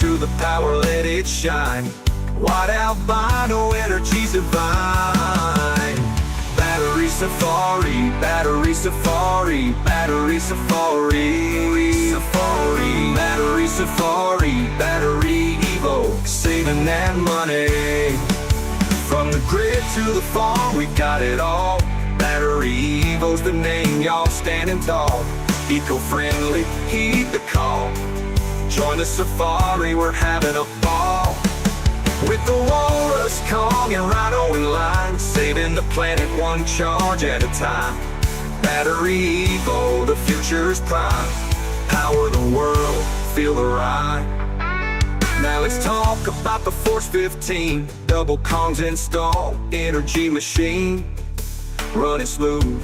to the power, let it shine. White albino, energy's divine. Battery safari, battery safari, battery safari, safari, battery safari, BatteryEvo, saving that money. From the grid to the farm, we got it all. BatteryEvo's the name, y'all standing tall. Eco-friendly, heed the call. Join the safari, we're having a ball. With the walrus, Kong, and rhino in line, saving the planet one charge at a time. BatteryEvo, the future's prime. Power the world, feel the ride. Now let's talk about the Force 15. Double Kongs installed, energy machine. Running smooth,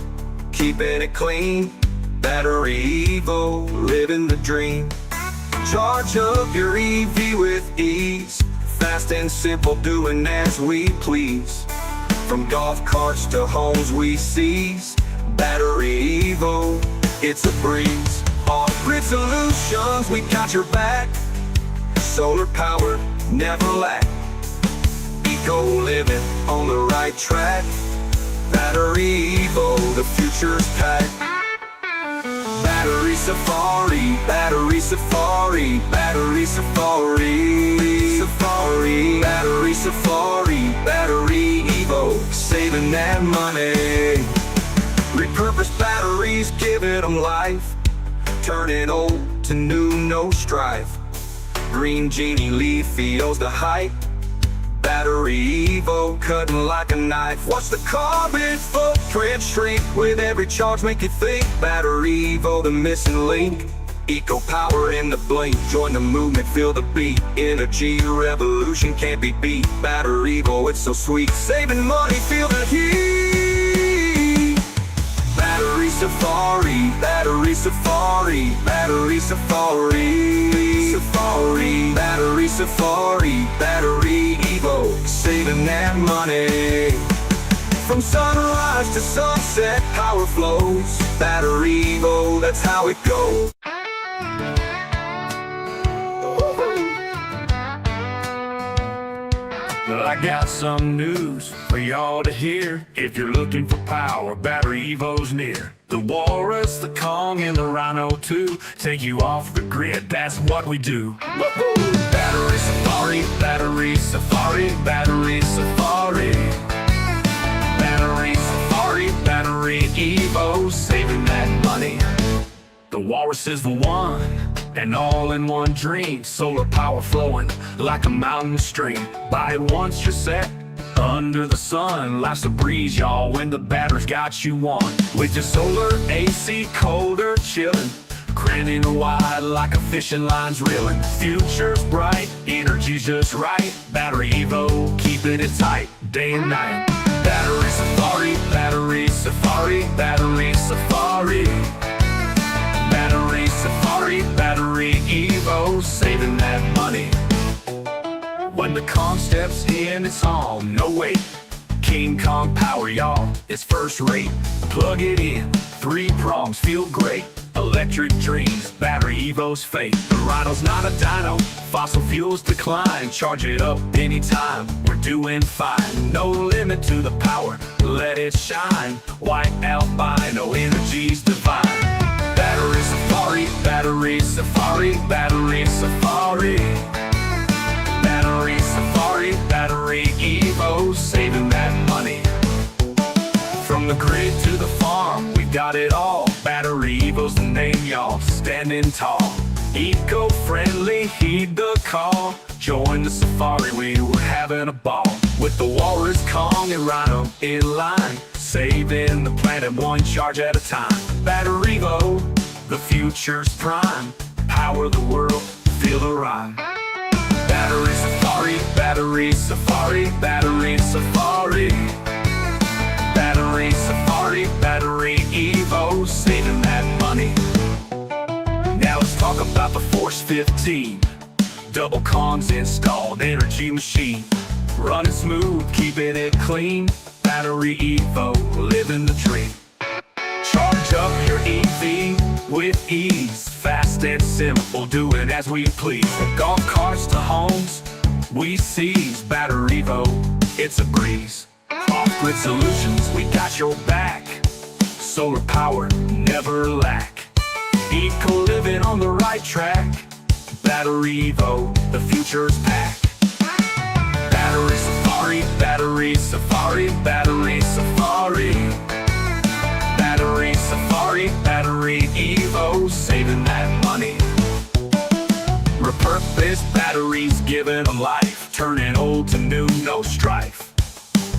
keeping it clean. BatteryEvo, living the dream. Charge up your EV with ease. Fast and simple, doing as we please. From golf carts to homes we seize. BatteryEvo, it's a breeze. Off-grid solutions, we got your back. Solar power, never lack. Eco living on the right track. BatteryEvo, the future's packed. Battery safari, battery safari, battery safari, safari, battery safari, BatteryEvo, saving that money. Repurposed batteries, giving them life. Turning old to new, no strife. Green genie leaf feels the hype. BatteryEvo, cutting like a knife. Watch the carbon footprint shrink. With every charge, make you think. BatteryEvo, the missing link. Eco power in the blink. Join the movement, feel the beat. Energy revolution can't be beat. BatteryEvo, it's so sweet. Saving money, feel the heat. Battery safari, battery safari, battery safari, safari, battery safari, BatteryEvo, saving that money. From sunrise to sunset, power flows. BatteryEvo, that's how it goes. Well, I got some news for y'all to hear. If you're looking for power, BatteryEvo's near. The walrus, the Kong, and the rhino too. Take you off the grid, that's what we do. Battery safari, battery safari, battery safari. Battery safari, BatteryEvo, saving that money. The walrus is the one, an all-in-one dream. Solar power flowing like a mountain stream. Buy it once you're set, under the sun. Life's a breeze, y'all, when the battery's got you on. With your solar AC, colder, chilling. Grinning wide like a fishing line's reeling. Future's bright, energy's just right. BatteryEvo, keeping it tight, day and night. Battery safari, battery safari, battery safari. Battery safari, BatteryEvo, saving that money. When the Kong steps in, it's on, no wait. King Kong power, y'all, it's first rate. Plug it in, 3 prongs, feel great. Electric dreams, BatteryEvo's fate. The rhino's not a dino, fossil fuels decline. Charge it up anytime, we're doing fine. No limit to the power, let it shine. White albino, energy's divine. Battery safari, battery safari, battery safari. Battery safari, BatteryEvo, saving that money. From the grid to the farm, we've got it all. BatteryEvo's the name, y'all, standing tall. Eco-friendly, heed the call. Join the safari, we were having a ball. With the walrus, Kong, and rhino in line. Saving the planet one charge at a time. BatteryEvo, the future's prime. Power the world, feel the rhyme. Battery safari, battery safari, battery safari. Battery safari, BatteryEvo, saving that money. Now let's talk about the Force 15. Double Kongs installed, energy machine. Running smooth, keeping it clean. BatteryEvo, living the dream. Charge up your EV with ease. Fast and simple, doing as we please. From golf carts to homes, we seize BatteryEvo, it's a breeze. Off-grid solutions, we got your back. Solar power, never lack. Eco living on the right track. BatteryEvo, the future's pack. Battery safari, battery safari, battery safari. Battery safari, BatteryEvo, saving that money. Repurposed batteries giving them life, turning old to new, no strife.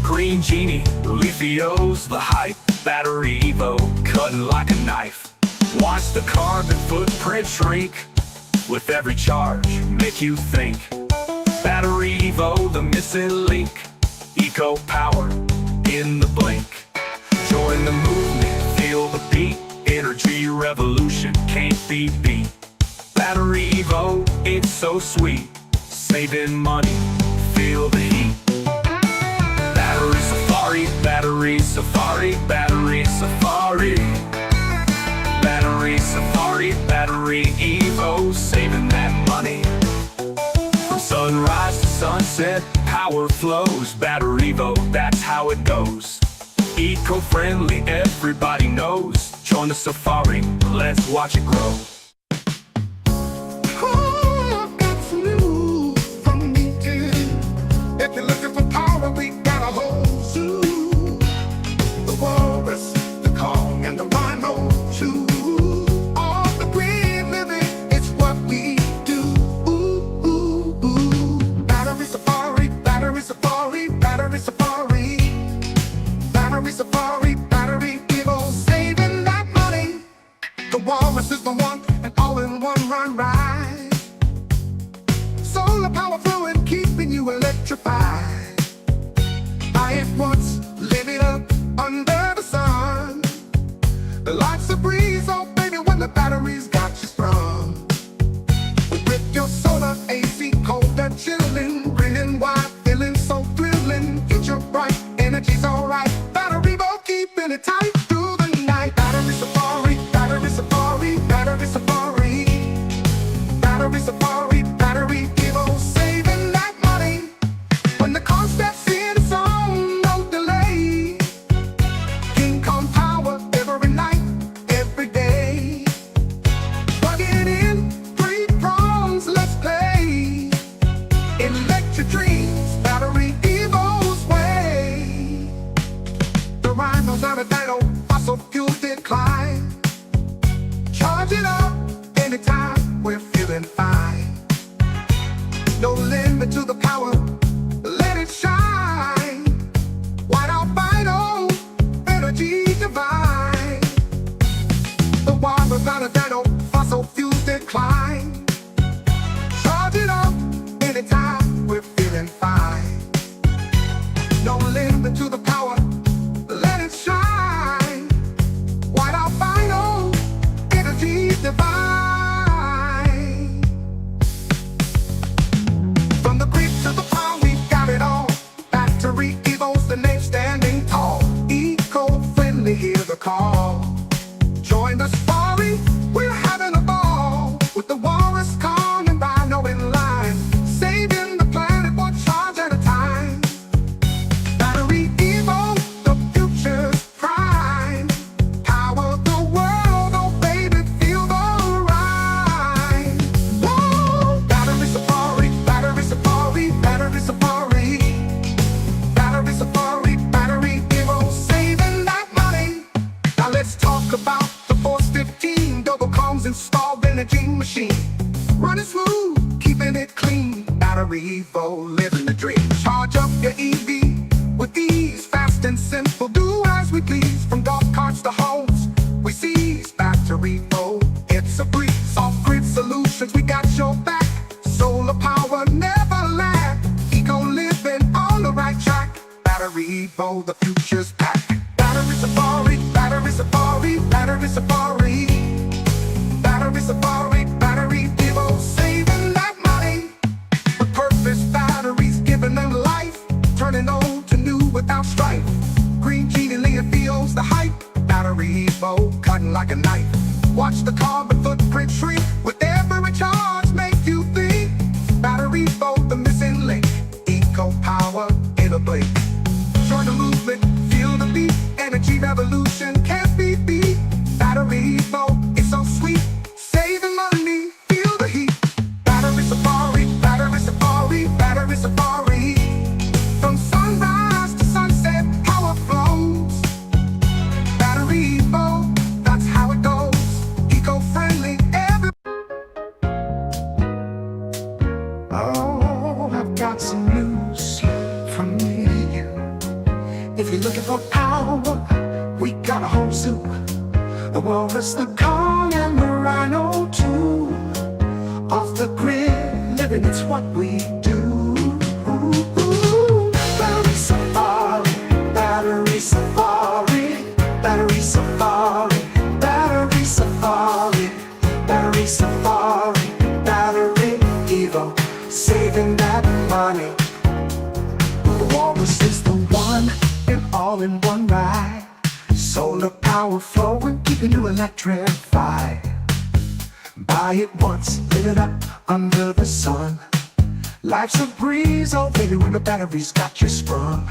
Green Genie, Leafio's the hype. BatteryEvo, cutting like a knife. Watch the carbon footprint shrink. With every charge, make you think. BatteryEvo, the missing link. Eco power in the blink. Join the movement, feel the beat. Energy revolution can't be beat. BatteryEvo, it's so sweet. Saving money, feel the heat. Battery safari, battery safari, battery safari. Battery safari, BatteryEvo, saving that money. From sunrise to sunset, power flows. BatteryEvo, that's how it goes. Eco-friendly, everybody knows. Join the safari, let's watch it grow. If you're looking for power, we got a whole zoo. The walrus, the Kong, and the rhino too. All the green living, it's what we do. Battery safari, battery safari, battery safari. Battery safari, BatteryEvo, saving that money. The walrus is the one, and all-in-one run ride. Solar power flowing, keeping you electrified. Buy it once, live it up under the sun. The life's a breeze, oh baby, when the batteries got you sprung. With your solar AC, cold and chilling, grinning wide, feeling so thrilling. Future bright, energy's alright. BatteryEvo, keeping it tight through the night. Battery safari, battery safari, battery safari. Battery safari, BatteryEvo, saving that money. When the car steps in, it's on, no delay. King Kong power every night, every day. Plug it in, 3 prongs, let's play. Electric dreams, BatteryEvo's way. The rhino's not a dino, fossil fuel decline. Charge it up anytime, we're feeling fine. No limit to the power, let it shine. White albino, energy divine. The water's not a dino, fossil fuel decline. Charge it up anytime, we're feeling fine. No limit to the power, let it shine. White albino, energy divine. From the creek to the pond, we got it all. BatteryEvo's the name standing tall. Eco-friendly, hear the call. Join the safari, we're having a ball. With the walrus, Kong, and rhino in line. Saving the planet one charge at a time. BatteryEvo, the future's prime. Power the world, oh baby, feel the rhyme. Whoa! Battery safari, battery safari, battery safari. Battery safari, BatteryEvo, saving that money. Now let's talk about the Force 15 double Kongs installed energy machine. Running smooth, keeping it clean. BatteryEvo, living the dream. Charge up your EV with ease, fast and simple. Do as we please. From golf carts to homes, we seize BatteryEvo. It's a breeze. Off-grid solutions, we got your back. Solar power never lack. Eco living on the right track. BatteryEvo, the future's pack. Battery safari, battery safari, battery safari. Battery safari, BatteryEvo, saving that money. With purpose, batteries giving them life, turning old to new without strife. Green Genie, Leafio's the hype. BatteryEvo, cutting like a knife. Watch the carbon footprint shrink. With every charge, make you think. BatteryEvo, revolution can't be beat. BatteryEvo, it's so sweet. Saving money, feel the heat. Battery safari, battery safari, battery safari. From sunrise to sunset, power flows. BatteryEvo, that's how it goes. Eco-friendly, Oh, I've got some news from me. If you're looking for power, we got a whole zoo. The walrus, the Kong, and the rhino too. Off the grid, living, it's what we do. Battery safari, battery safari, battery safari, battery safari, battery safari, BatteryEvo, saving that money. The walrus is the one, and all in one ride. Solar power flowing, keeping you electrified. Buy it once, live it up under the sun. Life's a breeze, oh baby, when the battery's got you sprung.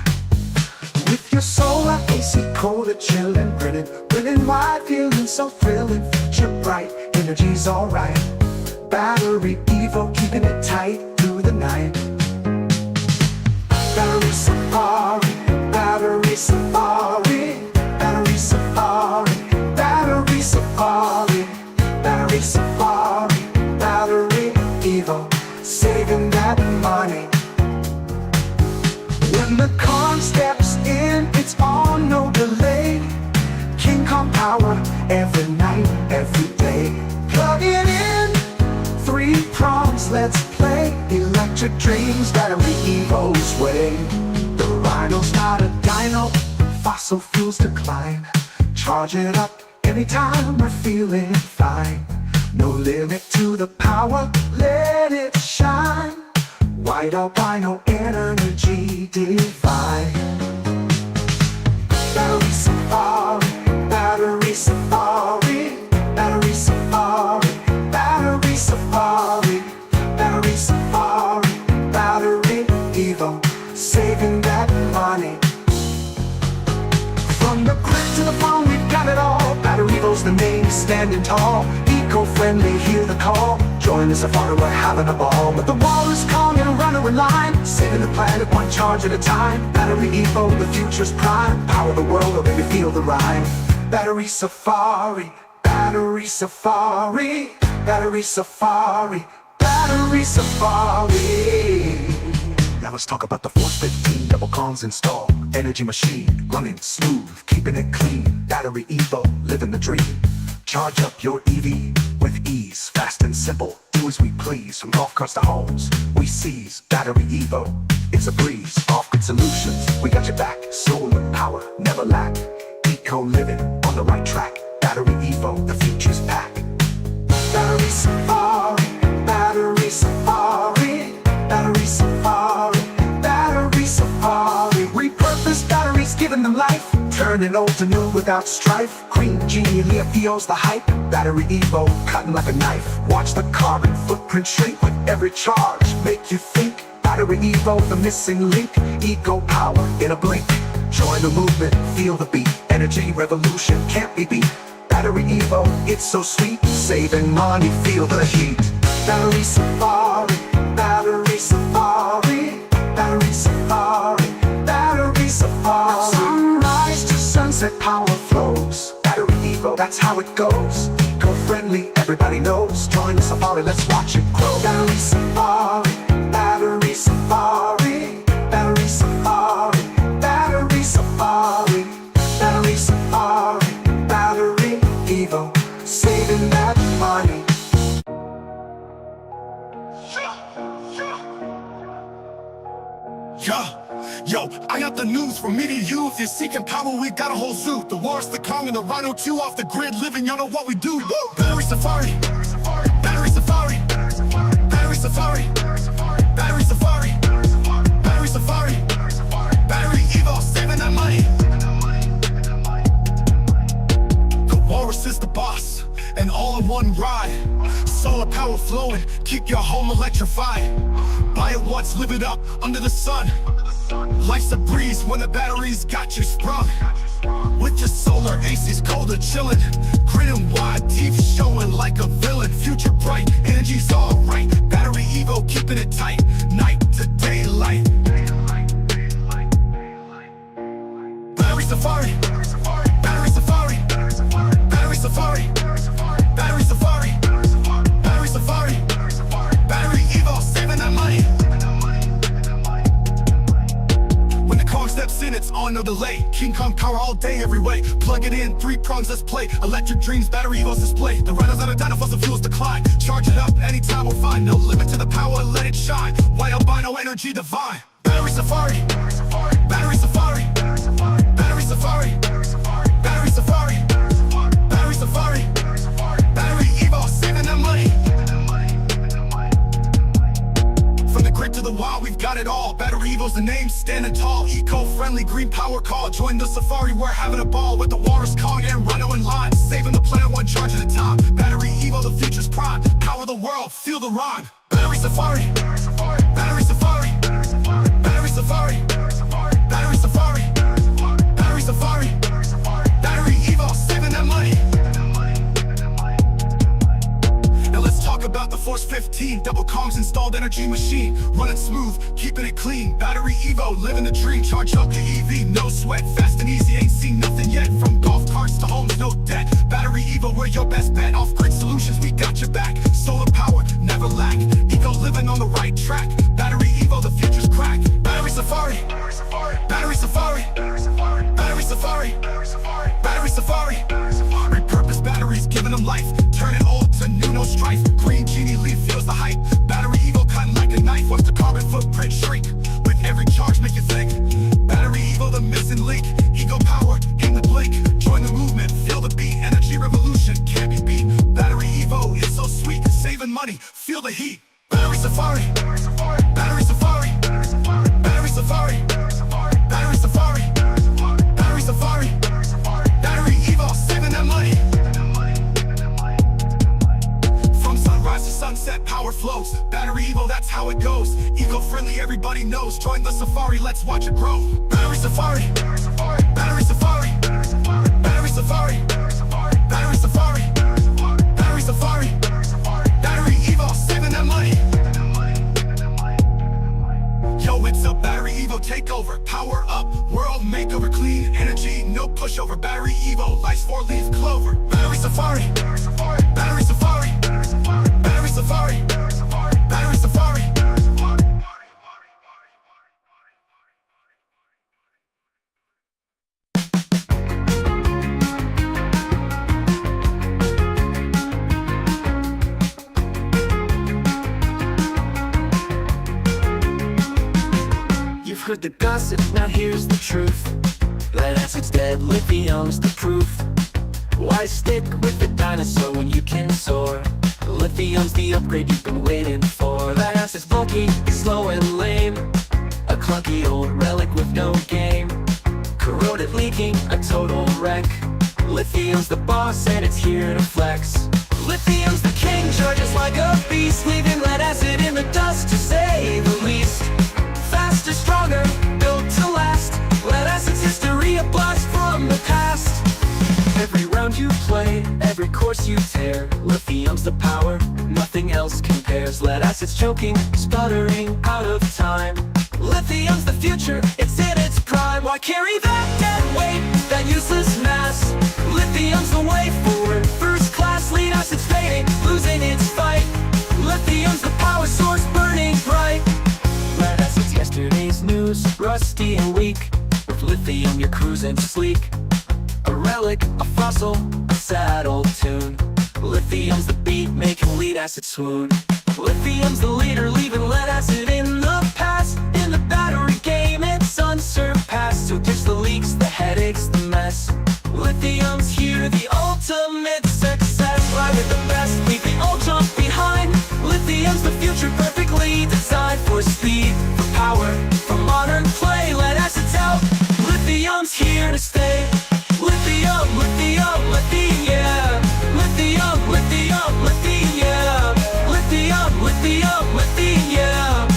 With your solar AC cola chillin', grinning wide, feeling so thrilling. Future bright, energy's alright. BatteryEvo, keeping it tight through the night. Battery safari, battery safari, battery safari, battery safari, battery safari, BatteryEvo, saving that money. When the Kong steps in, it's all no delay. King Kong power every night, every day. Plug it in, 3 prongs, let's play. Electric dreams, BatteryEvo's way. The rhino's not a dino, fossil fuels decline. Charge it up anytime we're feeling fine. No limit to the power, let it shine. White albino energy divine. Battery safari, battery safari, battery safari, battery safari, battery safari, BatteryEvo, saving that money. From the grid to the phone, we've got it all. BatteryEvo's the name, standing tall. Eco-friendly, hear the call. Join the safari, we're having a ball. With the walrus, Kong, and a runner in line. Saving the planet, one charge at a time. BatteryEvo, the future's prime. Power the world, oh baby, feel the rhyme. Battery safari, battery safari, battery safari, battery safari. Now let's talk about the Force 15 double Kongs install. Energy machine, running smooth, keeping it clean. BatteryEvo, living the dream. Charge up your EV with ease, fast and simple. Do as we please, from golf carts to homes, we seize. BatteryEvo, it's a breeze. Off-grid solutions, we got your back. Solar power, never lack. Eco living, on the right track. BatteryEvo, the future's pack. Battery safari, battery safari, battery safari, battery safari. Repurposed batteries, giving them life. Turning old to new without strife. Green genie, lithium's the hype. BatteryEvo, cutting like a knife. Watch the carbon footprint shrink with every charge. Make you think. BatteryEvo, the missing link. Eco power in a blink. Join the movement, feel the beat. Energy revolution can't be beat. BatteryEvo, it's so sweet. Saving money, feel the heat. Battery safari, battery safari, battery safari, battery safari. Sunrise to sunset, power flows. BatteryEvo, that's how it goes. Eco-friendly, everybody knows. Join the safari, let's watch it grow. Battery safari, battery safari, battery safari, battery safari, battery safari, BatteryEvo, saving that money. Yo, I got the news from me to you. If you're seeking power, we got a whole zoo. The walrus, the Kong, and the rhino too. Off the grid living, y'all know what we do. Woo! Battery safari, battery safari, battery safari, battery safari, battery safari, BatteryEvo, saving that money. The walrus is the boss, and all in one ride. Solar power flowing, keep your home electrified. Buy it once, live it up under the sun. Life's a breeze when the battery's got you sprung. With your solar ACs colder chillin', grinning wide teeth showing like a villain. Future bright, energy's alright. Battery Evo keeping it tight, night to daylight. Battery Safari, Battery Safari, Battery Safari, Battery Safari, Battery Safari, Battery Evo, saving that money. When the car steps in, it's on no delay. King Kong power all day, every way. Plug it in, 3 prongs, let's play. Electric dreams, Battery Evo's display. The riders on a dyno, fossil fuels decline. Charge it up anytime we're fine. No limit to the power, let it shine. White albino energy divine. Battery Safari, Battery Safari, Battery Safari, Battery Safari, Battery Safari, Battery Evo, saving that money. From the grid to the wall, we've got it all. Battery Evo's the name, standing tall. Eco-friendly, green power call. Join the safari, we're having a ball. With the waters, Kong and Rhino in line. Saving the planet one charge at a time. Battery Evo, the future's prime. Power the world, feel the rhyme. Battery Safari, Battery Safari, Battery Safari, Battery Safari, Battery Safari, Battery Evo, saving that money. Now let's talk about the Force 15. Double Kongs installed energy machine. Running smooth, keeping it clean. Battery Evo, living the dream. Charge up the EV, no sweat. Fast and easy, ain't seen nothing yet. From golf carts to homes, no debt. Battery Evo, we're your best bet. Off-grid solutions, we got your back. Solar power, never lack. Eco living on the right track. Battery Evo, the future's crack. Battery Safari, Battery Safari, Battery Safari, Battery Safari. Repurposed batteries, giving them life. Turning old to new, no strife. Green Genie leaf feels the hype. Battery Evo cutting like a knife. Watch the carbon footprint shrink. With every charge, make you think. Battery Evo, the missing link. Ego power in the blink. Join the movement, feel the beat. Energy revolution can't be beat. Battery Evo is so sweet, saving money, feel the heat. Battery Safari, Battery Safari, Battery Safari, Battery Safari, Battery Safari, Battery Evo, saving that money. From sunrise to sunset, power flows. Battery Evo, that's how it goes. Eco-friendly, everybody knows. Join the safari, let's watch it grow. Battery Safari, Battery Safari, Battery Safari, Battery Safari, Battery Safari, Battery Evo, saving that money. Yo, it's a Battery Evo takeover. Power up, world makeover. Clean energy, no pushover. Battery Evo, life's 4-leaf clover. Battery Safari, Battery Safari, Battery Safari, Battery Safari. You've heard the gossip, now here's the truth. Lead acid's dead, lithium's the proof. Why stick with the dinosaur when you can soar? Lithium's the upgrade you've been waiting for. Lead acid's bulky, slow and lame. A clunky old relic with no game. Corroded, leaking, a total wreck. Lithium's the boss and it's here to flex. Lithium's the king, charges like a beast, leaving lead acid in the dust to say the least. Faster, stronger, built to last. Lead acid's history, a blast from the past. Every round you play, every course you tear, lithium's the power, nothing else compares. Lead acid's choking, sputtering, out of time. Lithium's the future, it's in its prime. Why carry that dead weight, that useless mass? Lithium's the way forward, first class. Lead acid's fading, losing its fight. Lithium's the power source, burning bright. Lead acid's yesterday's news, rusty and weak. With lithium you're cruising sleek. A relic, a fossil, a sad old tune. Lithium's the beat, making lead acid swoon. Lithium's the leader, leaving lead acid in the past. In the battery game, it's unsurpassed. So ditch the leaks, the headaches, the mess. Lithium's here, the ultimate success. Fly with the best, leave the old junk behind. Lithium's the future, perfectly designed for speed, for power, for modern play. Lead acid's out, lithium's here to stay. Lithium, lithium, lithium, yeah. Lithium, lithium, lithium, yeah. Lithium, lithium, lithium, yeah.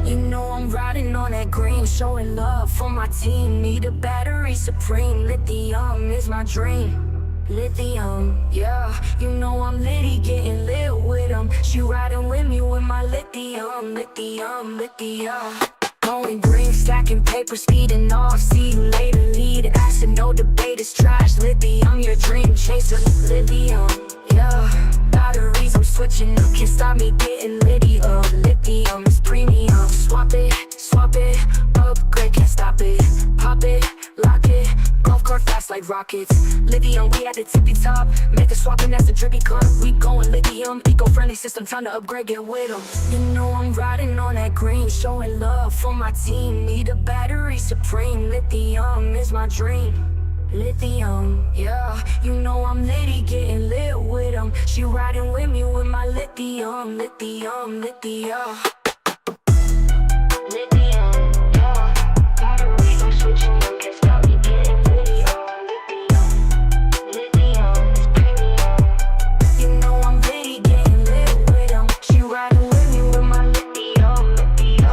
You know I'm riding on that green, showing love for my team. Need a battery supreme, lithium is my dream. Lithium, yeah, you know I'm litty, getting lit with them. She riding with me with my lithium, lithium, lithium. Going green, stacking paper, speeding off, see you later, lead acid, no debate, it's trash. Lithium, your dream chaser, lithium, yeah. Batteries, I'm switching up, can't stop me getting litty up. Lithium is premium, swap it, upgrade, can't stop it. Pop it, lock it, golf cart fast like rockets. Lithium, we at the tippy top, make the swapping as a drippy cut. We going lithium, eco-friendly system, time to upgrade, get with them. You know I'm riding on that green, showing love for my team. Need a battery supreme, lithium is my dream. Lithium, yeah, you know I'm litty, getting lit with them. She riding with me with my lithium, lithium, lithium. Lithium, yeah, batteries, I'm switching up, can't stop me getting litty, lithium, lithium is premium. You know I'm litty, getting lit with them. She riding with me with my lithium, lithium.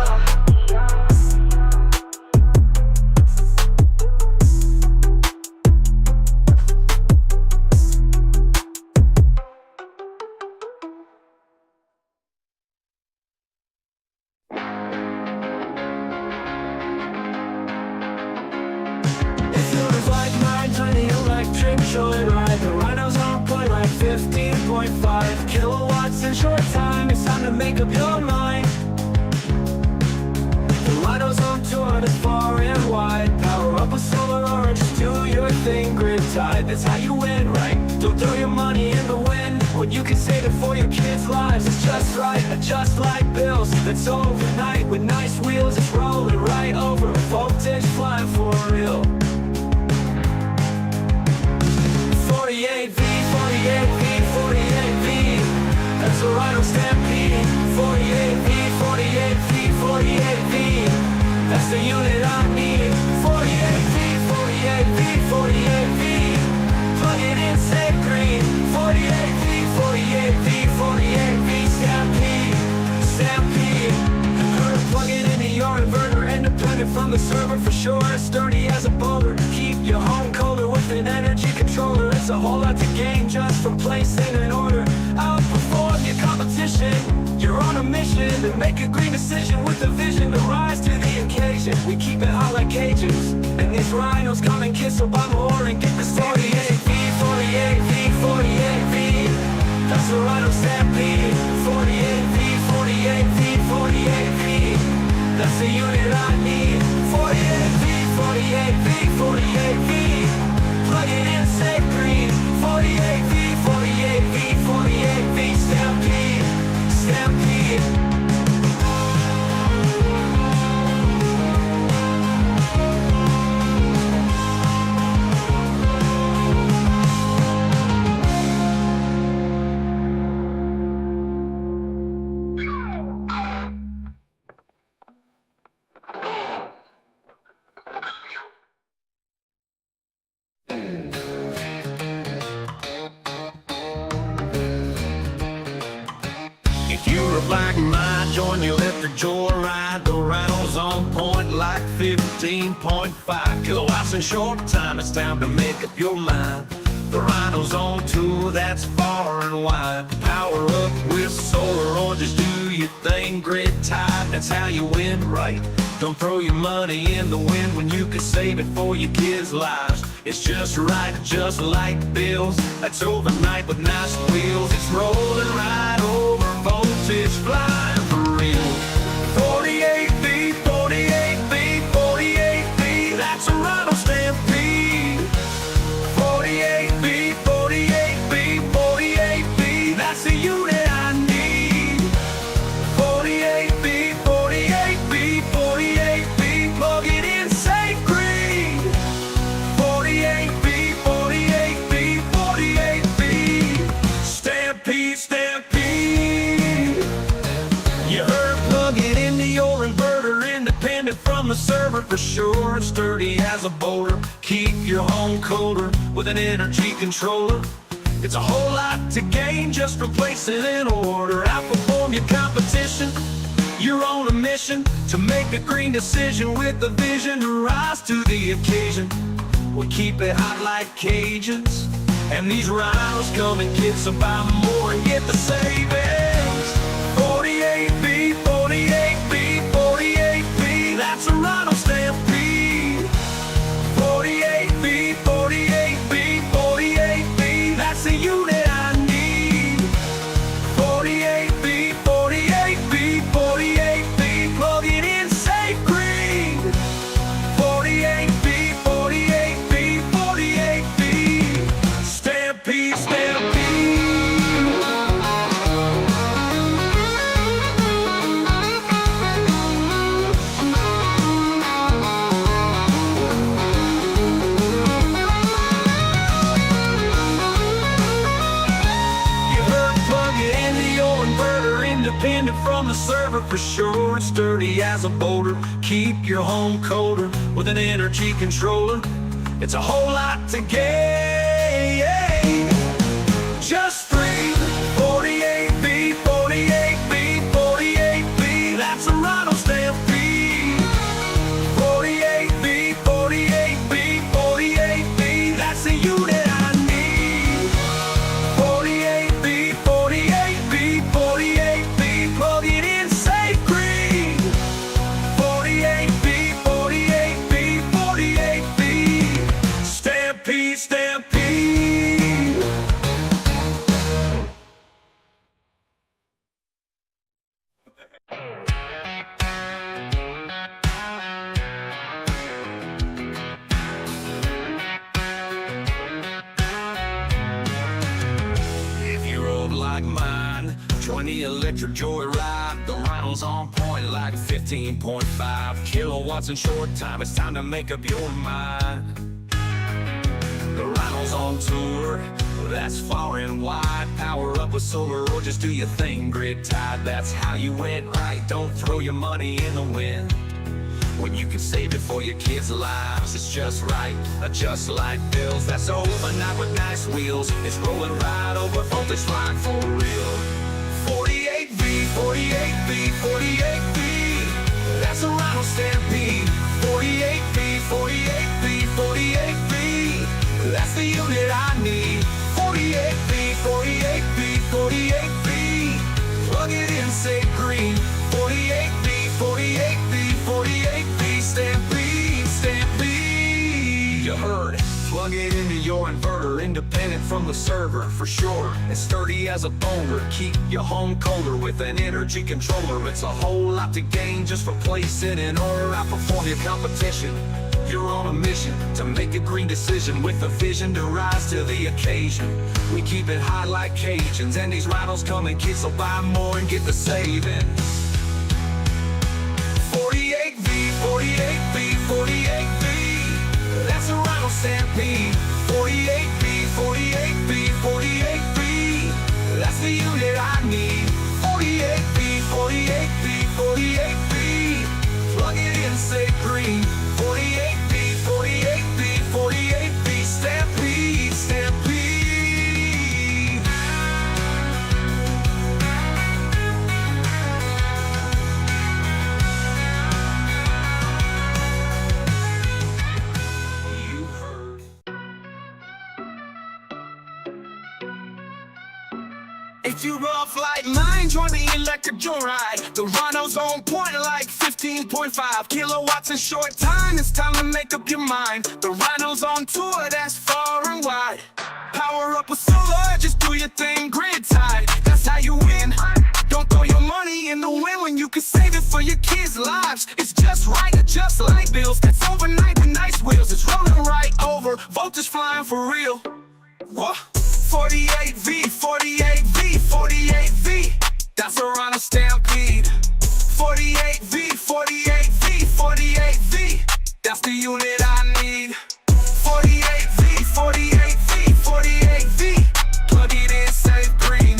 Tiny electric joyride. The rhinos on point like 15.5 kilowatts in short time. It's time to make up your mind. The rhinos on tour that's far and wide. Power up with solar or just do your thing. Grid tied, that's how you win, right? Don't throw your money in the wind when you can save it for your kids' lives. It's just right, just like bills. That's overnight with nice wheels. It's rolling right over. Voltage flying for real. 48V, 48V, 48V. That's a Rhino Stampede. 48V, 48V, 48V. That's the unit I need. 48V, 48V, 48V. Plug it in, say green. 48V, 48V, 48V. Stampede, Stampede. Plug it into your inverter, independent from the server for sure. Sturdy as a boulder. Keep your home colder with an energy controller. It's a whole lot to gain just from placing an order. Outperform your competition. You're on a mission to make a green decision with a vision to rise to the occasion. We keep it hot like cages, and these rhinos come and kiss Obama or and get the 48V, 48V, 48V. That's a Rhino Stampede. 48V, 48V, 48V. That's the unit I need. 48V, 48V, 48V. Plug it in, say green. 48V, 48V, 48V. Stampede, Stampede. Like my join the electric joyride. The rhinos on point like 15.5 kilowatts in short time. It's time to make up your mind. The rhinos on tour that's far and wide. Power up with solar or just do your thing. Grid tied, that's how you win, right? Don't throw your money in the wind when you could save it for your kids' lives. It's just right, just like bills. That's overnight with nice wheels. It's rolling right over. Voltage flying for real. 48V, 48V, 48V. That's a Rhino Stampede. 48V, 48V, 48V. That's the unit I need. 48V, 48V, 48V. Plug it in, say green. 48V, 48V, 48V. Stampede, Stampede. From the server for sure, sturdy as a boulder. Keep your home colder with an energy controller. It's a whole lot to gain just from placing an order. Outperform your competition, you're on a mission to make a green decision with a vision to rise to the occasion. We keep it hot like Cajuns, and these rhinos come and get some, buy more and get the savings. 48B, 48B, 48B, that's a rhino stampede. 48B, 48B, 48B, that's the unit I need. 48B, 48B, 48B, plug it in, safe green. 48B, 48B, 48B, stampede, stampede. Independent from the server for sure, it's sturdy as a boulder. Keep your home colder with an energy controller. It's a whole lot to gain. Just three 48B, 48B, 48B, that's a rhino stampede. 48B, 48B, 48B, that's the unit I need. 48B, 48B, 48B, plug it in, safe green. 48B, 48B, 48B, stampede, stampede. If you're old like mine, join the electric joyride. The rhinos on point like 15.5 kilowatts in short time. It's time to make up your mind. The rhinos on tour, that's far and wide. Power up with solar or just do your thing, grid tied. That's how you win right. Don't throw your money in the wind when you can save it for your kids' lives. It's just right, just like bills. That's overnight with nice wheels. It's rolling right over voltage line for real. 48V, 48B, 48B, that's a rhino stampede. 48B, 48B, 48B, that's the unit I need. 48B, 48B, 48B, plug it in, say green. 48B, 48B, 48B, stampede, stampede. You heard it. Plug it into your inverter, independent from the server for sure. It's sturdy as a boulder. Keep your home colder with an energy controller. It's a whole lot to gain just for placing an order. Outperform your competition, you're on a mission to make a green decision with a vision to rise to the occasion. We keep it hot like Cajuns, and these rhinos come and kids will buy more and get the savings. 48V, 48B, 48B, that's a rhino stampede. 48B, 48B, 48B, that's the unit I need. 48B, 48B, 48B, plug it in, say green. 48B, 48B, 48B, stampede, stampede. You heard. If you're rough like mine, join the electric joyride. The rhinos on point like 15.5 kilowatts in short time. It's time to make up your mind. The rhinos on tour, that's far and wide. Power up with solar, just do your thing, grid tied. That's how you win. Don't throw your money in the wind when you can save it for your kids' lives. It's just right, just like bills. It's overnight with nice wheels. It's rolling right over, voltage flying for real. What? 48V, 48V, 48V, that's a rhino stampede. 48V, 48V, 48V, that's the unit I need. 48V, 48V, 48V, plug it in, save green.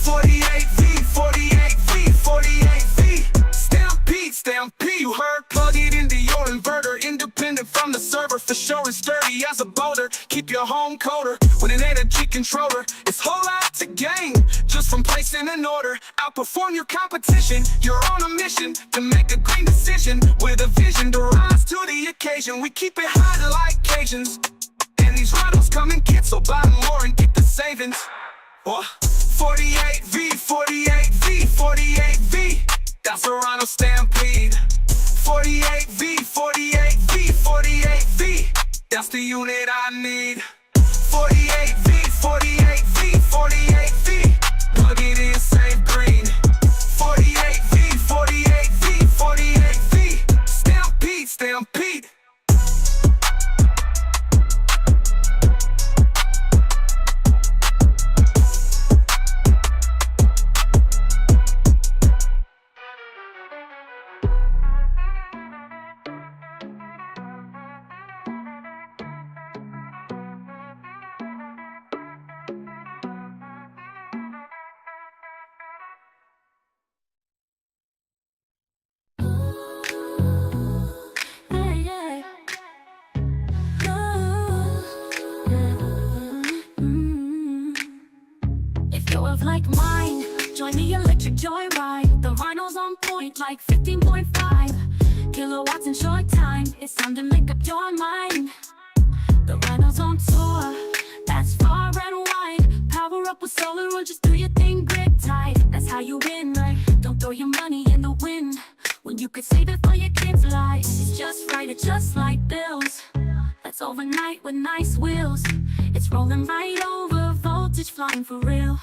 48V, 48V, 48V, stampede, stampede. You heard, plug it into your inverter, independent from the server. the shore is sturdy as a boulder. Keep your home colder with an energy controller. It's whole lot to gain just from placing an order. Outperform your competition, you're on a mission to make a green decision with a vision to rise to the occasion. We keep it hot like Cajuns, and these rhinos come in kits, so buy more and get the savings. 48V, 48V, 48V, that's a rhino stampede. 48V, 48V, 48V, that's the unit I need. 48V, 48V, 48V, plug it in, save green. 48V, 48V, 48V, stampede, stampede. Like mine, join the electric joyride. The rhino's on point like 15.5 kilowatts in short time. It's time to make up your mind. The rhino's on tour, that's far and wide. Power up with solar or just do your thing grid tight. That's how you win, right? Don't throw your money in the wind when you could save it for your kids' lives. It's just right, it's just like bills. That's overnight with nice wheels. It's rolling right over, voltage flying for real.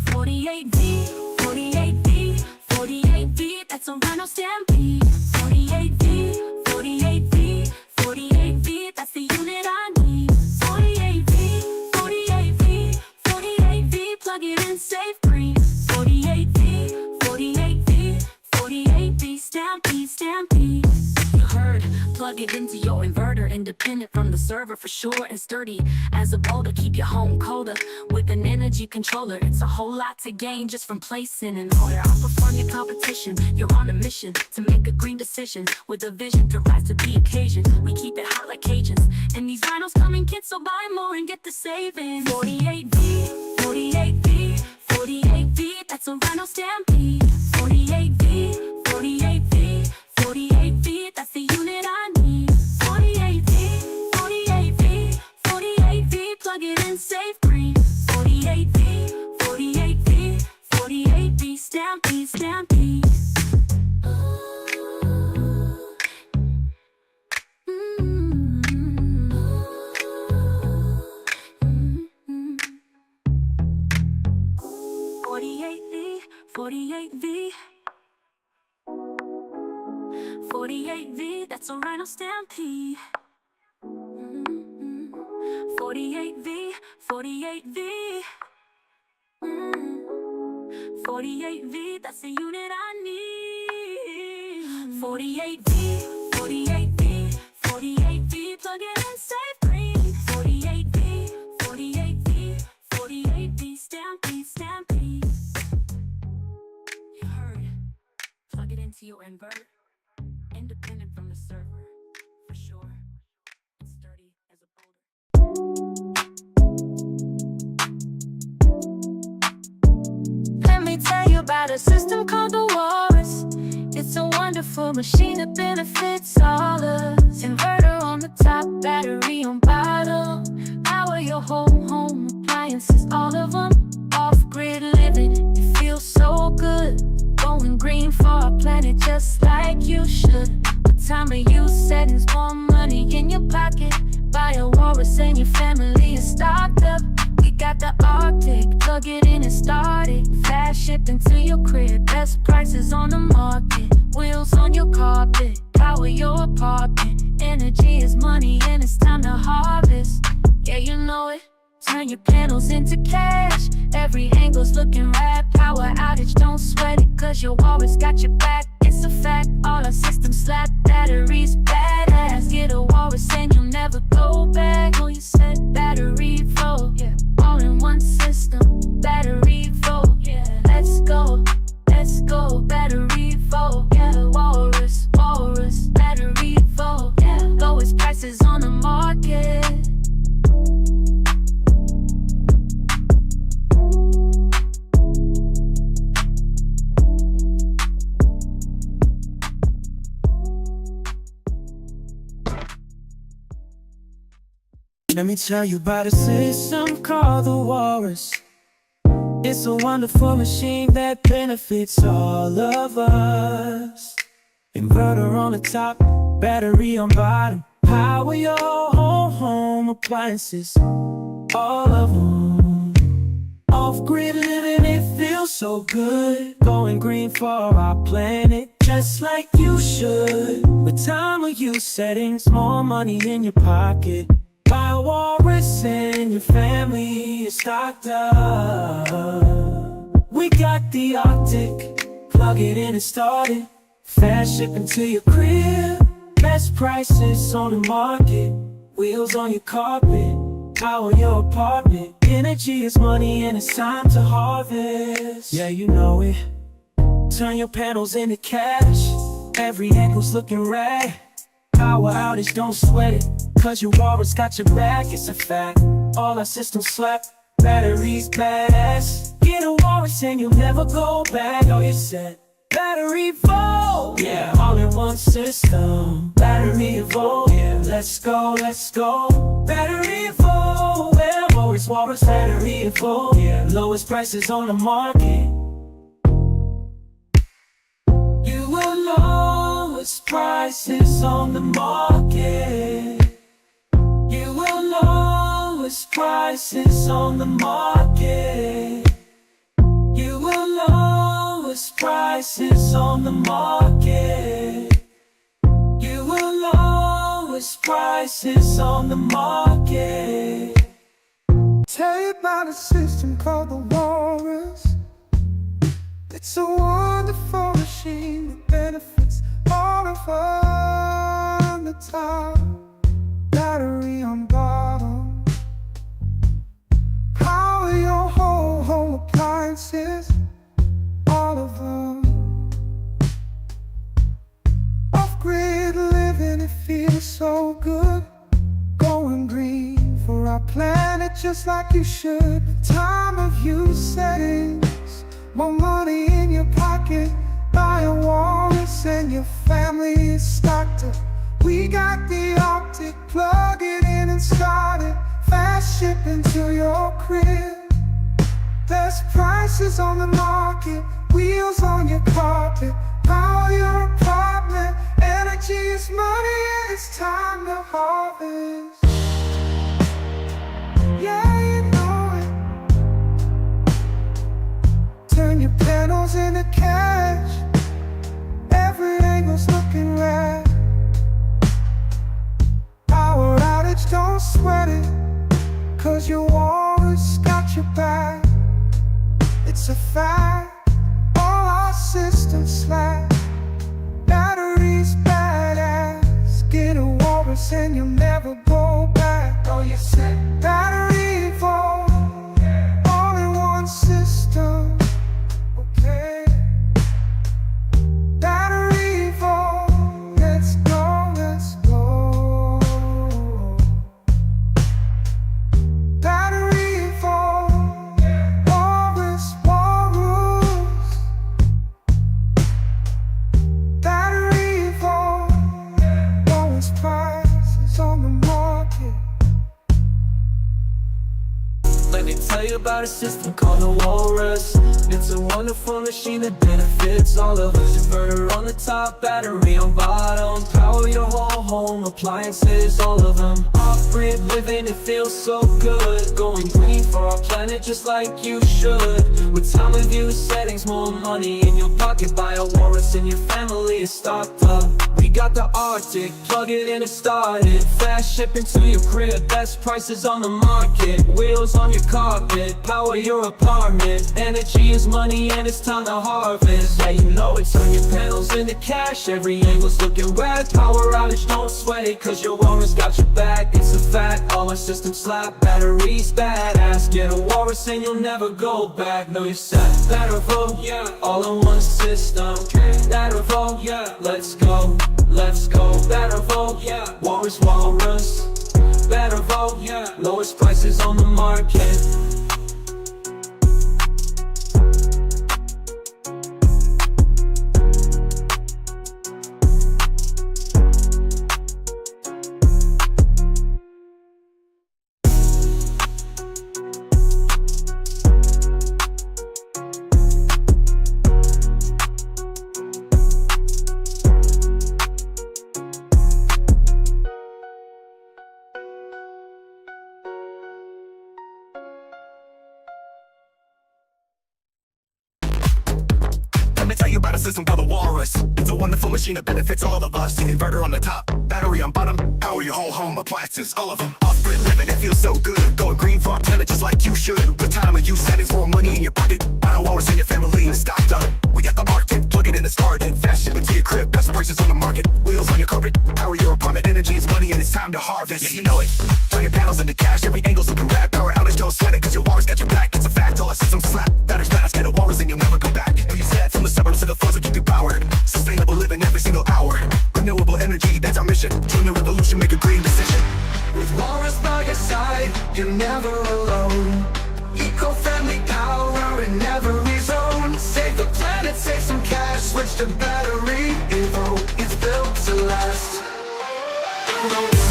48V, 48V, 48V, that's a rhino stampede. 48V, 48V, 48V, that's the unit I need. 48V, 48V, 48V, plug it in, save green. 48V, 48V, 48V, stampede, stampede. You heard, plug it into your inverter, independent from the server for sure and sturdy as a boulder. Keep your home colder with an energy controller. It's a whole lot to gain just from placing an order. Outperform your competition, you're on a mission to make a green decision with a vision to rise to the occasion. We keep it hot like Cajuns, and these rhinos come in kits, so buy more and get the savings. 48V, 48V, 48V, that's a rhino stampede. 48V, 48V, 48V, that's the unit I need. 48V, 48V, 48V, plug it in, save green. 48V, 48V, 48V, stampede, stampede. 48V, 48V, 48V, that's a rhino stampede. 48V, 48V, 48V, that's the unit I need. 48V, 48V, 48V, plug it in, save green. 48V, 48V, 48V, stampede, stampede. You heard, plug it into your inverter. Independent from the server, for sure. It's sturdy as a boulder. Let me tell you about a system called the Walrus. It's a wonderful machine that benefits all of us. Inverter on the top, battery on bottom. Power your home appliances, all of them. Off-grid living, it feels so good. Going green for our planet just like you should. What time of use settings, more money in your pocket. Buy a Walrus and your family is stocked up. We got the Arctic, plug it in and start it. Fast shipping to your crib, best prices on the market. Wheels on your carpet, power your apartment. Energy is money and it's time to harvest. Yeah, you know it. Turn your panels into cash. Every angle's looking right. Power outage, don't sweat it, cause your Walrus got your back. It's a fact, all our systems slap. Batteries badass. Get a Walrus and you'll never go back. Oh, you said BatteryEvo, yeah. All in one system, BatteryEvo, yeah. Let's go, BatteryEvo, yeah. Walrus, BatteryEvo, yeah. Go Let me tell you about a system called the Walrus. It's a wonderful machine that benefits all of us. Inverter on the top, battery on bottom. Power your whole home appliances, all of them. Off-grid living, it feels so good. Going green for our planet, just like you should. With time of use settings, more money in your pocket. Buy a Walrus and your family is stocked up. We got the Arctic, plug it in and start it. Fast shipping to your crib, best prices on the market. Wheels on your carpet, power your apartment. Energy is money and it's time to harvest. Yeah, you know it. Turn your panels into cash. Every angle's looking rad. Power outage, don't sweat it, cause your Walrus got your back, it's a fact. All our systems slap, batteries badass. Get a Walrus and you'll never go back. Oh, you're set. BatteryEvo, yeah, all in one system. BatteryEvo, yeah, let's go, let's go. BatteryEvo, well, Walrus, BatteryEvo, yeah, lowest prices on the market. You will lowest prices on the market. You will lowest prices on the market. You will lowest prices on the market. You will lowest prices on the market. Tell you about a system called the Walrus. It's a wonderful machine that benefits all of us. On the top, battery on bottom. Power your whole home appliances, all of them. Off-grid living, it feels so good. Going green for our planet, just like you should. Time of use settings, more money in your pocket. Buy a Walrus and your family is stocked up. We got the Arctic, plug it in and start it. Fast shipping to your crib, best prices on the market. Wheels on your carpet, power your apartment. Energy is money and it's time to harvest. Yeah, you know it. Turn your panels into cash. Every angle's looking rad. Power outage, don't sweat it, cause your Walrus got your back. It's a fact, all our systems slack. Batteries badass. Get a Walrus and you'll never go back. Oh, you said BatteryEvo, all in one system. Okay, BatteryEvo, let's go, let's go. BatteryEvo, Walrus, Walrus. BatteryEvo, lowest prices on the market. Let me tell you about a system called the Walrus. It's a wonderful machine that benefits all of us. Inverter on the top, battery on bottom. Power your whole home appliances, all of them. Off-grid living, it feels so good. Going green for our planet, just like you should. With time of use settings, more money in your pocket. Buy a Walrus and your family is stocked up. We got the Arctic, plug it in and start it. Fast shipping to your crib, best prices on the market. Wheels on your carpet, power your apartment. Energy is money and it's time to harvest. Yeah, you know it. Turn your panels into cash. Every angle's looking rad. Power outage, don't sweat it, cause your Walrus got your back. It's a fact, all our systems slap. Batteries badass. Get a Walrus and you'll never go back. No, you're set. BatteryEvo, yeah, all in one system. BatteryEvo, yeah, let's go, let's go. BatteryEvo, yeah, Walrus, Walrus. BatteryEvo, yeah, lowest prices on the market. system called the walrus. It's a wonderful machine that benefits all of us. Inverter on the top, battery on bottom, power your whole home, appliances, all of them. Off-grid living, it feels so good. Going green for our planet just like you should. With time and use settings, more money in your pocket. Buy a walrus in your family and stocked up. We got the Arctic, plug it in and start it. Fast shipping to your crib, best prices on the market. Wheels on your carpet, power your apartment. Energy is money and it's time to harvest. Yeah, you know it. Turn your panels into cash, every angle's looking rad. Power outage, don't sweat it, cause your walrus got your back. It's a fact, all our systems slap. Batteries fast, get a walrus and you'll never go back. Know you said from the suburbs to the floors, we keep you powered. Sustainable living every single hour. Renewable energy, that's our mission. Join the revolution, make a green decision. With Walrus by your side, you're never alone. Eco-friendly power in every zone. Save the planet, save some cash. Switch to BatteryEvo. It's built to last.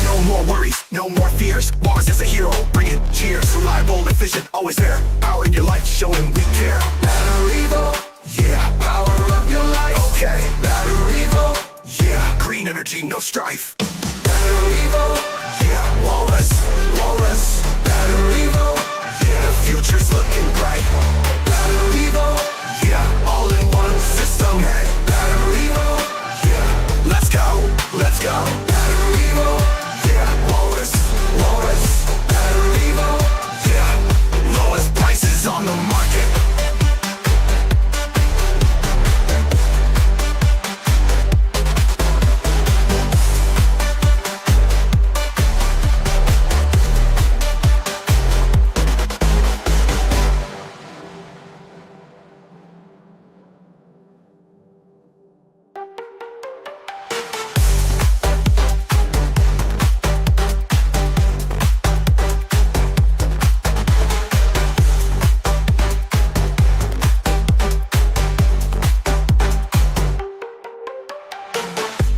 No more worries, no more fears. Walrus is a hero, bringing cheers. Reliable, efficient, always there. Power in your life, showing we care. BatteryEvo, Yeah, power up your life. okay. BatteryEvo, Yeah, green energy, no strife. BatteryEvo, Yeah, walrus, walrus. BatteryEvo, Yeah, the future's looking bright. BatteryEvo, Yeah, all in one system. Hey, BatteryEvo, yeah, let's go, BatteryEvo, yeah, walrus, walrus. BatteryEvo. Yeah, lowest prices on the market.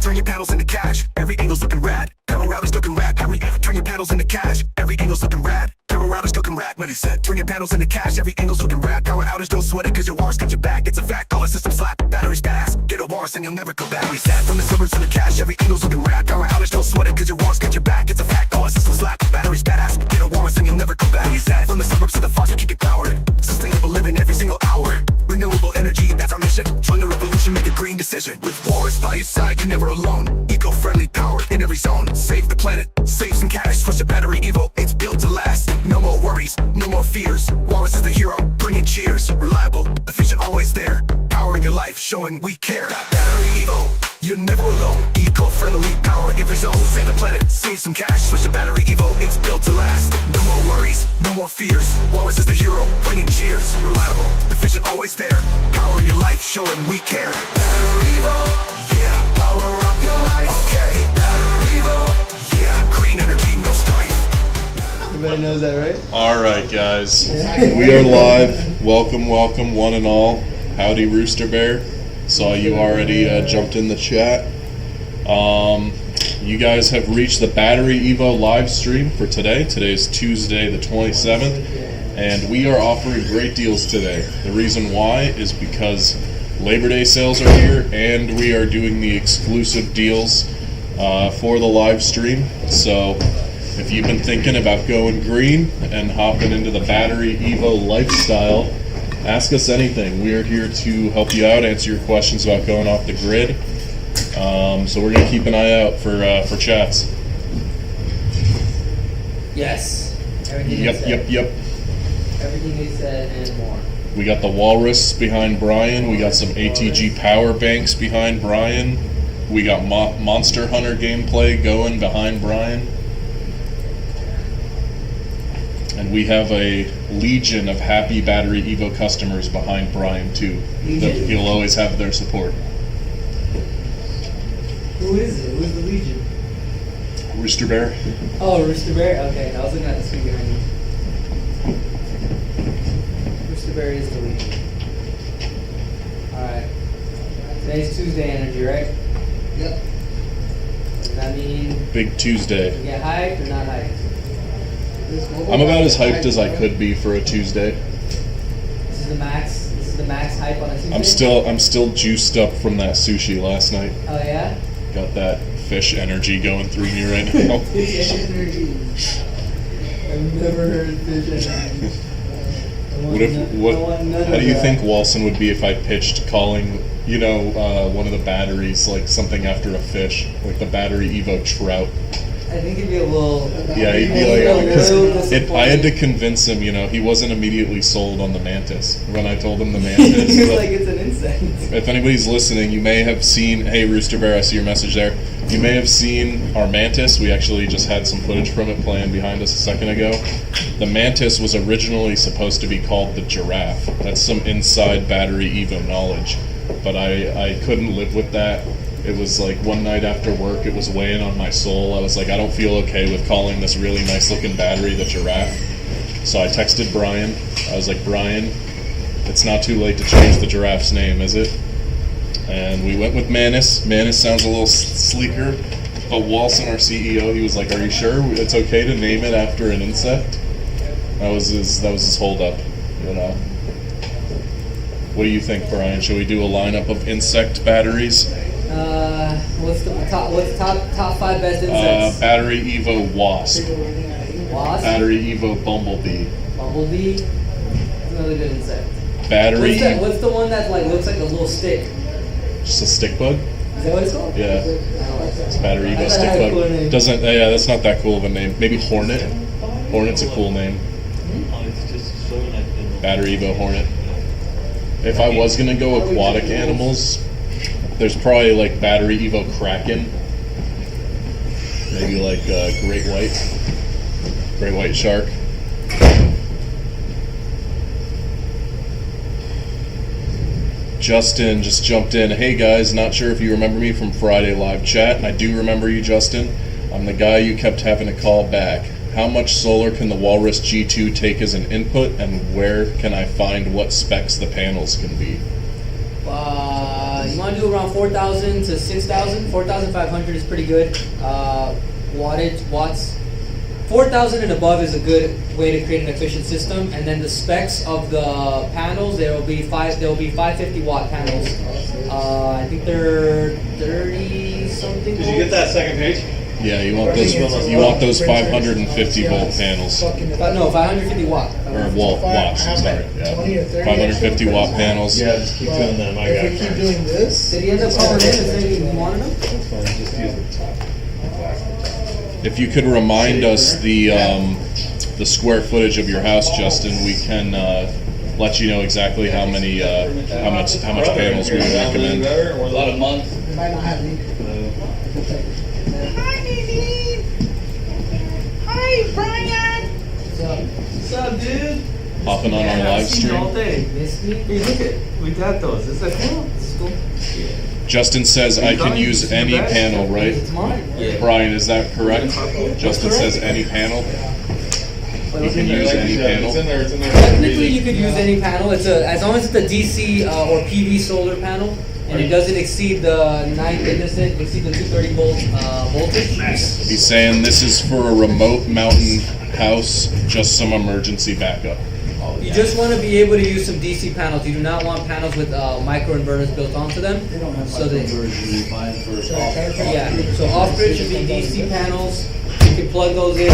Turn your panels into cash, every angle's looking rad. Power routers looking rad, turn your panels into cash, every angle's looking rad. Power routers looking rad, what he said. Turn your panels into cash, every angle's looking rad. Power outage, don't sweat it, cause your walrus got your back. It's a fact, all the system slap, batteries gas. Get a walrus and you'll never go back. What he said. From the suburbs to the cash, every angle's looking rad. Power outage, don't sweat it, cause your walrus got your back. It's a fact, all the system slap, batteries badass. Get a walrus and you'll never go back. What he said. From the suburbs to the farms, we keep it powered. Sustainable living every single hour. Renewable energy, that's our mission. Join the revolution, make a green decision. With walrus by your side, you're never alone. Eco-friendly power in every zone. Save the planet, save some cash. Switch to BatteryEvo, it's built to last. No more worries, no more fears. Walrus is the hero, bringing cheers. Reliable, efficient, always there. Power in your life, showing we care. BatteryEvo, you're never alone. Eco-friendly power in every zone. Save the planet, save some cash. Switch to BatteryEvo, it's built to last. No more worries, no more fears. Walrus is the hero, bringing cheers. Reliable, efficient, always there. Power in your life, showing we care. BatteryEvo, Yeah, power up your life. okay. BatteryEvo, Yeah, green energy, no strife. Everybody knows that, right? All right, guys, we are live. Welcome, welcome, one and all. Howdy, Rooster Bear. Saw you already jumped in the chat. You guys have reached the BatteryEvo live stream for today. Today's Tuesday, the 27th, and we are offering great deals today. The reason why is because Labor Day sales are here, and we are doing the exclusive deals for the live stream. So if you've been thinking about going green and hopping into the BatteryEvo lifestyle, ask us anything. We are here to help you out, answer your questions about going off the grid. So we're gonna keep an eye out for chats. Yes. Everything he said. Yep. Everything he said and more. We got the Walrus behind Brian. We got some ATG power banks behind Brian. We got Monster Hunter gameplay going behind Brian. And we have a legion of happy BatteryEvo customers behind Brian too. He'll always have their support. Who is it? Who's the Legion? Rooster Bear. Oh, Rooster Bear? Okay, I was looking at the screen behind you. Rooster Bear is the Legion. Alright. Today's Tuesday energy, right? Yep. Does that mean Big Tuesday. we get hyped or not hyped? I'm about as hyped as I could be for a Tuesday. This is the max hype on a Tuesday? I'm still juiced up from that sushi last night. Oh yeah? Got that fish energy going through me right now. Fish energy. I've never heard of fish energy. How do you think Walson would be if I pitched calling you know, one of the batteries, like something after a fish, like the BatteryEvo trout. I think it'd be a little. Yeah, he'd be a like, little because I had to convince him, you know, he wasn't immediately sold on the mantis when I told him the mantis. He's but like, it's an insect. if anybody's listening, you may have seen, hey, Rooster Bear, I see your message there. You may have seen our mantis. We actually just had some footage from it playing behind us a second ago. The mantis was originally supposed to be called the giraffe. That's some inside BatteryEvo knowledge. But I couldn't live with that. It was like one night after work, it was weighing on my soul. I was like, I don't feel okay with calling this really nice looking battery the giraffe. So I texted Brian. I was like, Brian, it's not too late to change the giraffe's name, is it? And we went with Manus. Manus sounds a little sleeker. But Walson, our CEO, he was like, are you sure it's okay to name it after an insect? That was his hold up, you know. What do you think, Brian? Should we do a lineup of insect batteries? What's top 5 best insects? BatteryEvo Wasp. Wasp? BatteryEvo Bumblebee. Bumblebee? That's another good insect. Battery. What's the one that like looks like a little stick? Just a stick bug? Is that what it's called? Yeah. It's BatteryEvo stick had a bug. cooler name. Doesn't. Yeah, that's not that cool of a name. Maybe Hornet. Hornet's a cool name. BatteryEvo Hornet. If I was gonna go aquatic animals, there's probably like BatteryEvo Kraken. Maybe like great white shark. Justin just jumped in. Hey guys, not sure if you remember me from Friday live chat. I do remember you, Justin. I'm the guy you kept having to call back. How much solar can the Walrus G2 take as an input, and where can I find what specs the panels can be? You want to do around 4,000 to 6,000. 4,500 is pretty good. Watts. 4,000 and above is a good way to create an efficient system. And then the specs of the panels, there will be 550 watt panels. I think they're 30 something. Did you get that second page? Yeah, you want those 550 volt panels. No, 550 watt. Or watts, I'm sorry. Yeah. 550 watt panels. Yeah, just keep doing them. I got If we keep doing this, Did he end up calling in and saying he wanted them? That's fine. Just use it. If you could remind us the square footage of your house, Justin, we can let you know exactly how many how much panels we would recommend. About a month. we might not have any. Hi, Nene. Hi, Brian. What's up, dude? Hopping on our live stream. day. Missed me? Hey, look at, we got those. Is that cool? This is cool. Justin says I can use any panel, right? It's mine. Brian, is that correct? Justin says any panel. You can use any panel. It's in there. Technically, you could use any panel. As long as it's a DC or PV solar panel, and it doesn't exceed the 230 volt voltage. He's saying this is for a remote mountain house, just some emergency backup. You just want to be able to use some DC panels. You do not want panels with microinverters built onto them. They don't have So they, microinverters. yeah. So off-grid should be DC panels. You can plug those in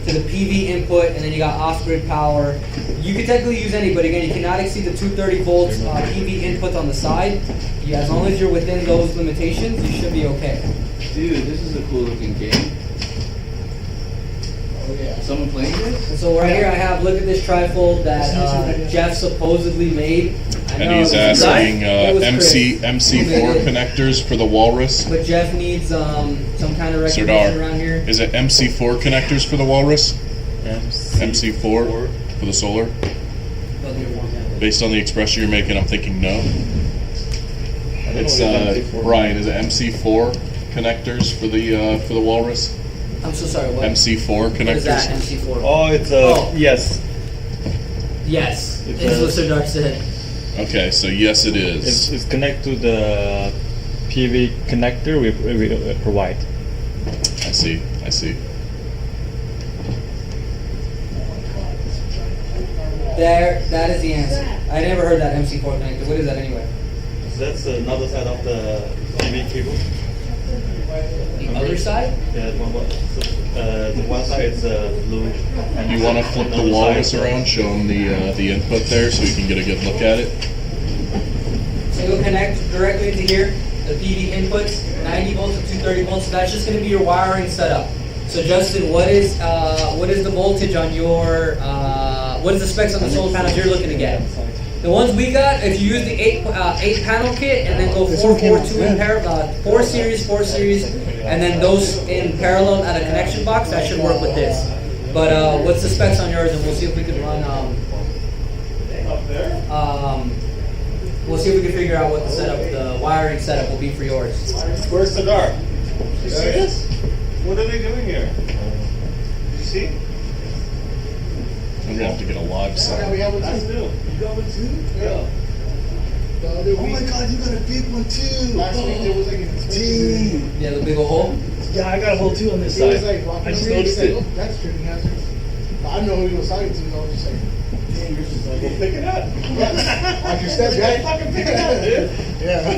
to the PV input, and then you got off-grid power. You can technically use any, but again, you cannot exceed the 230 volts PV inputs on the side. Yeah, as long as you're within those limitations, you should be okay. Dude, this is a cool looking game. Oh yeah. Someone playing this? And so right here I have, look at this trifold that Jeff supposedly made. I And know, he's it was asking it was Chris. MC4 connectors for the Walrus. But Jeff needs some kind of recognition Serdar, around here. is it MC4 connectors for the Walrus? MC4 for the solar? Based on the expression you're making, I'm thinking no. It's Brian. Is it MC4 connectors for the Walrus? I'm so sorry, what? MC4 What is that, connectors. MC4? Oh, it's Oh. yes. Yes, It's is what Serdar said. Okay, so yes, it is. It's connected to the PV connector we provide. I see. There, that is the answer. I never heard that MC4 connector. What is that anyway? That's another side of the PV cable. The other side? Yeah, the one side is blue. And You want to flip the Walrus around, show him the input there, so you can get a good look at it. So it'll connect directly into here. The PV inputs, 90 volts to 230 volts. So that's just going to be your wiring setup. So Justin, what is the voltage on your? What is the specs on the solar panels you're looking to get? The ones we got, if you use the 8 panel kit and then go 442 in parallel, 4 series, and then those in parallel at a connection box, that should work with this. But what's the specs on yours, and we'll see if we can run. We'll see if we can figure out what the wiring setup will be for yours. Where's the dark? You see this? What are they doing here? You see? We're gonna have to get a live set. Yeah, we have one That's too. new. You got one too? Yeah. The other Oh my week, god, you got a big one too! last week there was like an inspection. Dang. Yeah, the big old hole. Yeah, I got a hole too on this He was side. like walking I just over, he noticed said, it. "Oh, that's tripping hazards." But I didn't know who he was talking to, so I was just like, Dang, you're just like, well, pick it up. yeah, watch your step, Yeah, guy. fucking pick it up, dude. Yeah.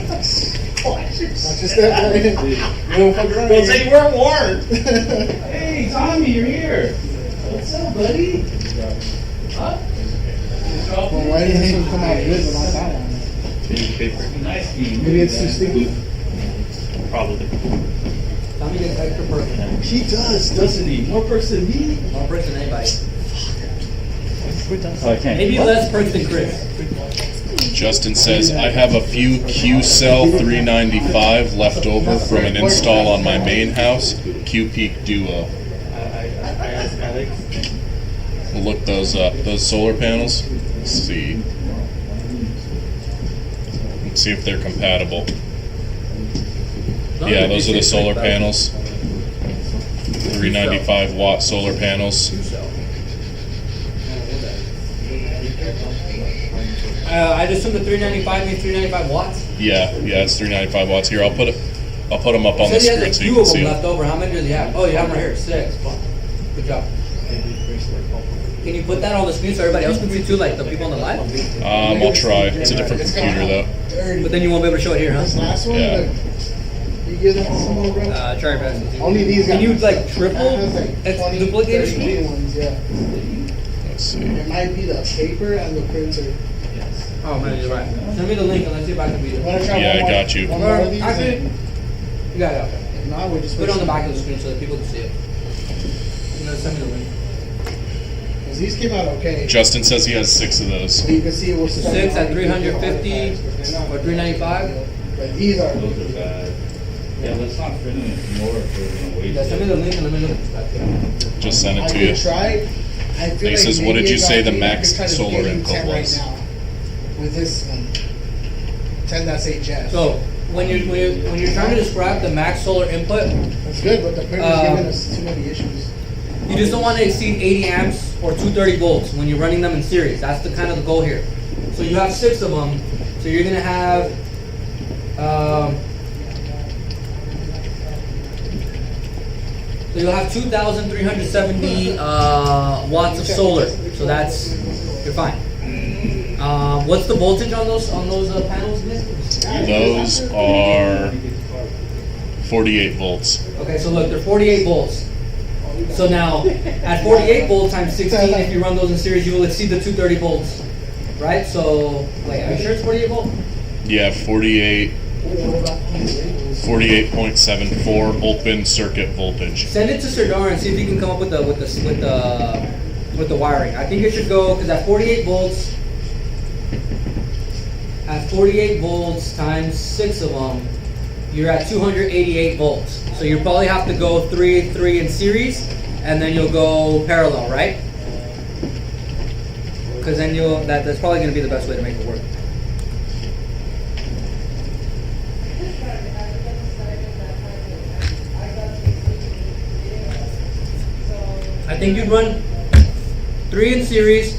Watch your Watch your step, guy. You don't fuck around. Don't say here. you weren't warned. Hey, Tommy, you're here. What's up, buddy? Huh? Well, why didn't this one come out good when I found one? Paper. Nice game. Maybe it's too sticky. Probably. Tommy gets extra perks. He doesn't he? More perks than me? More perks than anybody. Oh, I can't. Maybe less perks than Chris. Justin says, I have a few Q-Cell 395 left over from an install on my main house, Q-Peak Duo. I like. We'll look those up. Those solar panels, let's see. Let's see if they're compatible. Yeah, those are the solar panels. 395 watt solar panels. I just took the 395 means 395 watts. Yeah, it's 395 watts. Here, I'll put them up on So the he has screen a so you few can of see them them. left over. How many does he have? Oh, you have them right here. 6. Good job. Can you put that on the screen so everybody else can see too, like the people on the live? I'll try. It's a different computer though. But then you won't be able to show it here, huh? This last one, Yeah. you give that to someone, bro? Try your best. Only these Can guys. you like triple? Has like It's 20, duplicated 30 screen? ones, yeah. Let's see. It might be the paper and the printer. Oh man, you're right. Send me the link and let's see if I can read it. Wanna try Yeah, one I more- got you. One more of these? Actually, you got it. If not, we'll just Put it on the back of the screen so that people can see it. You know, send me the link. Because these came out okay. Justin says he has 6 of those. So you can see what's 6 at 350 or 395. But these are. Those are bad. Yeah, let's not print them more if we're gonna waste Yeah, send me it. the link and let me look. Just send it I to could you. try. I feel He like says, what maybe did you it say got the me. I max could try to solar get you input 10 was? Right now with this one. 10 that's 8 Jeff. So when you're trying to describe the max solar input, That's good, but the printer's giving us too many issues. you just don't want to exceed 80 amps or 230 volts when you're running them in series. That's the kind of the goal here. So you have 6 of them. So you're gonna have. So you'll have 2,370 watts of solar. So you're fine. What's the voltage on those panels, Nick? Those are 48 volts. Okay, so look, they're 48 volts. So now, at 48 volts times 16, if you run those in series, you will exceed the 230 volts, right? So, wait, are you sure it's 48 volt? Yeah, 48.74 open circuit voltage. Send it to Serdar and see if he can come up with the wiring. I think it should go because at 48 volts times 6 of them, you're at 288 volts. So you probably have to go 3 in series, and then you'll go parallel, right? Because then that's probably going to be the best way to make it work. I think you'd run 3 in series,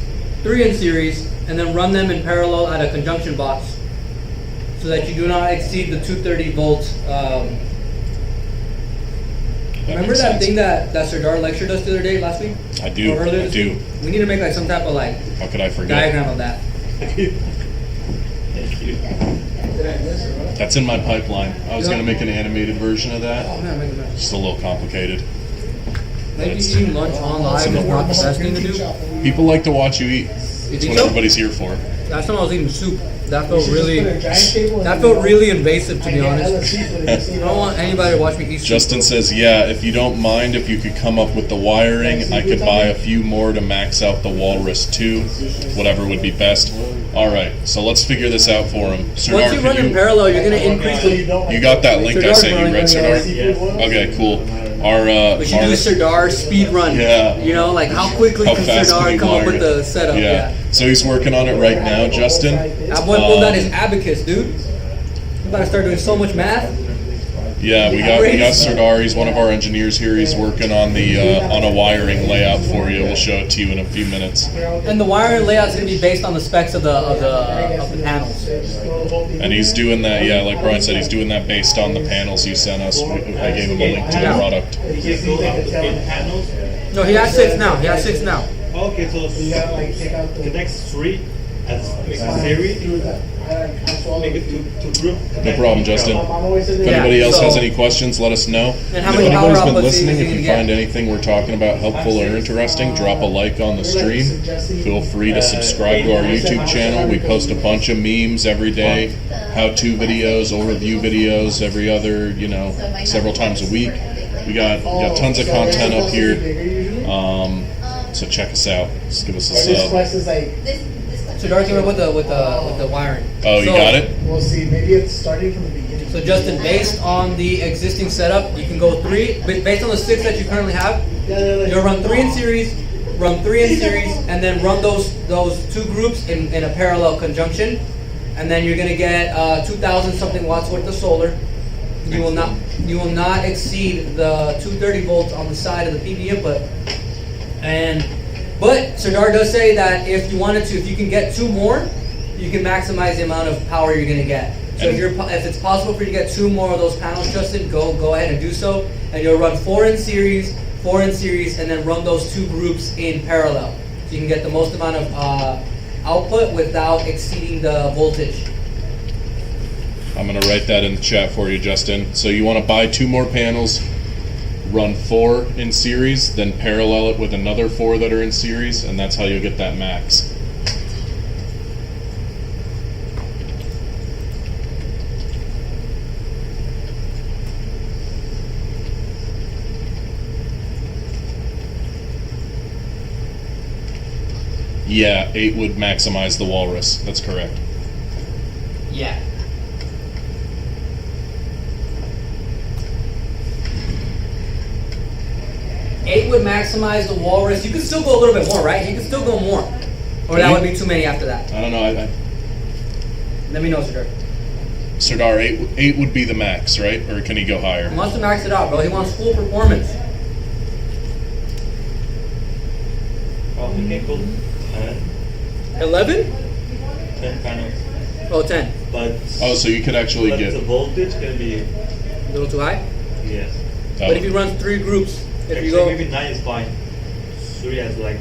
and then run them in parallel at a conjunction box so that you do not exceed the 230 volts. Remember that thing that Serdar lectured us the other day, last week? I do. Or earlier I this do. week? We need to make like some type of like How could I forget? diagram of that. Thank you. That's in my pipeline. I was going to make an animated version of that. Oh man, make it better. Just a little complicated. Maybe eating lunch on live is not the best thing to do. People like to watch you eat. You That's think what so? everybody's here for. Last time I was eating soup, that felt really invasive, to be honest. I don't want anybody to watch me eat soup. Justin says, yeah, if you don't mind, if you could come up with the wiring, I could buy a few more to max out the Walrus 2, whatever would be best. Alright, so let's figure this out for him. Serdar, Once you run in parallel, you're going to increase the... you got that link I sent you, right, Serdar? Yeah. Okay, cool. We should do Serdar speed run. Yeah. You know, like how quickly How can fast Serdar can he come up wire with it? the setup? Yeah. So he's working on it right now, Justin. That boy pulled out his abacus, dude. I'm about to start doing so much math. Yeah, we got Serdar. He's one of our engineers here. He's working on the on a wiring layout for you. We'll show it to you in a few minutes. And the wiring layout is going to be based on the specs of the panels. And he's doing that, yeah, like Brian said, he's doing that based on the panels you sent us. I gave him a link to the product. No, he has 6 now. He has 6 now. Okay, so the next 3 as series, make it to group. No problem, Justin. If anybody else has any questions, let us know. And how If many power anybody's been outputs listening, is he if you gonna find get? anything we're talking about helpful or interesting, drop a like on the stream. Feel free to subscribe to our YouTube channel. We post a bunch of memes every day, how-to videos, overview videos every other, several times a week. We got tons of content up here. So check us out. Just give us a sub. Serdar came up with the wiring. Oh, you got it? We'll see. Maybe it's starting from the beginning. So Justin, based on the existing setup, you can go 3. Based on the 6 that you currently have, you'll run 3 in series, and then run those 2 groups in a parallel conjunction, and then you're gonna get 2,000 something watts worth of solar. You will not exceed the 230 volts on the side of the PV input. But Serdar does say that if you can get 2 more, you can maximize the amount of power you're gonna get. So if it's possible for you to get 2 more of those panels, Justin, go ahead and do so, and you'll run 4 in series, and then run those 2 groups in parallel. So you can get the most amount of output without exceeding the voltage. I'm going to write that in the chat for you, Justin. So you want to buy 2 more panels, run 4 in series, then parallel it with another 4 that are in series, and that's how you'll get that max. Yeah, 8 would maximize the Walrus. That's correct. Yeah. Eight would maximize the Walrus. You could still go a little bit more, right? You could still go more. Or that would be too many after that. I don't know. Let me know, Serdar. Serdar, 8 would be the max, right? Or can he go higher? He wants to max it out, bro. He wants full performance. Oh, we can go 10. 11? 10 panels. Oh, 10. But so you could actually but get... the voltage can be, A little too high? yes. But if you run 3 groups, if Actually, you go... maybe 9 is fine. 3 as like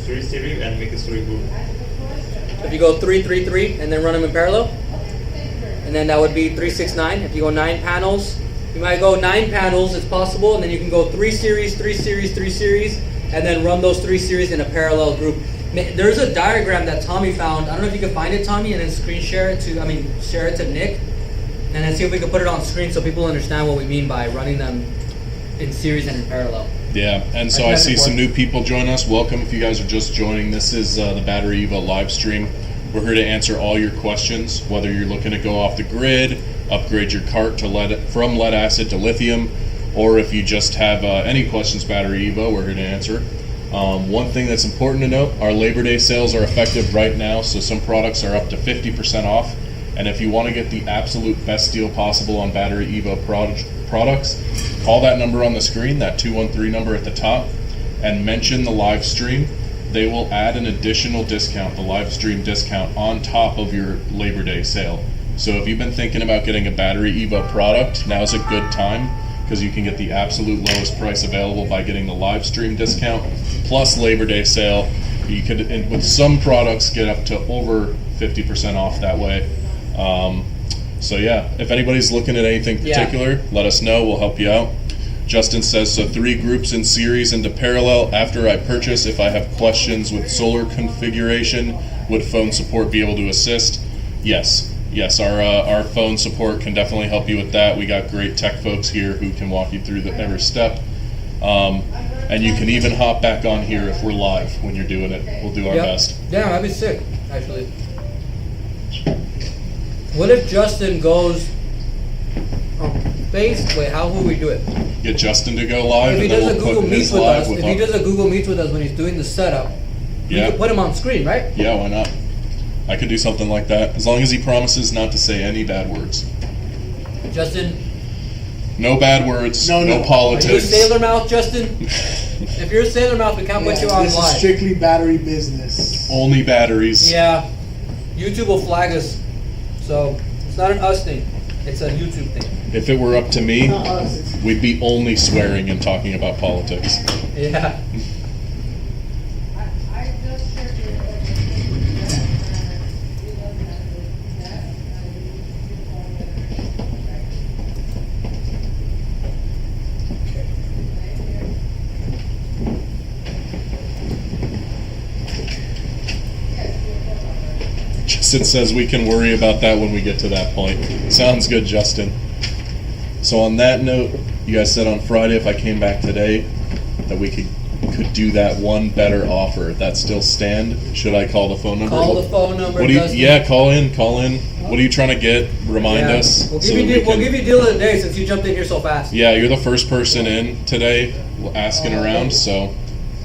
3 series and make it 3 group. If you go 3, 3, 3, and then run them in parallel, and then that would be 3, 6, 9. If you go 9 panels, you might go 9 panels, it's possible, and then you can go 3 series, 3 series, 3 series, and then run those 3 series in a parallel group. There's a diagram that Tommy found. I don't know if you can find it, Tommy, and then share it to Nick, and then see if we can put it on screen so people understand what we mean by running them in series and in parallel. Yeah, and so I see some new people join us. Welcome if you guys are just joining. This is the BatteryEvo live stream. We're here to answer all your questions, whether you're looking to go off the grid, upgrade your cart to from lead acid to lithium, or if you just have any questions, BatteryEvo, we're here to answer. One thing that's important to note, our Labor Day sales are effective right now, so some products are up to 50% off. And if you want to get the absolute best deal possible on BatteryEvo products, call that number on the screen, that 213 number at the top, and mention the live stream. They will add an additional discount, the live stream discount, on top of your Labor Day sale. So if you've been thinking about getting a BatteryEvo product, now's a good time, because you can get the absolute lowest price available by getting the live stream discount plus Labor Day sale. You could, and with some products, get up to over 50% off that way. So yeah, if anybody's looking at anything particular, let us know. We'll help you out. Justin says, so 3 groups in series into parallel. After I purchase, if I have questions with solar configuration, Would phone support be able to assist? Yes. Yes, our phone support can definitely help you with that. We got great tech folks here who can walk you through every step. And you can even hop back on here if we're live when you're doing it. We'll do our best. Yeah, that'd be sick, actually. What if Justin goes face? Wait, how will we do it? Get Justin to go live, If he and then does a we'll Google put Meet his with live us, with if he does a Google Meet with us when he's doing the setup, we Yeah. can put him on screen, right? Yeah, why not? I could do something like that, as long as he promises not to say any bad words. Justin, No bad words, No, no no. are you a politics. sailor mouth, Justin? If you're a sailor mouth, we can't put you on This is live. strictly battery business. Only batteries. Yeah, YouTube will flag us, so it's not an us thing; it's a YouTube thing. If it were up to me, Not us, it's- we'd be only swearing and talking about politics. Yeah. Justin says we can worry about that when we get to that point. Sounds good, Justin. So on that note, you guys said on Friday if I came back today that we could do that one better offer. That still stand? Should I call the phone number? Call the phone number. What do you? Justin. Yeah, call in. What are you trying to get? Remind Yeah. us. We'll so give, that you, we we'll can- give you deal of the day since you jumped in here so fast. Yeah, you're the first person in today asking around, so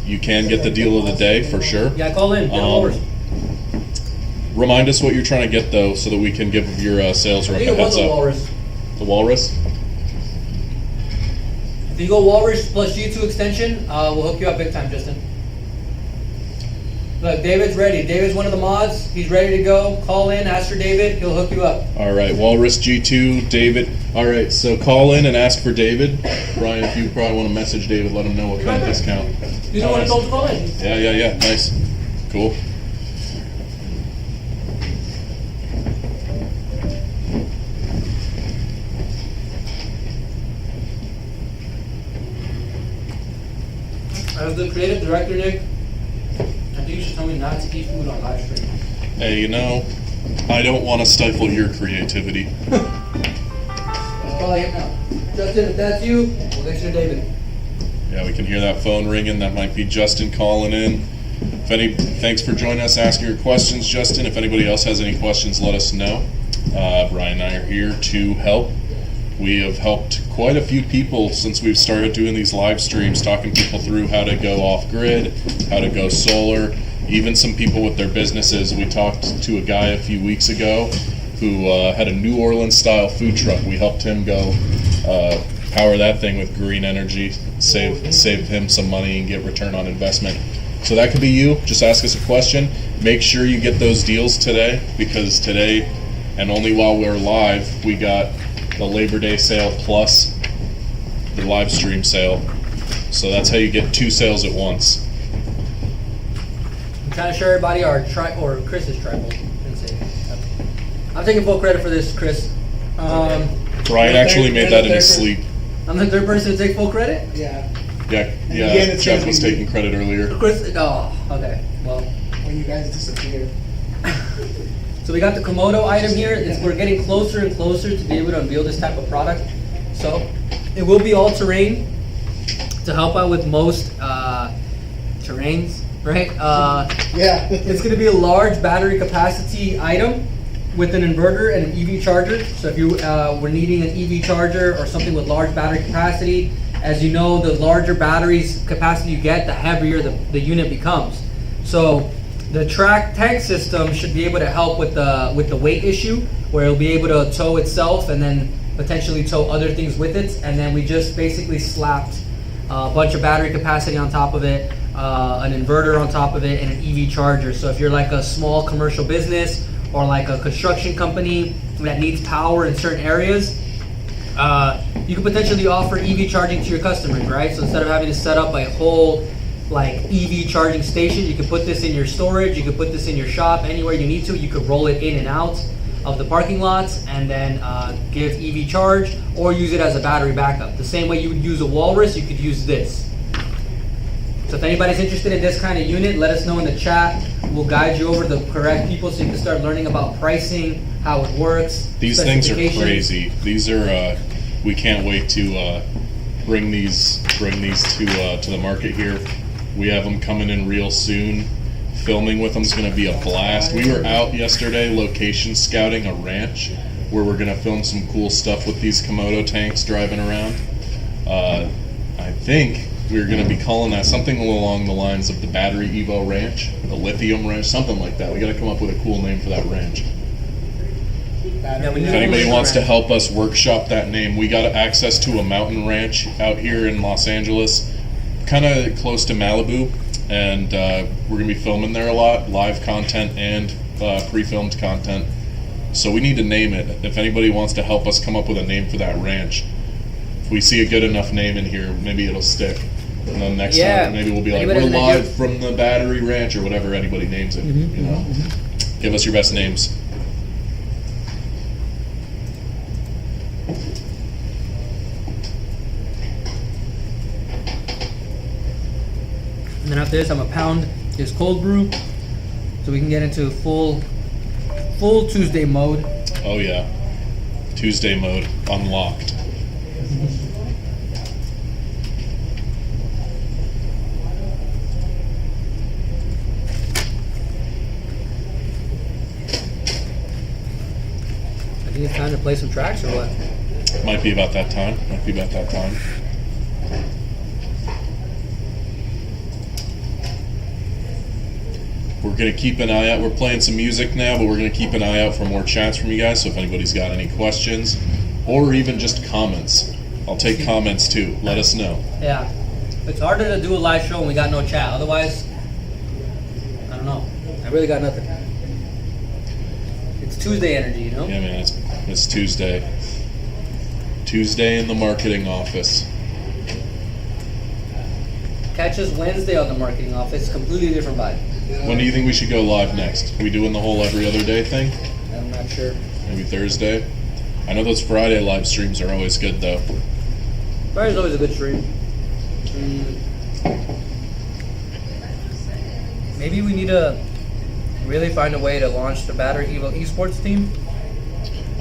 you can get the deal of the day for sure. Yeah, call in. Get over. Remind us what you're trying to get though, so that we can give your sales I rep think a it was heads a up. walrus. The walrus. If you go walrus plus G2 extension, we'll hook you up big time, Justin. Look, David's ready. David's one of the mods. He's ready to go. Call in, ask for David. He'll hook you up. All right, Walrus G2, David. All right, so call in and ask for David. Brian, if you probably want to message David, let him know what kind of discount. He's the one who told to call in. Yeah. Nice. Cool. As the creative director, Nick, I think you should tell me not to eat food on live stream. Hey, I don't want to stifle your creativity. That's probably it now. Justin, if that's you, we'll get you to David. Yeah, we can hear that phone ringing. That might be Justin calling in. Thanks for joining us, asking your questions, Justin. If anybody else has any questions, let us know. Brian and I are here to help. We have helped quite a few people since we've started doing these live streams, talking people through how to go off grid, how to go solar, even some people with their businesses. We talked to a guy a few weeks ago who had a New Orleans style food truck. We helped him go power that thing with green energy, save him some money and get return on investment. So that could be you. Just ask us a question. Make sure you get those deals today, because today, and only while we're live, we got the Labor Day sale plus the live stream sale. So that's how you get two sales at once. I'm trying to show everybody our Chris's tripod. I'm taking full credit for this, Chris. Brian actually made that in his sleep. I'm the third person to take full credit? Yeah. Yeah, again, it's Jeff gonna was be taking credit earlier. Chris, oh, okay. Well, When you guys disappear. so we got the Komodo item here. We're getting closer and closer to be able to unveil this type of product. So it will be all terrain to help out with most terrains, right? Yeah. It's going to be a large battery capacity item with an inverter and an EV charger. So if you were needing an EV charger or something with large battery capacity, as you know, the larger batteries capacity you get, the heavier the unit becomes. So the track tank system should be able to help with the weight issue, where it'll be able to tow itself and then potentially tow other things with it. And then we just basically slapped a bunch of battery capacity on top of it, an inverter on top of it, and an EV charger. So if you're like a small commercial business or like a construction company that needs power in certain areas, you could potentially offer EV charging to your customers, right? So instead of having to set up a whole like EV charging station, you could put this in your storage, you could put this in your shop, anywhere you need to. You could roll it in and out of the parking lots and then give EV charge, or use it as a battery backup. The same way you would use a Walrus, you could use this. So if anybody's interested in this kind of unit, let us know in the chat. We'll guide you over the correct people so you can start learning about pricing, how it works. These things are specifications. crazy. These are we can't wait to bring these to the market here. We have them coming in real soon. Filming with them is going to be a blast. We were out yesterday location scouting a ranch where we're going to film some cool stuff with these Komodo tanks driving around. I think we're going to be calling that something along the lines of the BatteryEvo Ranch, the Lithium Ranch, something like that. We got to come up with a cool name for that ranch. Yeah, we need If a anybody ranch. wants to help us workshop that name, we got access to a mountain ranch out here in Los Angeles, kind of close to Malibu, and we're going to be filming there a lot, live content and pre-filmed content. So we need to name it. If anybody wants to help us come up with a name for that ranch, if we see a good enough name in here, maybe it'll stick. And then next time, maybe we'll be like, Anybody we're has an idea? live from the Battery Ranch, or whatever anybody names it. You know, give us your best names. And then after this, I'm gonna pound this cold brew so we can get into full Tuesday mode. Oh yeah, Tuesday mode unlocked. I think it's time to play some tracks or what? Might be about that time. Might be about that time. We're gonna keep an eye out. We're playing some music now, but we're gonna keep an eye out for more chats from you guys. So if anybody's got any questions, or even just comments, I'll take comments too. Let us know. Yeah. It's harder to do a live show when we got no chat. Otherwise, I don't know. I really got nothing. It's Tuesday energy, you know? Yeah, man. It's Tuesday. Tuesday in the marketing office. Catch us Wednesday on the marketing office. Completely different vibe. When do you think we should go live next? We doing the whole every other day thing? I'm not sure. Maybe Thursday? I know those Friday live streams are always good though. Friday's always a good stream. Maybe we need to really find a way to launch the BatteryEvo esports team.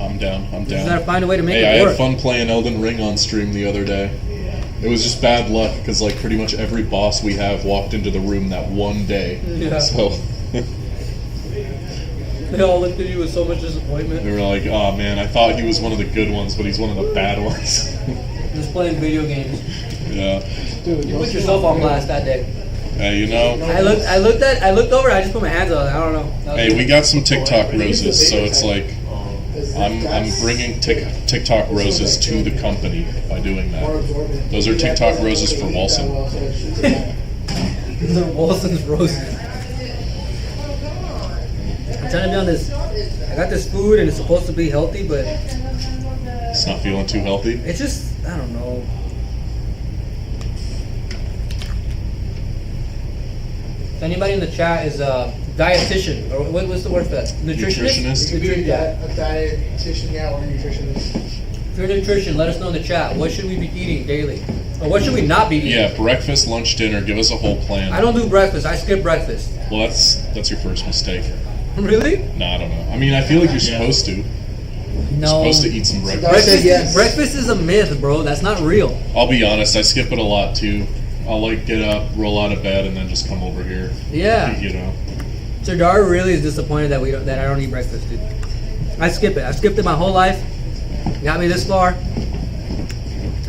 I'm down. I'm We just gotta down. find a way to make Hey, it I work. had fun playing Elden Ring on stream the other day. It was just bad luck because like pretty much every boss we have walked into the room that one day. Yeah. So They all looked at you with so much disappointment. we were like, oh man, I thought he was one of the good ones, but he's one of the bad ones. Just playing video games. Yeah. You put yourself on blast that day. Hey, you know. I looked over. I just put my hands up. I don't know. That was Hey, it. we got some TikTok roses, so it's like I'm bringing TikTok roses to the company by doing that. Those are TikTok roses for Wilson. These are Wilson's roses. I'm trying to be on this. I got this food and it's supposed to be healthy, but It's not feeling too healthy. it's just, I don't know. If anybody in the chat is a dietitian, or what's the word for that? Nutritionist? Nutritionist. A dietitian, yeah, or a nutritionist. If you're a nutrition, let us know in the chat. What should we be eating daily? Or what should we not be eating? Yeah, breakfast, lunch, dinner. Give us a whole plan. I don't do breakfast. I skip breakfast. Well, that's your first mistake. Really? No, I don't know. I mean, I feel like you're supposed to. You're No. supposed to eat some breakfast. Breakfast, Yes. breakfast is a myth, bro. That's not real. I'll be honest, I skip it a lot too. I'll like get up, roll out of bed, and then just come over here. Yeah. You know. Sardar really is disappointed that that I don't eat breakfast, dude. I skip it. I skipped it my whole life. Got me this far.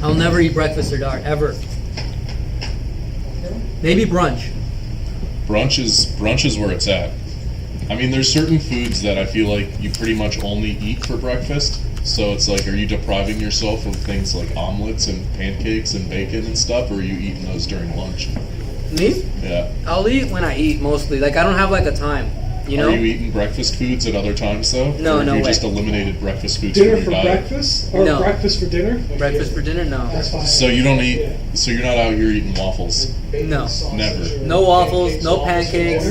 I'll never eat breakfast, Sardar, ever. Maybe brunch. Brunch is where it's at. I mean, there's certain foods that I feel like you pretty much only eat for breakfast. So it's like, are you depriving yourself of things like omelets and pancakes and bacon and stuff, or are you eating those during lunch? Me? Yeah. I'll eat when I eat mostly. Like I don't have like a time. You know? Are you eating breakfast foods at other times though? No, or have no you way. just eliminated breakfast foods Dinner from for your diet? breakfast? Or No. breakfast for dinner? Breakfast for dinner? No. That's fine. So you don't eat. So you're not out here eating waffles. No. Never. No waffles, no pancakes.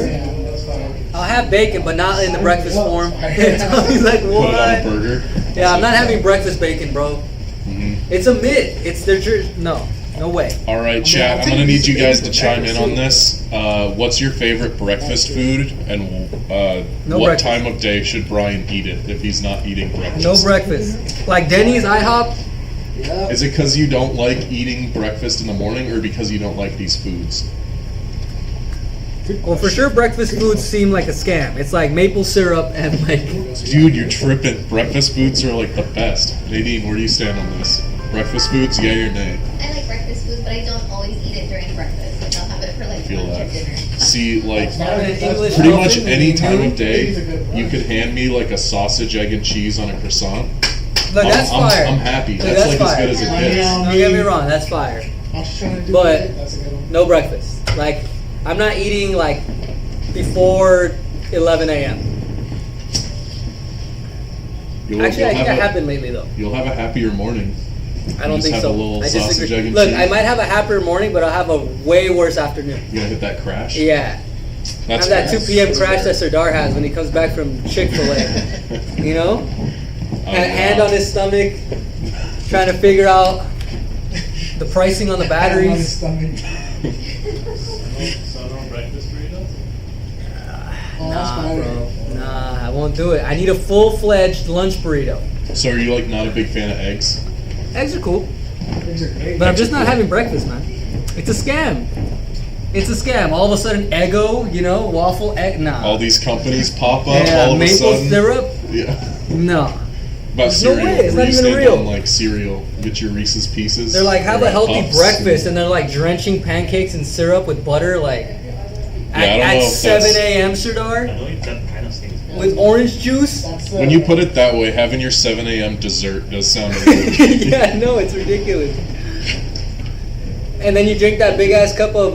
I'll have bacon, but not in the breakfast form. He's like, Put it on a what? burger. Yeah, I'm not having breakfast bacon, bro. Mhm. It's a myth. It's their church. No. No way. All right, chat. I'm gonna need you guys to chime in on this. What's your favorite breakfast food, and No what breakfast. time of day should Brian eat it if he's not eating breakfast? No breakfast. Like Denny's, IHOP. Is it because you don't like eating breakfast in the morning, or because you don't like these foods? Well, for sure, breakfast foods seem like a scam. It's like maple syrup and like. Dude, you're tripping. Breakfast foods are like the best. Nadine, where do you stand on this? Breakfast foods, yay or nay? I like breakfast food, but I don't always eat it during breakfast. Like I'll have it for like Feel lunch that. or dinner. See, like, English pretty much muffin, any time you of day, you could hand me like a sausage, egg, and cheese on a croissant. Look, that's fire. I'm happy. Look, That's like as fire. good as it gets. Don't get me wrong, that's fire. But no breakfast. Like, I'm not eating like before 11 a.m. Actually, I think that happened lately though. You'll have a happier morning. I don't Just think have so. a little I sausage, disagree. egg, and Look, cheese. I might have a happier morning, but I'll have a way worse afternoon. You gonna hit that crash? Yeah. That's have that fair. 2 p.m. crash that Sardar has when he comes back from Chick-fil-A. You know? Hand on his stomach, trying to figure out the pricing on the batteries. Oh, Nah, bro. Nah, I won't do it. I need a full-fledged lunch burrito. So are you like not a big fan of eggs? Eggs are cool. But I'm just not having breakfast, man. It's a scam. It's a scam. All of a sudden, Eggo, you know, waffle, egg, nah. All these companies pop up Yeah, all of a maple sudden. syrup? Yeah. No. About There's no cereal. way, it's where not you even stand real. on, like cereal, get your Reese's Pieces. They're like, have or a healthy Puffs. breakfast, and they're like drenching pancakes in syrup with butter, like I don't at know if 7 that's- a.m. Sardar with orange juice. When you put it that way, having your 7 a.m. dessert does sound really good. Yeah, no, it's ridiculous. And then you drink that big ass cup of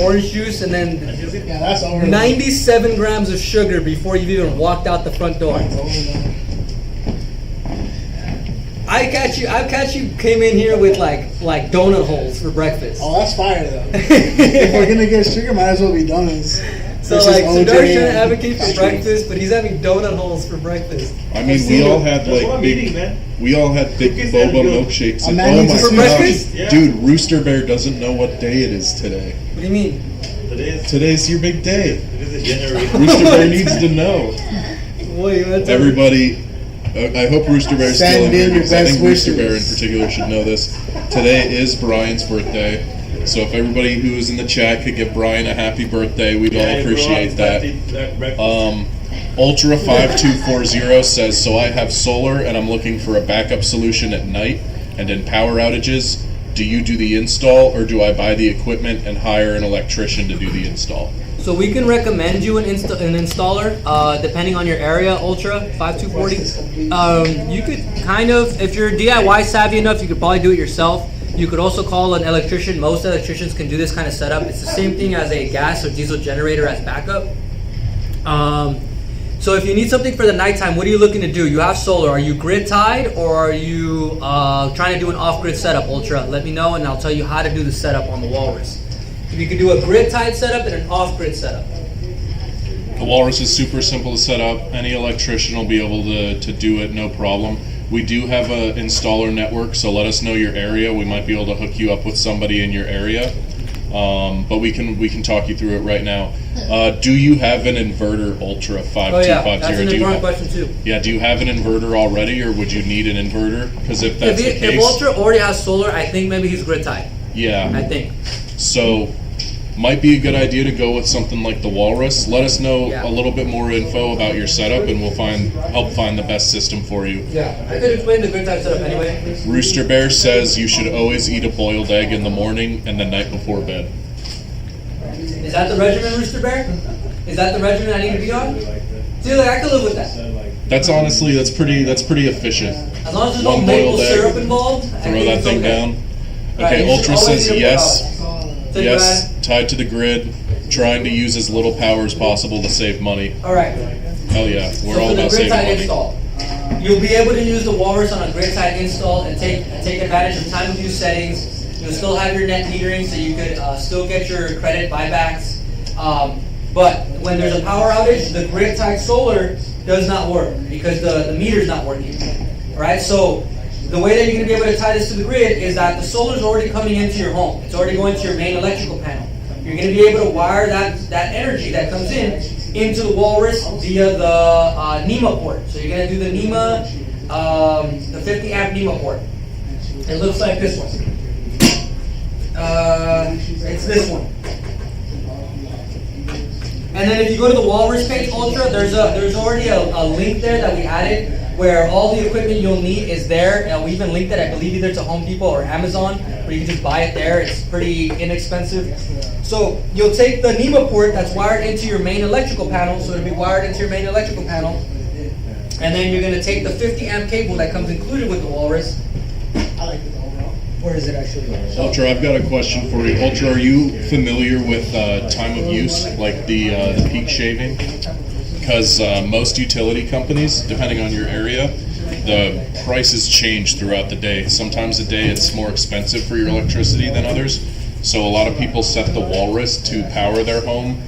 orange juice, and then Yeah, that's over. 97 grams of sugar before you've even walked out the front door. I've catch you came in here with like donut holes for breakfast. Oh, that's fire though. If we're gonna get sugar, might as well be donuts. So Versus like, Sardar's OJ trying to and advocate for country. breakfast, but he's having donut holes for breakfast. I mean, we all had like big, we all had thick boba milkshakes. A And, man oh needs my to For see gosh, breakfast? Yeah. dude, Rooster Bear doesn't know what day it is today. What do you mean? Today's your big day. Rooster Bear needs to know. Wait, what's Everybody, I hope Rooster Bear's still Send in here in your because I think best Rooster Bear in wishes. particular should know this. Today is Brian's birthday. So if everybody who is in the chat could give Brian a happy birthday, we'd all appreciate that. Ultra5240 says, so I have solar and I'm looking for a backup solution at night and in power outages. Do you do the install or do I buy the equipment and hire an electrician to do the install? So we can recommend you an installer, depending on your area, Ultra 5240. You could kind of, if you're DIY savvy enough, you could probably do it yourself. You could also call an electrician. Most electricians can do this kind of setup. It's the same thing as a gas or diesel generator as backup. So if you need something for the nighttime, what are you looking to do? You have solar. Are you grid tied or are you trying to do an off-grid setup, Ultra? Let me know and I'll tell you how to do the setup on the Walrus. You can do a grid tied setup and an off-grid setup. The Walrus is super simple to set up. Any electrician will be able to do it, no problem. We do have an installer network, so let us know your area. We might be able to hook you up with somebody in your area. But we can talk you through it right now. Do you have an inverter, Ultra 5250? Oh yeah, that's an Do you important have- question too. Yeah, do you have an inverter already, or would you need an inverter? Because if that's the If case, Ultra already has solar, I think maybe he's grid tied. yeah. I think. So, might be a good idea to go with something like the Walrus. Let us know Yeah. a little bit more info about your setup, and we'll help find the best system for you. Yeah, I could explain the grid tied setup anyway. Rooster Bear says you should always eat a boiled egg in the morning and the night before bed. Is that the regimen, Rooster Bear? Is that the regimen I need to be on? See, like, I can live with that. That's honestly that's pretty efficient. As long as there's no One maple boiled egg, syrup involved, I Throw think that it's thing okay. down. Right, Okay, you should Ultra always says eat a yes. Say Yes, tied to the grid, trying to use as little power as possible to save money. All right. Hell yeah, we're So all for the about grid saving tied money. install, you'll be able to use the Walrus on a grid tied install and take advantage of time of use settings. You'll still have your net metering, so you could still get your credit buybacks. But when there's a power outage, the grid tied solar does not work because the meter's not working. All right, so the way that you're going to be able to tie this to the grid is that the solar is already coming into your home. It's already going to your main electrical panel. You're going to be able to wire that energy that comes in into the Walrus via the NEMA port. So you're going to do the NEMA, the 50 amp NEMA port. It looks like this one. It's this one. And then if you go to the Walrus page Ultra, there's already a link there that we added where all the equipment you'll need is there. And we even linked it, I believe, either to Home Depot or Amazon, where you can just buy it there. It's pretty inexpensive. So you'll take the NEMA port that's wired into your main electrical panel, so it'll be wired into your main electrical panel. And then you're going to take the 50 amp cable that comes included with the Walrus. Where is it actually? Ultra, I've got a question for you. Ultra, are you familiar with time of use, like the peak shaving? Because most utility companies, depending on your area, the prices change throughout the day. Sometimes a day it's more expensive for your electricity than others. So a lot of people set the Walrus to power their home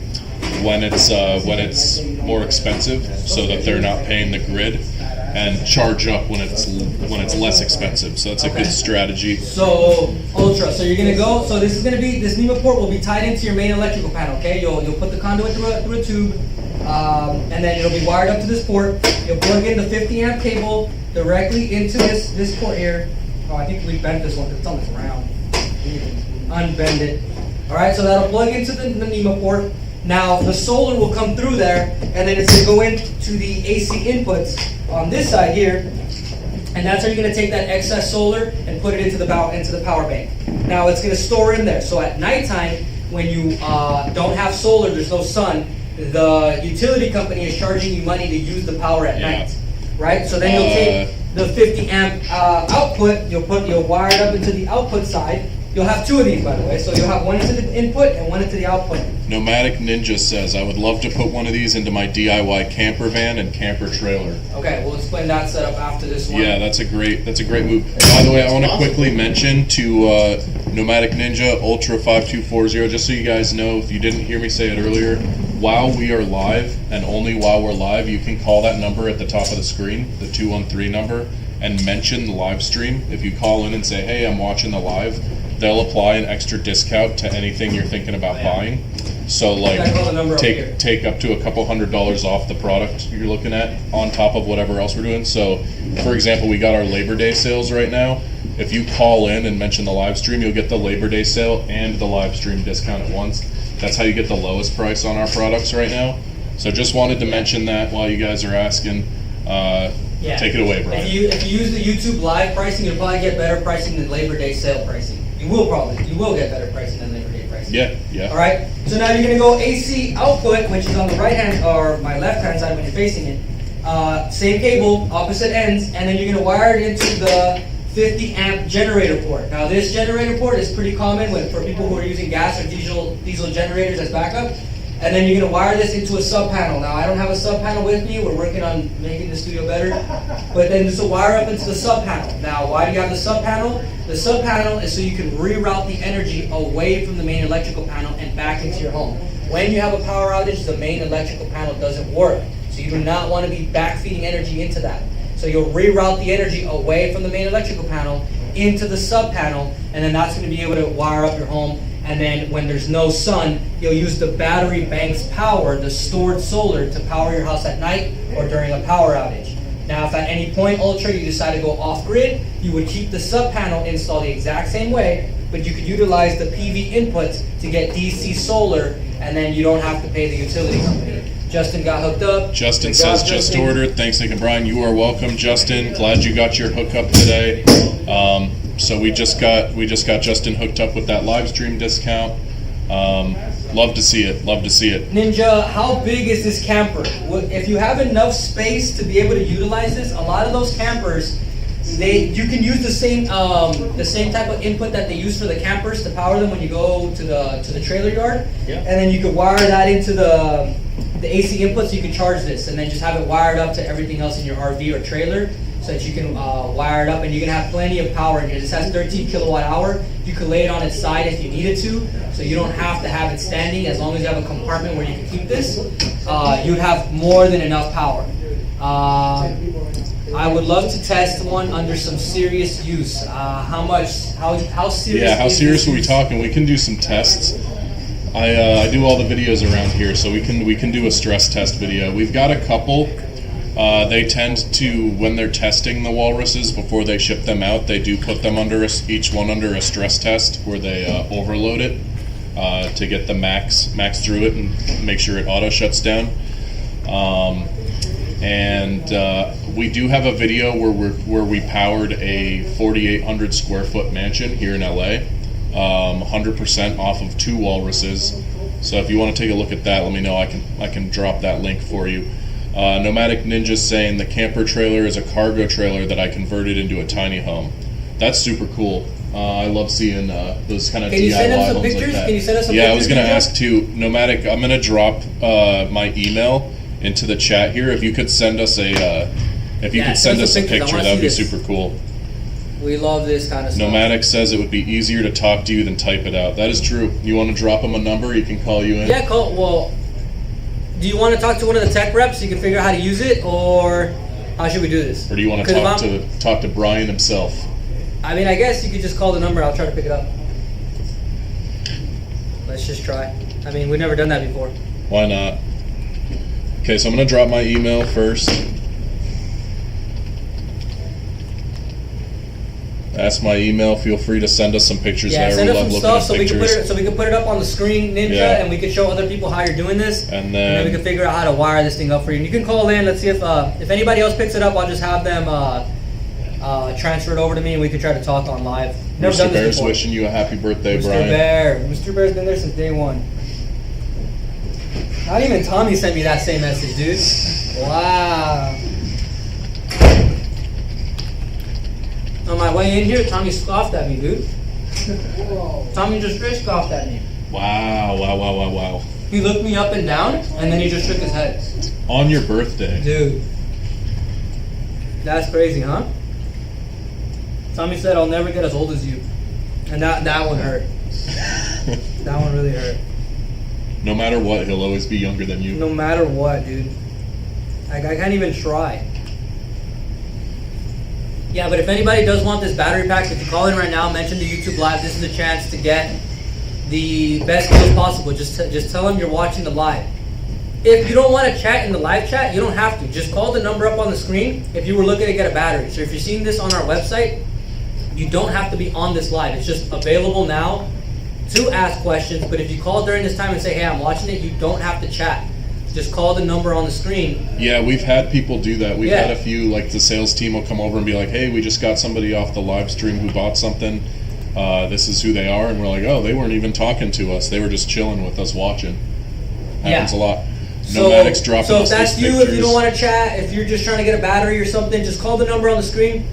when it's more expensive, so that they're not paying the grid, and charge up when it's less expensive. So that's a good strategy. So Ultra, so you're gonna go. So this NEMA port will be tied into your main electrical panel. Okay, you'll put the conduit through a tube, and then it'll be wired up to this port. You'll plug in the 50 amp cable directly into this port here. Oh, I think we bent this one because it's on the ground. Unbend it. All right, so that'll plug into the NEMA port. Now the solar will come through there, and then it's going to go into the AC inputs on this side here, and that's how you're going to take that excess solar and put it into the power bank. Now it's going to store in there. So at nighttime, when you don't have solar, there's no sun, the utility company is charging you money to use the power at night, right? So then you'll take the 50 amp output, you'll wire it up into the output side. You'll have two of these, by the way. So you'll have one into the input and one into the output. Nomadic Ninja says, I would love to put one of these into my DIY camper van and camper trailer. Okay, we'll explain that setup after this one. Yeah, that's a great move. By the way, I want to quickly mention to Nomadic Ninja Ultra 5240, just so you guys know, if you didn't hear me say it earlier, while we are live, and only while we're live, you can call that number at the top of the screen, the 213 number, and mention the live stream. If you call in and say, hey, I'm watching the live, they'll apply an extra discount to anything you're thinking about buying. So like take up to a couple $100 off the product you're looking at on top of whatever else we're doing. So for example, we got our Labor Day sales right now. If you call in and mention the live stream, you'll get the Labor Day sale and the live stream discount at once. That's how you get the lowest price on our products right now. So just wanted to mention that while you guys are asking. Take it away, Brian. If you use the YouTube live pricing, you'll probably get better pricing than Labor Day sale pricing. You will get better pricing than Labor Day pricing. Yeah. All right. So now you're going to go AC output, which is on the right hand or my left hand side when you're facing it. Same cable, opposite ends, and then you're going to wire it into the 50 amp generator port. Now this generator port is pretty common for people who are using gas or diesel generators as backup. And then you're going to wire this into a sub panel. Now I don't have a sub panel with me. We're working on making the studio better. But then this will wire up into the sub panel. Now why do you have the sub panel? The sub panel is so you can reroute the energy away from the main electrical panel and back into your home. When you have a power outage, the main electrical panel doesn't work. So you do not want to be backfeeding energy into that. So you'll reroute the energy away from the main electrical panel into the sub panel, and then that's going to be able to wire up your home. And then when there's no sun, you'll use the battery bank's power, the stored solar, to power your house at night or during a power outage. Now, if at any point, Ultra, you decide to go off-grid, you would keep the sub-panel installed the exact same way, but you could utilize the PV inputs to get DC solar, and then you don't have to pay the utility company. Justin got hooked up. Justin says just ordered. Thanks, Nick and Brian. You are welcome, Justin. Glad you got your hookup today. So we just got Justin hooked up with that live stream discount. Love to see it. Ninja, how big is this camper? If you have enough space to be able to utilize this, a lot of those campers, you can use the same type of input that they use for the campers to power them when you go to the trailer yard. Yep. And then you could wire that into the AC input so you can charge this, and then just have it wired up to everything else in your RV or trailer, so that you can wire it up, and you can have plenty of power in here. This has 13 kilowatt hour. You can lay it on its side if you needed to, so you don't have to have it standing. As long as you have a compartment where you can keep this, you'd have more than enough power. I would love to test one under some serious use. How serious? Yeah, how is serious this are we use? talking? We can do some tests. I do all the videos around here, so we can do a stress test video. We've got a couple. They tend to, when they're testing the walruses before they ship them out, they do put them under each one under a stress test where they overload it to get the max through it and make sure it auto shuts down. We do have a video where we powered a 4,800 square foot mansion here in LA, 100% off of 2 walruses. So if you want to take a look at that, let me know. I can drop that link for you. Nomadic Ninja's saying the camper trailer is a cargo trailer that I converted into a tiny home. That's super cool. I love seeing those kind of Can you DIY send us some homes pictures? like that. Can you send us some Yeah, I pictures, was going to Ninja? ask too. Nomadic, I'm going to drop my email into the chat here. If you could send us a send us some pictures. I picture, wanna that would be see this. super cool. We love this kind of stuff. Nomadic says it would be easier to talk to you than type it out. That is true. You want to drop him a number? He can call you in. Yeah, call. Well, do you want to talk to one of the tech reps so you can figure out how to use it, or how should we do this? Or do you want to 'Cause if talk to Brian himself? I mean, I guess you could just call the number. I'll try to pick it up. Let's just try. I mean, we've never done that before. Why not? Okay, so I'm going to drop my email first. That's my email. Feel free to send us some pictures Yeah, there. send We us love some looking stuff at so we pictures. can put it up on the screen, Ninja, Yeah. and we can show other people how you're doing this. And then we then can figure out how to wire this thing up for you. And you can call in. Let's see if anybody else picks it up. I'll just have them transfer it over to me, and we can try to talk on live. Never Mr. done this Bear's before. wishing you a happy birthday, Mr. Brian. Bear. Mr. Bear's been there since day one. Not even Tommy sent me that same message, dude. Wow. On my way in here, Tommy scoffed at me, dude. Tommy just straight scoffed at me. Wow. He looked me up and down, and then he just shook his head. On your birthday. Dude. That's crazy, huh? Tommy said, I'll never get as old as you. And that one hurt. That one really hurt. No matter what, he'll always be younger than you. No matter what, dude. I can't even try. Yeah, but if anybody does want this battery pack, if you call in right now, mention the YouTube Live, this is a chance to get the best deals possible. Just tell them you're watching the live. If you don't want to chat in the live chat, you don't have to. Just call the number up on the screen if you were looking to get a battery. So if you're seeing this on our website, you don't have to be on this live. It's just available now to ask questions. But if you call during this time and say, hey, I'm watching it, you don't have to chat. Just call the number on the screen. Yeah, we've had people do that. We've had a few, like the sales team will come over and be like, hey, we just got somebody off the live stream who bought something. This is who they are. And we're like, oh, they weren't even talking to us. They were just chilling with us watching. Happens a lot. Nomadic's dropping so if us that's these you, pictures. if you don't want to chat, if you're just trying to get a battery or something, just call the number on the screen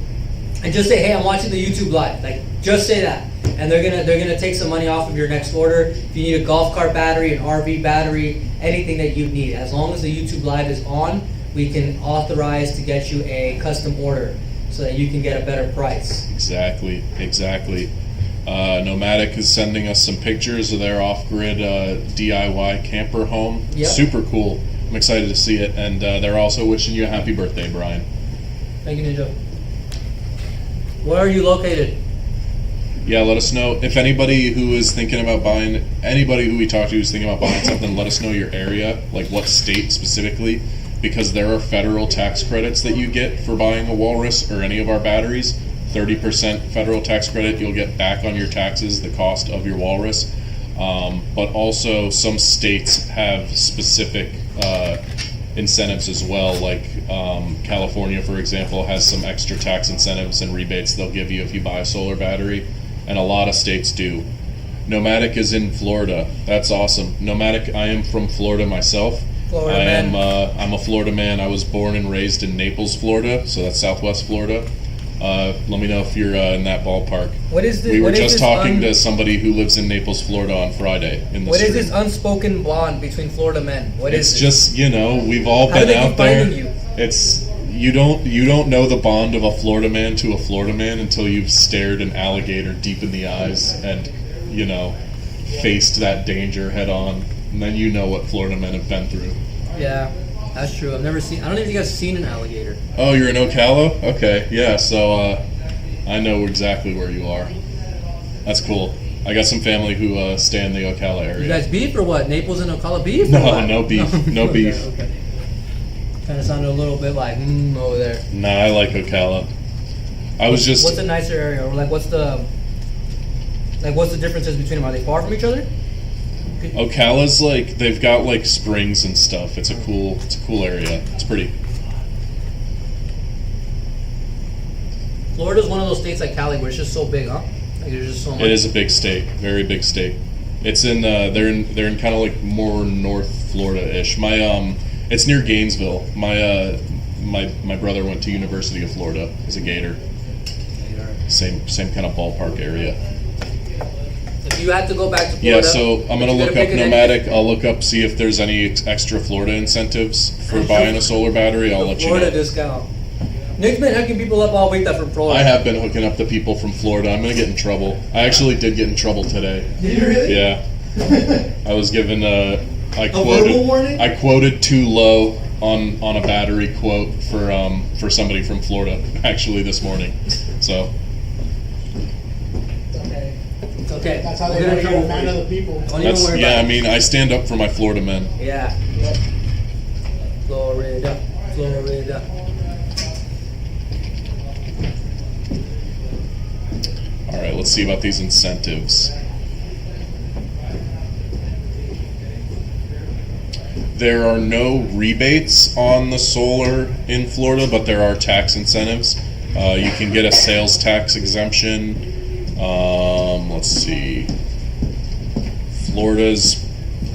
and just say, hey, I'm watching the YouTube Live. Like, just say that. And they're gonna take some money off of your next order. If you need a golf cart battery, an RV battery, anything that you need, as long as the YouTube Live is on, we can authorize to get you a custom order so that you can get a better price. Exactly. Nomadic is sending us some pictures of their off-grid DIY camper home. Yep. Super cool. I'm excited to see it. And they're also wishing you a happy birthday, Brian. Thank you, Ninja. Where are you located? Yeah, let us know. If anybody who is thinking about buying, anybody who we talk to who's thinking about buying something, let us know your area, like what state specifically, because there are federal tax credits that you get for buying a Walrus or any of our batteries. 30% federal tax credit you'll get back on your taxes, the cost of your Walrus. But also some states have specific incentives as well, like California, for example, has some extra tax incentives and rebates they'll give you if you buy a solar battery, and a lot of states do. Nomadic is in Florida. That's awesome. Nomadic, I am from Florida myself. Florida man. I'm a Florida man. I was born and raised in Naples, Florida, so that's Southwest Florida. Let me know if you're in that ballpark. What is this? We were just talking to somebody who lives in Naples, Florida on Friday in the What is street. this unspoken bond between Florida men? What is It's it? just, you know, we've all How been do they out keep there. finding you? It's you don't know the bond of a Florida man to a Florida man until you've stared an alligator deep in the eyes and, you know, faced that danger head on. And then you know what Florida men have been through. Yeah. That's true. I've never seen. I don't even think I've seen an alligator. Oh, you're in Ocala? Okay, yeah. So I know exactly where you are. That's cool. I got some family who stay in the Ocala area. You guys beef or what? Naples and Ocala beef? No, no beef. No Okay, beef. Okay. Kind of sounded a little bit like over there. Nah, I like Ocala. I was just. What's a nicer area? Or like, what's the differences between them? Are they far from each other? Ocala's like they've got like springs and stuff. It's a cool area. It's pretty. Florida's one of those states like Cali where it's just so big, huh? Like there's just so much. It is a big state, very big state. It's in they're in kind of like more North Florida-ish. It's near Gainesville. My brother went to University of Florida as a Gator. Same kind of ballpark area. If you had to go back to Florida, Yeah, so I'm gonna you look gotta up pick an Nomadic. I'll look up see if there's any extra Florida incentives for buying a solar battery. I'll let you Florida know. discount. Nick's been hooking people up all week that from Florida. I have been hooking up the people from Florida. I'm gonna get in trouble. I actually did get in trouble today. Did you really? Yeah, I was given I verbal warning? quoted too low on a battery quote for somebody from Florida actually this morning. So It's okay. That's how We'll they get in want to trouble remind for you. other people. Don't even worry yeah, about I mean I stand up for my Florida men. it. Yeah. Florida. All right, let's see about these incentives. There are no rebates on the solar in Florida, but there are tax incentives. You can get a sales tax exemption. Let's see. Florida's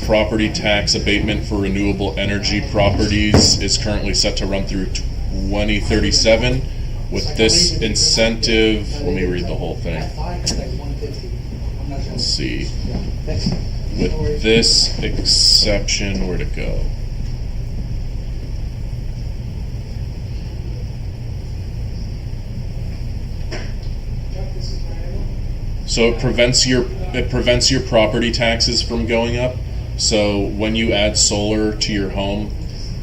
property tax abatement for renewable energy properties is currently set to run through 2037. With this incentive, let me read the whole thing. Let's see. With this exception, where'd it go? So it prevents your property taxes from going up. So when you add solar to your home,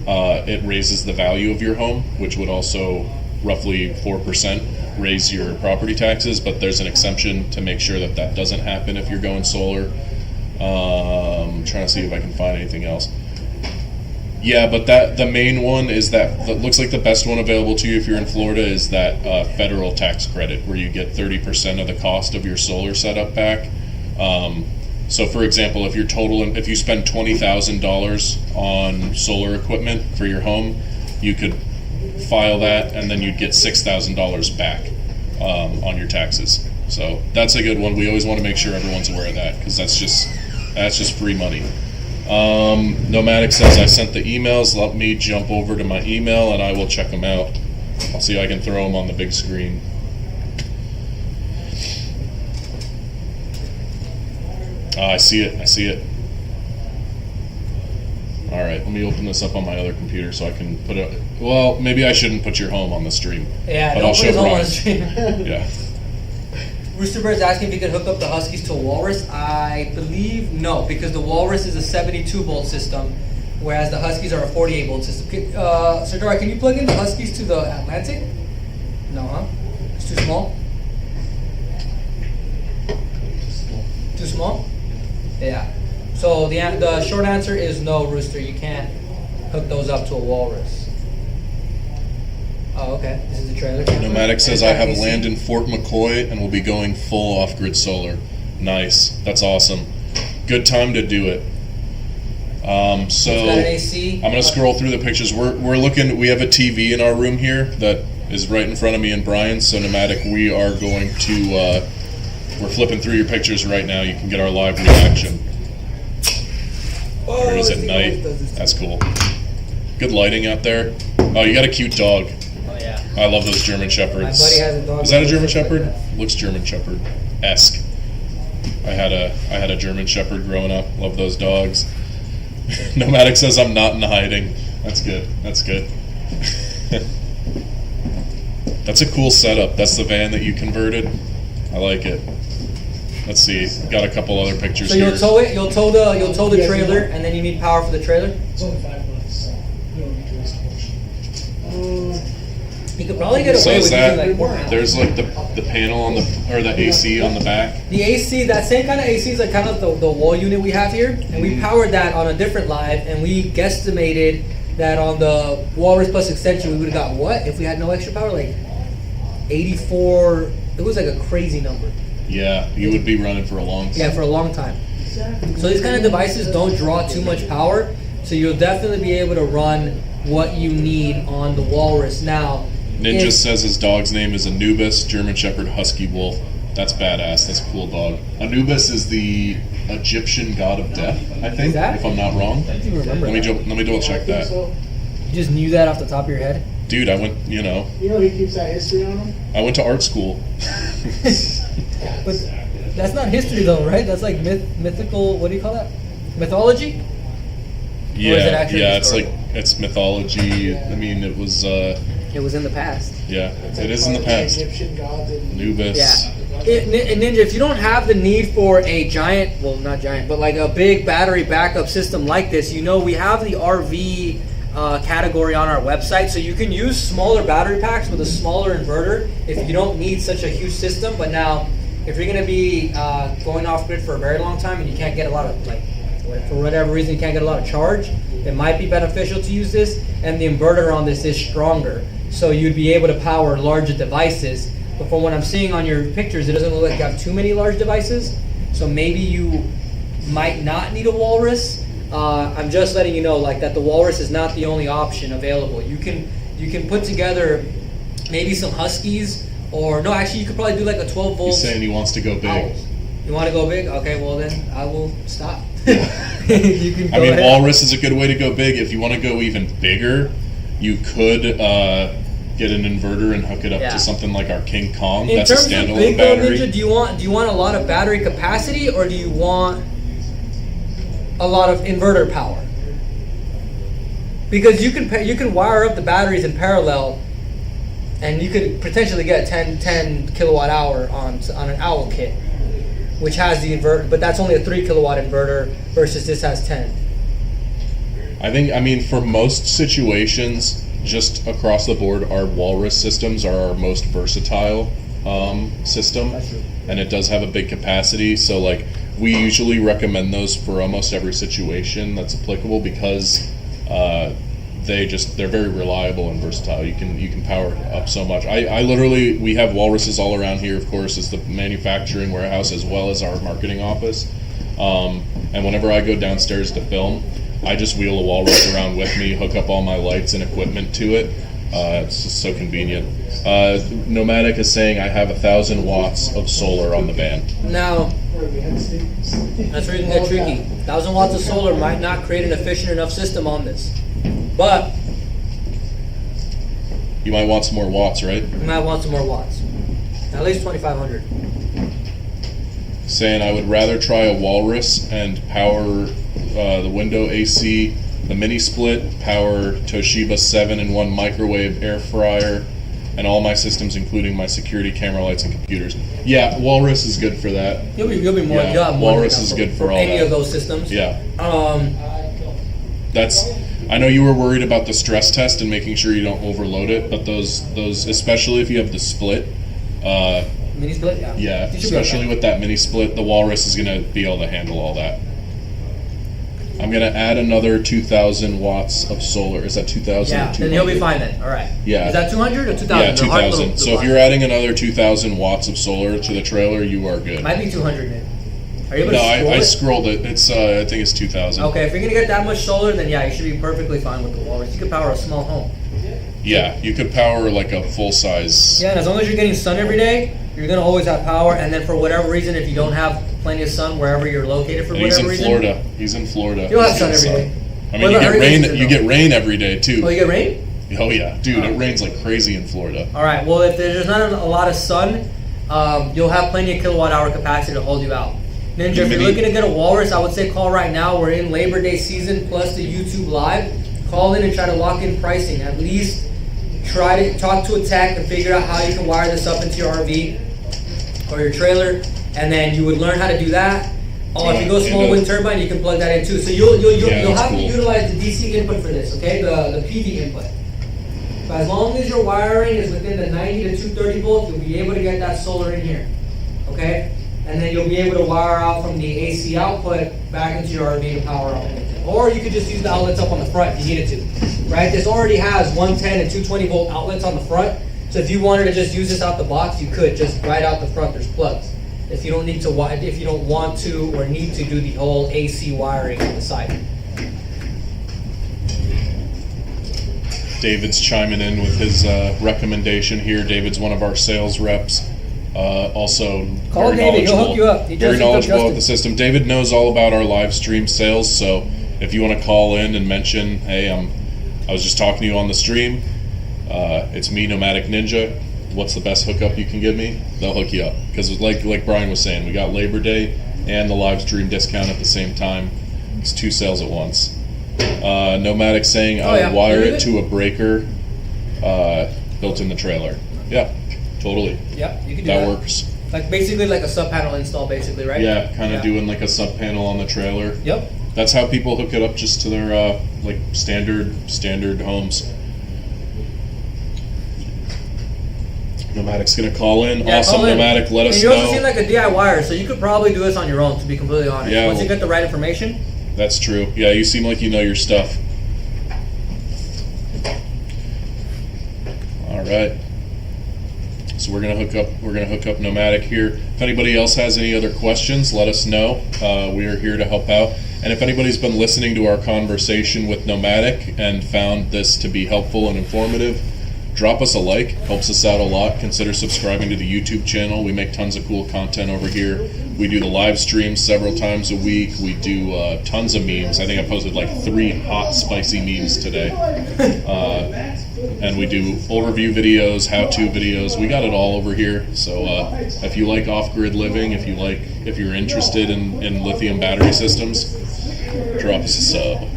it raises the value of your home, which would also roughly 4% raise your property taxes. But there's an exemption to make sure that that doesn't happen if you're going solar. I'm trying to see if I can find anything else. Yeah, but the main one is that looks like the best one available to you if you're in Florida is that federal tax credit where you get 30% of the cost of your solar setup back. So for example, if you spend $20,000 on solar equipment for your home, you could file that and then you'd get $6,000 back on your taxes. So that's a good one. We always want to make sure everyone's aware of that because that's just free money. Nomadic says I sent the emails. Let me jump over to my email and I will check them out. I'll see if I can throw them on the big screen. I see it. All right, let me open this up on my other computer so I can put it. Well, maybe I shouldn't put your home on the stream. Yeah, but don't I'll put show his home on Brian. the stream. Yeah. Rooster Bird's asking if he could hook up the Huskies to a Walrus. I believe no, because the Walrus is a 72 volt system, whereas the Huskies are a 48 volt system. Sardar, can you plug in the Huskies to the Atlantic? No, huh? It's too small? Too small? Yeah. So the short answer is no, Rooster. You can't hook those up to a Walrus. Oh, okay. This is the trailer. Nomadic says I have land in Fort McCoy and will be going full off-grid solar. Nice. That's awesome. Good time to do it. So It's got an AC. I'm gonna scroll through the pictures. We're looking. We have a TV in our room here that is right in front of me and Brian. So Nomadic, we are going to. We're flipping through your pictures right now. You can get our live reaction. Here it is at night. That's cool. Good lighting out there. Oh, you got a cute dog. Oh yeah. I love those German Shepherds. My buddy has a dog. Is that a German like Shepherd? that. Looks German Shepherd-esque. I had a German Shepherd growing up. Love those dogs. Nomadic says I'm not in hiding. That's good. That's good. That's a cool setup. That's the van that you converted. I like it. Let's see. Got a couple other pictures So here. you'll tow the trailer, and then you need power for the trailer. It's only $5, so you don't need to You could probably get So away is with that using like 4 panels. there's like the panel on the or the AC on the back? The AC, that same kind of AC is like kind of the wall unit we have here, and we powered that on a different live, and we guesstimated that on the Walrus Plus extension we would have got what if we had no extra power, like 84. It was like a crazy number. Yeah, you would be running for a long time. Yeah, for a long time. So these kind of devices don't draw too much power, so you'll definitely be able to run what you need on the Walrus. Now, Ninja says his dog's name is Anubis, German Shepherd Husky Wolf. That's badass. That's a cool dog. Anubis is the Egyptian god of death, I think, if I'm not wrong. I don't even remember Let that. me double check that. You just knew that off the top of your head? Dude, I went, You know he keeps that history on him? I went to art school. But that's not history though, right? That's like mythical, what do you call that? Mythology? Yeah, is it actually it's like, historical? it's mythology. I mean, it was, It was in the past. yeah, it is in the past. Egyptian gods and Anubis. Yeah. Ninja, if you don't have the need for a giant, well, not giant, but like a big battery backup system like this, you know, we have the RV category on our website, so you can use smaller battery packs with a smaller inverter if you don't need such a huge system. But now, if you're going to be going off grid for a very long time and you can't get a lot of, like, for whatever reason you can't get a lot of charge, it might be beneficial to use this. And the inverter on this is stronger, so you'd be able to power larger devices. But from what I'm seeing on your pictures, it doesn't look like you have too many large devices. So maybe you might not need a Walrus. I'm just letting you know, like, that the Walrus is not the only option available. You can put together maybe some Huskies, or no, actually you could probably do like a 12 volt. He's saying he wants to go big. Owls. You want to go big? Okay, well then I will stop. You can go I mean, ahead. Walrus is a good way to go big. If you want to go even bigger, you could get an inverter and hook it up Yeah. to something like our King Kong. In That's a terms of standalone big though, battery. Ninja, do you want a lot of battery capacity, or do you want a lot of inverter power? Because you can wire up the batteries in parallel, and you could potentially get 10 kilowatt hour on an Owl kit, which has the inverter, but that's only a 3 kilowatt inverter versus this has 10. I mean, for most situations, just across the board, our Walrus systems are our most versatile system, and it does have a big capacity. So, like, we usually recommend those for almost every situation that's applicable because they're very reliable and versatile. You can power up so much. I literally, we have Walruses all around here. Of course, as the manufacturing warehouse as well as our marketing office. And whenever I go downstairs to film, I just wheel a Walrus around with me, hook up all my lights and equipment to it. It's just so convenient. Nomadic is saying I have 1,000 watts of solar on the van. Now, that's where you can get tricky. 1,000 watts of solar might not create an efficient enough system on this. But You might want some more watts, right? you might want some more watts. At least 2,500. Saying I would rather try a Walrus and power the window AC, the mini split, power Toshiba 7-in-1 microwave air fryer, and all my systems, including my security camera lights and computers. Yeah, Walrus is good for that. You'll be more. Yeah, You'll have more Walrus than is that good for all any that. of those systems. Yeah. That's. I know you were worried about the stress test and making sure you don't overload it, but those especially if you have the split. Mini split, yeah. Yeah, You should be especially okay. with that mini split, the Walrus is going to be able to handle all that. I'm going to add another 2,000 watts of solar. Is that 2,000 Yeah, or 200? then you'll be fine then. All right. Yeah. Is that 200 or 2,000? Yeah, The hard little 2,000. So if device. you're adding another 2,000 watts of solar to the trailer, you are good. Might be 200, man. Are you able No, to scroll I it? scrolled it. It's I think it's 2,000. Okay, if you're gonna get that much solar, then yeah, you should be perfectly fine with the Walrus. You could power a small home. Yeah, you could power like a full size. Yeah, and as long as you're getting sun every day, you're gonna always have power. And then for whatever reason, if you don't have plenty of sun wherever you're located for And he's whatever in reason, Florida. He's in Florida. you'll have He's sun getting every day. I What mean, you about get hurricane rain. season, You though? get rain every day too. Oh, you get rain? Oh yeah, dude, Oh. it rains like crazy in Florida. All right. Well, if there's not a lot of sun, you'll have plenty of kilowatt hour capacity to hold you out. Ninja, if you're looking to get a Walrus, I would say call right now. We're in Labor Day season plus the YouTube Live. Call in and try to lock in pricing. At least try to talk to a tech and figure out how you can wire this up into your RV or your trailer, and then you would learn how to do that. Oh, if you go small wind turbine, you can plug that in too. So you'll Yeah, have that's to cool. utilize the DC input for this, okay? The PV input. But as long as your wiring is within the 90 to 230 volts, you'll be able to get that solar in here. Okay? And then you'll be able to wire out from the AC output back into your RV to power up. Or you could just use the outlets up on the front if you needed to. Right? This already has 110 and 220 volt outlets on the front. So if you wanted to just use this out the box, you could just right out the front. There's plugs. If you don't need to, if you don't want to or need to do the whole AC wiring on the side. David's chiming in with his recommendation here. David's one of our sales reps. Also, Call David, he'll hook you up. He very just hooked up knowledgeable Justin. with the system. David knows all about our live stream sales, so if you want to call in and mention, hey, I was just talking to you on the stream. It's me, Nomadic Ninja. What's the best hookup you can give me? They'll hook you up. Because like Brian was saying, we got Labor Day and the live stream discount at the same time. It's 2 sales at once. Nomadic saying, I'll wire it to a breaker built in the trailer. Yeah, totally. Yep, you can do that. That works. Like basically like a sub panel install, basically, right? Yeah, kind of doing like a sub panel on the trailer. Yep. That's how people hook it up just to their like standard homes. Nomadic's gonna call in. Yeah, awesome, call in. Nomadic. Let us and you also know. seem like a DIYer, so you could probably do this on your own. To be completely honest, Yeah, once you get the right information. That's true. Yeah, you seem like you know your stuff. All right. So we're gonna hook up Nomadic here. If anybody else has any other questions, let us know. We are here to help out. And if anybody's been listening to our conversation with Nomadic and found this to be helpful and informative, drop us a like. Helps us out a lot. Consider subscribing to the YouTube channel. We make tons of cool content over here. We do the live streams several times a week. We do tons of memes. I think I posted like 3 hot, spicy memes today. And we do overview videos, how-to videos. We got it all over here. So if you like off-grid living, if you're interested in lithium battery systems, drop us a sub.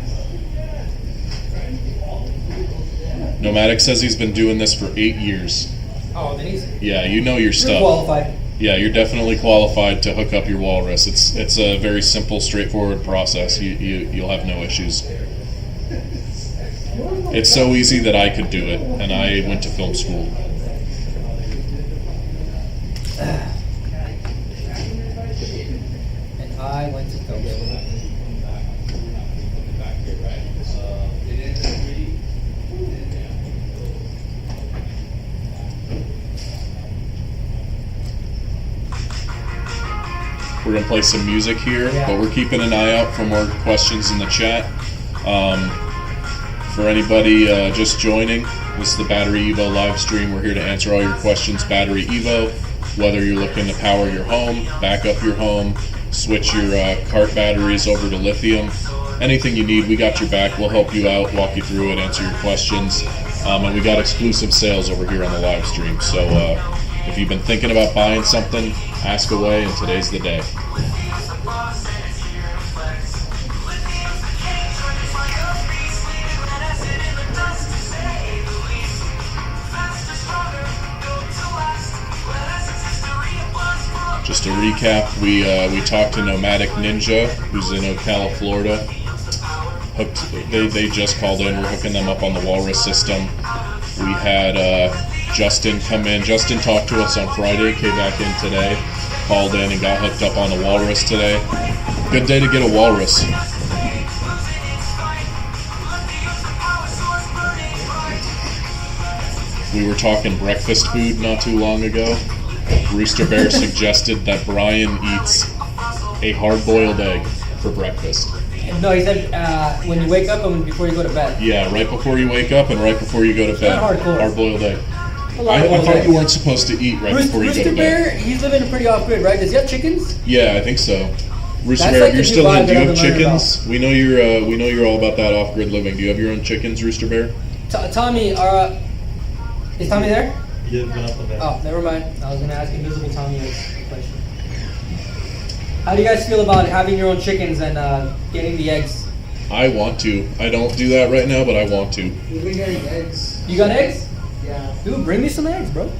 Nomadic says he's been doing this for 8 years. Oh, then he's. Yeah, you know your stuff. You're qualified. Yeah, you're definitely qualified to hook up your Walrus. It's a very simple, straightforward process. You'll have no issues. It's so easy that I could do it, and I went to film school. And I went to film school. We're going to play some music here, but we're keeping an eye out for more questions in the chat. For anybody just joining, this is the BatteryEvo live stream. We're here to answer all your questions. BatteryEvo, whether you're looking to power your home, back up your home, switch your cart batteries over to lithium, anything you need, we got your back. We'll help you out, walk you through it, answer your questions. And we got exclusive sales over here on the live stream. So if you've been thinking about buying something, ask away, and today's the day. Just to recap, we talked to Nomadic Ninja, who's in Ocala, Florida. They just called in. We're hooking them up on the Walrus system. We had Justin come in. Justin talked to us on Friday, came back in today, called in and got hooked up on the Walrus today. Good day to get a Walrus. We were talking breakfast food not too long ago. Rooster Bear suggested that Brian eats a hard-boiled egg for breakfast. No, he said when you wake up and before you go to bed. Yeah, right before you wake up and right before you go to bed. Hard-boiled egg. I thought you weren't supposed to eat right before you go to Rooster bed. Bear, he's living pretty off-grid, right? Does he have chickens? Yeah, I think so. Rooster That's Bear, like you're the still vibe in. Do that you I've have been learning chickens? We know you're all about that off-grid living. Do you have your own chickens, Rooster Bear? Tommy, is Tommy there? Yeah, not the best. Oh, never mind. I was gonna ask Invisible Tommy a question. How do you guys feel about having your own chickens and getting the eggs? I want to. I don't do that right now, but I want to. We've been getting eggs. You got eggs? Yeah. Dude, bring me some eggs, bro.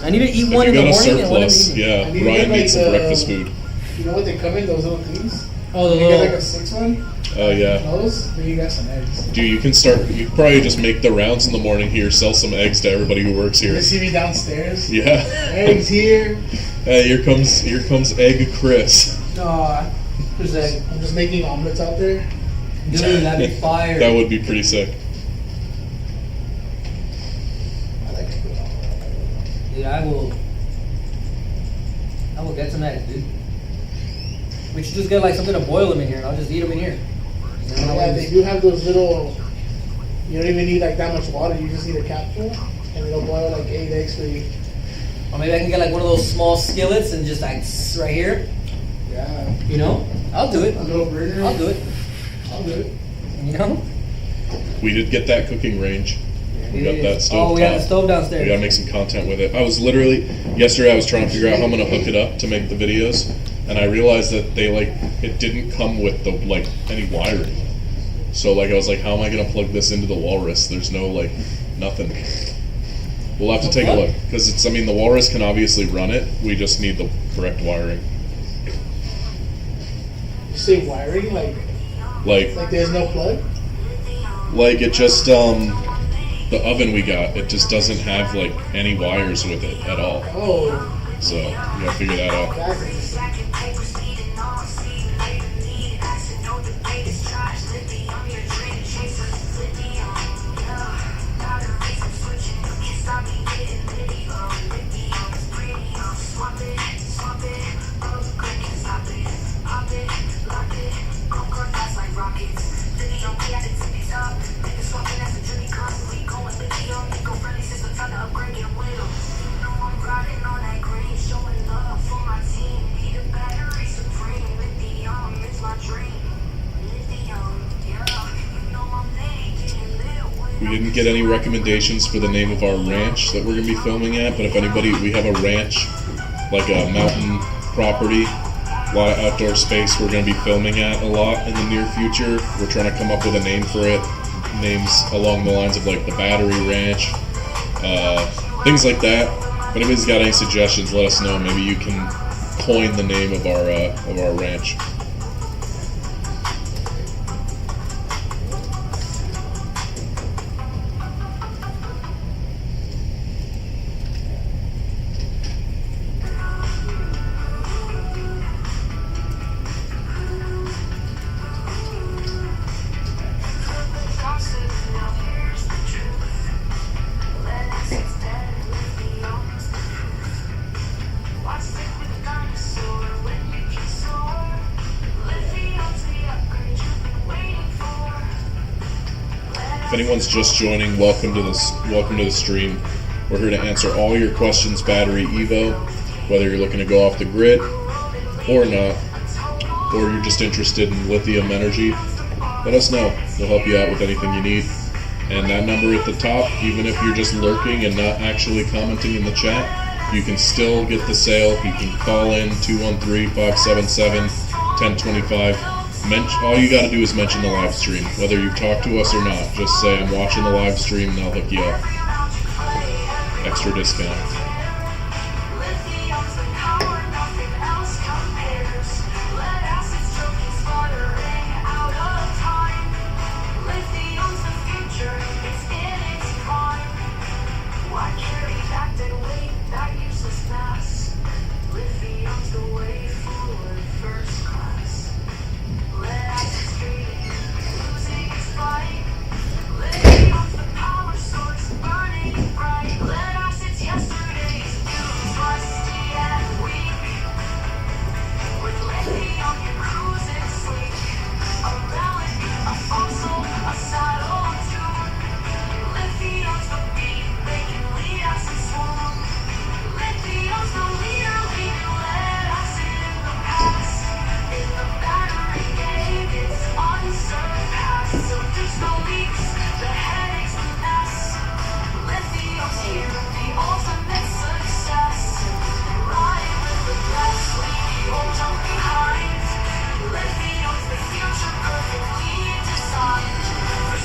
I need to eat If one you in the got a morning and one in the surplus, evening. yeah, Brian needs some breakfast food. You know what they come in, those little things? Oh, the You get like little. a 6 one. Oh yeah. Those, then you got some eggs. Dude, you can start. You could probably just make the rounds in the morning here, sell some eggs to everybody who works here. You see me downstairs. Yeah. Eggs here. Hey, here comes Egg Chris. Who's egg? I'm just making omelets out there. Dude, that'd be fire. That would be pretty sick. I like to do it. Dude, I will get some eggs, dude. We should just get like something to boil them in here, and I'll just eat them in here. Yeah, they do have those little. You don't even need like that much water. You just need a capsule, and it'll boil like 8 eggs for you. Or maybe I can get like one of those small skillets and just like right here. Yeah. You know, I'll do it. A little burner. I'll do it. I'll do it. You know. We did get that cooking range. We got that stove. Oh, we have the stove downstairs. We gotta make some content with it. I was literally yesterday. I was trying to figure out how I'm gonna hook it up to make the videos, and I realized that it didn't come with the any wiring. So I was like, how am I gonna plug this into the Walrus? There's no nothing. We'll have to take a look because the Walrus can obviously run it. We just need the correct wiring. You say wiring like there's no plug? It just the oven we got, it just doesn't have any wires with it at all. Oh. So you gotta figure that out. We didn't get any recommendations for the name of our ranch that we're going to be filming at, but if anybody, we have a ranch, like a mountain property, a lot of outdoor space we're going to be filming at a lot in the near future. We're trying to come up with a name for it, names along the lines of the Battery Ranch, things like that. If anybody's got any suggestions, let us know. Maybe you can coin the name of our ranch. If anyone's just joining, welcome to the stream. We're here to answer all your questions, BatteryEvo, whether you're looking to go off the grid or not, or you're just interested in lithium energy. Let us know. We'll help you out with anything you need. And that number at the top, even if you're just lurking and not actually commenting in the chat, you can still get the sale. You can call in 213-577-1025. All you got to do is mention the live stream, whether you've talked to us or not. Just say, I'm watching the live stream, and they'll hook you up. Extra discount.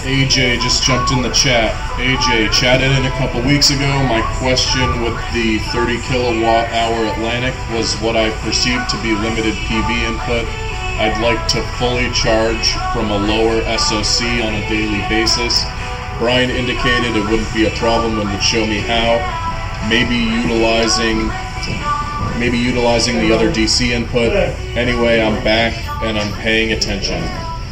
AJ just jumped in the chat. AJ chatted in a couple weeks ago. My question with the 30 kilowatt hour Atlantic was what I perceived to be limited PV input I'd like to fully charge from a lower SOC on a daily basis. Brian indicated it wouldn't be a problem and would show me how. Maybe utilizing the other DC input. Anyway, I'm back and I'm paying attention.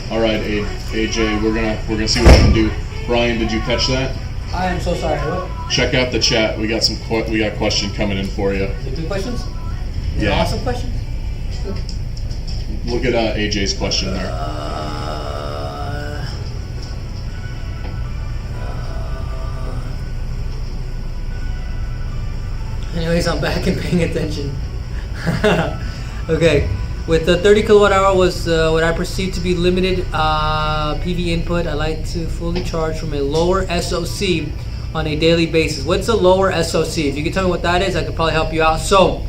All right, AJ, we're gonna see what we can do. Brian, did you catch that? I am so sorry. What? Check out the chat. We got a question coming in for you. Is it 2 questions? Yeah. Awesome questions. Look at AJ's question there. Anyways, I'm back and paying attention. Okay, with the 30 kilowatt hour was what I perceive to be limited PV input. I like to fully charge from a lower SOC on a daily basis. What's a lower SOC? If you can tell me what that is, I could probably help you out. So,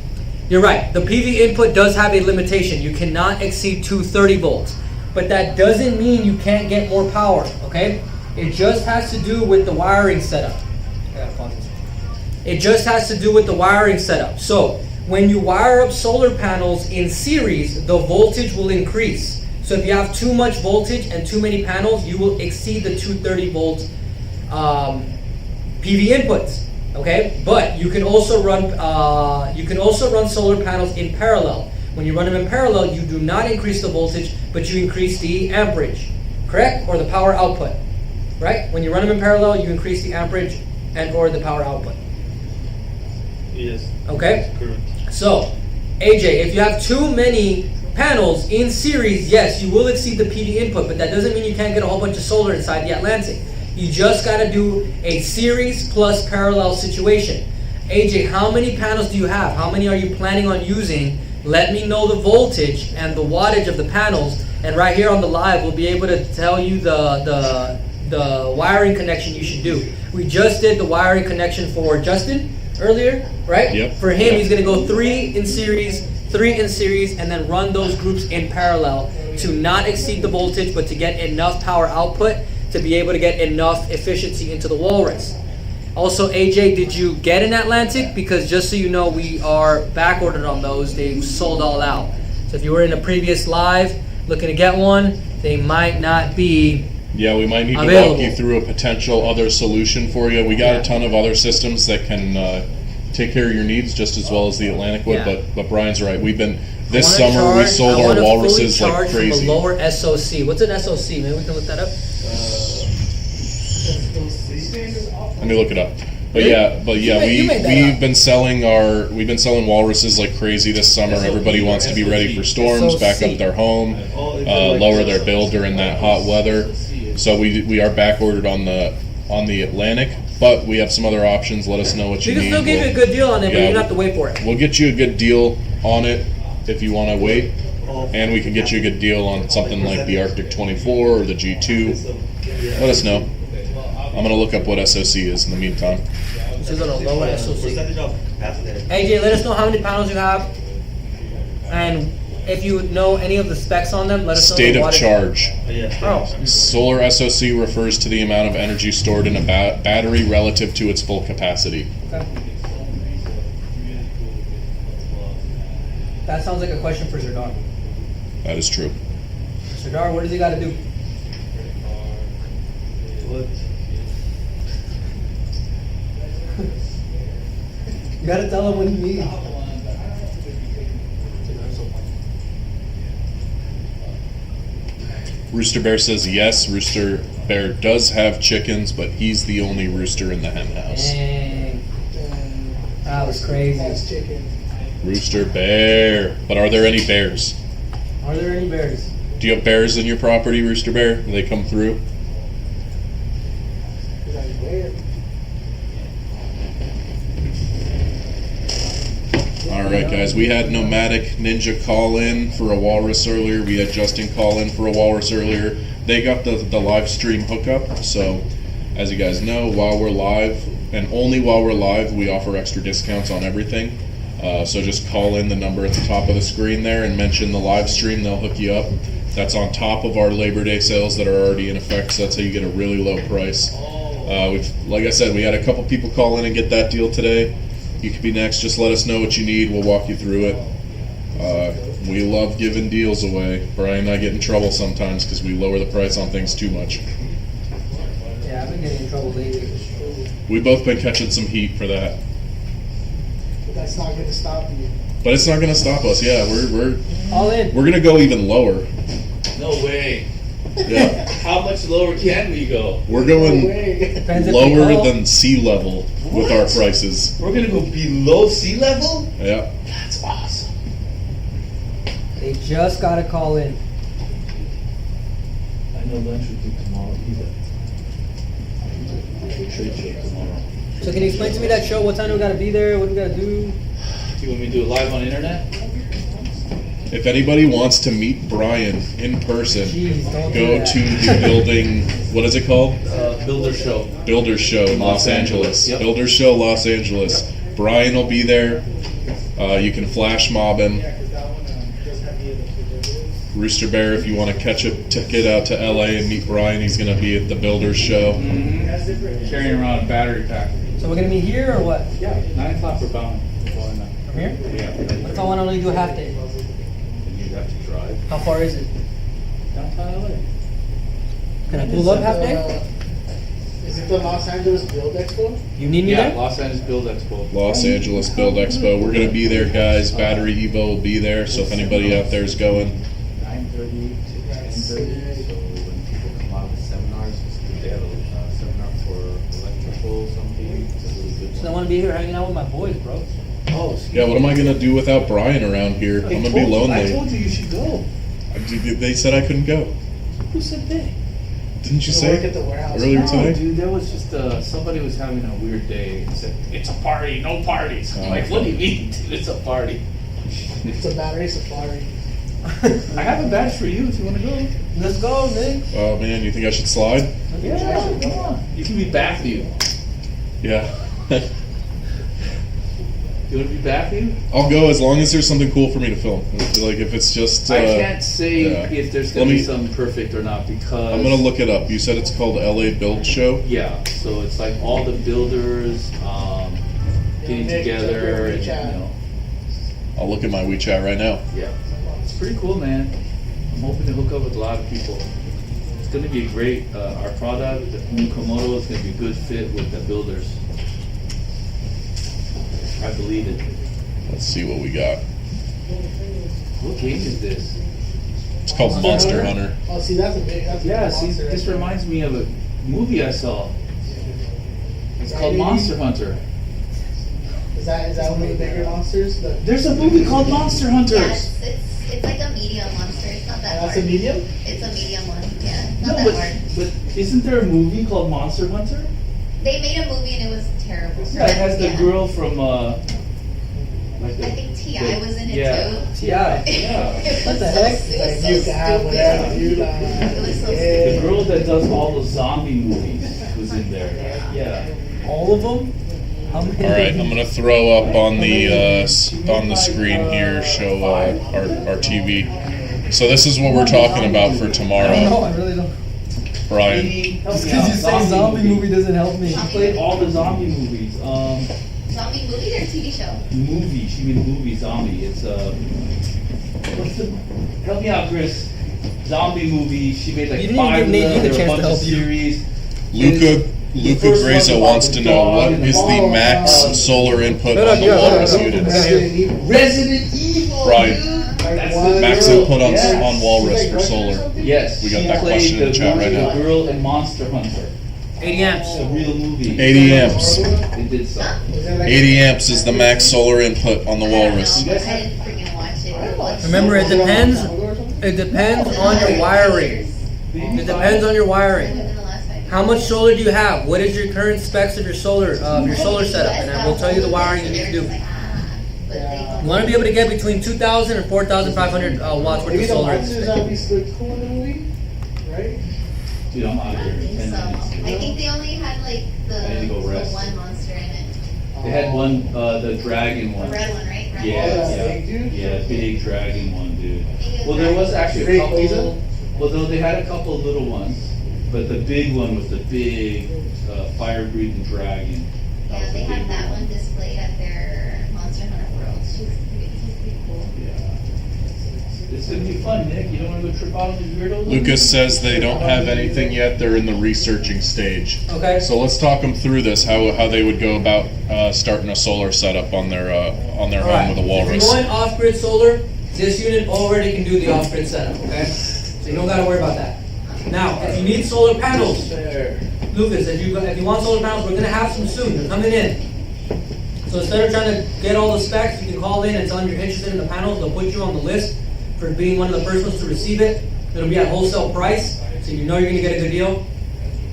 you're right. The PV input does have a limitation. You cannot exceed 230 volts. But that doesn't mean you can't get more power, okay? It just has to do with the wiring setup. It just has to do with the wiring setup. So, when you wire up solar panels in series, the voltage will increase. So if you have too much voltage and too many panels, you will exceed the 230 volt PV inputs. Okay, but you can also run solar panels in parallel. When you run them in parallel, you do not increase the voltage, but you increase the amperage, correct? Or the power output, right? When you run them in parallel, you increase the amperage and or the power output. Yes. Okay. Correct. So, AJ, if you have too many panels in series, yes, you will exceed the PV input, but that doesn't mean you can't get a whole bunch of solar inside the Atlantic. You just got to do a series plus parallel situation. AJ, how many panels do you have? How many are you planning on using? Let me know the voltage and the wattage of the panels, and right here on the live, we'll be able to tell you the wiring connection you should do. We just did the wiring connection for Justin earlier, right? Yep. For him, he's going to go 3 in series, 3 in series, and then run those groups in parallel to not exceed the voltage, but to get enough power output to be able to get enough efficiency into the walrus. Also, AJ, did you get an Atlantic? Because just so you know, we are back ordered on those. They've sold all out. So if you were in a previous live looking to get one, they might not be Yeah, we might need to available. walk you through a potential other solution for you. We got a ton of other systems that can take care of your needs just as well as the Atlantic would, Yeah. but Brian's right. We've been, this summer we sold our walruses like crazy. From a lower SOC. What's an SOC? Maybe we can look that up. Let me look it up. But Really? yeah, You made that we've up. been selling walruses like crazy this summer. Everybody wants to be ready for storms, back up their home, lower their bill during that hot weather. So we are back ordered on the Atlantic, but we have some other options. Let us know what you We need. can still give you a good deal on it, but you don't have to wait for it. We'll get you a good deal on it if you want to wait, and we can get you a good deal on something like the Arctic 24 or the G2. Let us know. I'm going to look up what SOC is in the meantime. This is on a lower SOC. AJ, let us know how many panels you have, and if you know any of the specs on them, let us know. State the of wattage. charge. Oh. Solar SOC refers to the amount of energy stored in a battery relative to its full capacity. Okay. That sounds like a question for Sardar. That is true. Sardar, what does he got to do? You got to tell him what he needs. Rooster Bear says yes. Rooster Bear does have chickens, but he's the only rooster in the hen house. Dang. That was crazy. That's chicken. Rooster Bear. But are there any bears? Are there any bears? Do you have bears in your property, Rooster Bear? Do they come through? He's like, where? Alright guys, we had Nomadic Ninja call in for a walrus earlier. We had Justin call in for a walrus earlier. They got the live stream hookup, so as you guys know, while we're live, and only while we're live, we offer extra discounts on everything. So just call in the number at the top of the screen there and mention the live stream, they'll hook you up. That's on top of our Labor Day sales that are already in effect, so that's how you get a really low price. Like I said, we had a couple people call in and get that deal today. You could be next. Just let us know what you need. We'll walk you through it. We love giving deals away. Brian and I get in trouble sometimes because we lower the price on things too much. Yeah, I've been getting in trouble lately. We've both been catching some heat for that. But that's not going to stop you. But it's not going to stop us. Yeah, we're All in. going to go even lower. No way. Yeah. How much lower can we go? We're No going way. Depends if we lower call. than sea level with our prices. We're gonna go below sea level? Yeah. That's awesome. They just gotta call in. I know lunch with you tomorrow either. Trade show tomorrow. So can you explain to me that show? What time do we gotta be there? What do we gotta do? Do you want me to do it live on the internet? If anybody wants to meet Brian in person, Jeez, don't do go that. to the building. What is it called? Builder show. Builders Show in Los Angeles. Yep. Builders Show Los Angeles. Brian will be there. You can flash mob him. Rooster Bear, if you want to catch a ticket out to LA and meet Brian, he's going to be at the Builders Show. Carrying around a battery pack. So we're gonna meet here or what? Yeah, 9 o'clock we're bound. From here? Yeah. What if I wanna only do a half day? You'd have to drive. How far is it? Downtown LA. Can I pull up half day? Is it the Los Angeles Build Expo? You need me Yeah, there? Los Angeles Build Expo. Los Angeles Build Expo. We're going to be there, guys. BatteryEvo will be there, so if anybody out there is going, 9:30 to 10:30. So when people come out with seminars, they have a seminar for electrical something. It's a really good So I one. wanna be here hanging out with my boys, bro. Oh, yeah, what am I going to do without Brian around here? I'm going to be I lonely. told you should go. They said I couldn't go. Who said that? Didn't you To say work at the warehouse. earlier No, today? dude, there was just somebody was having a weird day and said, "It's a party, no parties." I'm Oh, like, okay. what do you mean, dude? It's a party. It's a battery safari. I have a badge for you if you want to go. Let's go, Nick. Oh man, you think I should slide? Yeah, come on. You can be Matthew. Yeah. You want to be Matthew? I'll go as long as there's something cool for me to film. Like if it's just. I can't say yeah. if there's Let going to me- be something perfect or not because I'm gonna look it up. You said it's called LA Build Show. Yeah, so it's like all the builders getting Nick, together, and check your I'll look at my WeChat right now. yeah, it's pretty cool, man. I'm hoping to hook up with a lot of people. It's going to be a great. Our product, the new Komodo, is going to be a good fit with the builders. I believe it. Let's see what we got. What game is this? It's called Monster Hunter. Oh, see, that's a big. That's a Yeah, big see, monster this right there. reminds me of a movie I saw. It's called Right. Monster Hunter. Is that one of the bigger monsters? There's a movie called Monster Hunters. Yes, it's like a medium monster. It's not that That's hard. a medium? It's a medium one. Yeah, it's No, not that hard. but isn't there a movie called Monster Hunter? They made a movie and it was terrible. Yeah, it has the Yeah. girl from like I think T.I. was in it yeah. too. T.I. Yeah. It What was the so- heck? It was Like, so you can have stupid. whatever you like. It was so Yeah. The girl that does all the zombie movies was in there. Yeah. All of them? How many? All right, I'm gonna throw up on the screen here. Show our TV. So this is what we're talking about for I don't know, tomorrow, I really don't. Brian. Help Just me because out. you say zombie movie doesn't help me. She played all the zombie movies. Zombie movie or TV show? Movie. She made a movie zombie. It's what's the? Help me out, Chris. Zombie movie. She made like You didn't 5 even of give Nate them. the There were a chance bunch to of help you. series. Luca first one's Greza about wants the to know dog what and the is the ball. max solar input Hold on on, the yeah, walrus hold on. units. Resident Evil. Resident Evil. Brian, Dude. That's one- the max girl. input on Yeah. on walrus for solar. Yes, We got she that played question in the chat right now. The girl in Monster Hunter. 80 amps. It's a real movie. 80 amps. They did so. Is that like 80 amps is the max solar input on the walrus. I didn't freaking watch it. Remember, it depends. It depends on your wiring. It depends on your wiring. Within the last 5 years. How much solar do you have? What is your current specs of your solar setup? And I will tell you the wiring you need to do. You want to be able to get between 2,000 and 4,500 watts worth maybe of the solar in monsters this thing. that we split cool in the movie? Right? Dude, I'm out of I here don't in think 10 so. minutes. I think they only had like I need to go the rest. one monster in it. They had one, the dragon The one. red one, right? Red Yeah, that yeah, big dude? yeah, big dragon one, dude. one. Well, there was actually a Great couple. laser? Well, though they had a couple of little ones, but the big one was the big fire-breathing dragon. That Yeah, was they the had big that one. displayed at their Monster Hunter World. She's pretty cool. Yeah. It's gonna be fun, Nick. You don't wanna go trip out on these weirdos? Lucas says they don't have anything yet. They're in the researching stage. Okay. So let's talk them through this. How they would go about starting a solar setup on their home with a If walrus. you're going off-grid solar, this unit already can do the off-grid setup, okay? So you don't gotta worry about that. Now, if you need solar panels, Lucas, if you want solar panels, we're gonna have some soon. They're coming in. So instead of trying to get all the specs, you can call in and tell them you're interested in the panels. They'll put you on the list for being one of the first ones to receive it. It'll be at wholesale price, so you know you're gonna get a good deal.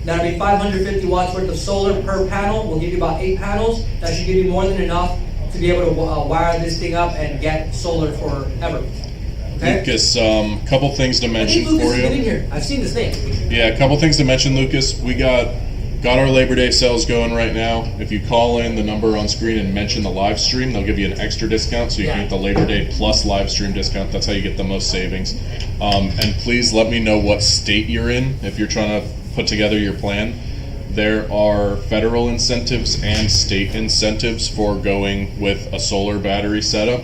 That'll be 550 watts worth of solar per panel. We'll give you about 8 panels. That should give you more than enough to be able to wire this thing up and get solar forever. Okay? Lucas, couple things to I mention think Lucas for has been in you. here. I've seen this name. Yeah, a couple things to mention, Lucas. We got our Labor Day sales going right now. If you call in the number on screen and mention the live stream, they'll give you an extra discount, so you can get the Labor Day plus live stream discount. That's how you get the most savings. And please let me know what state you're in if you're trying to put together your plan. There are federal incentives and state incentives for going with a solar battery setup.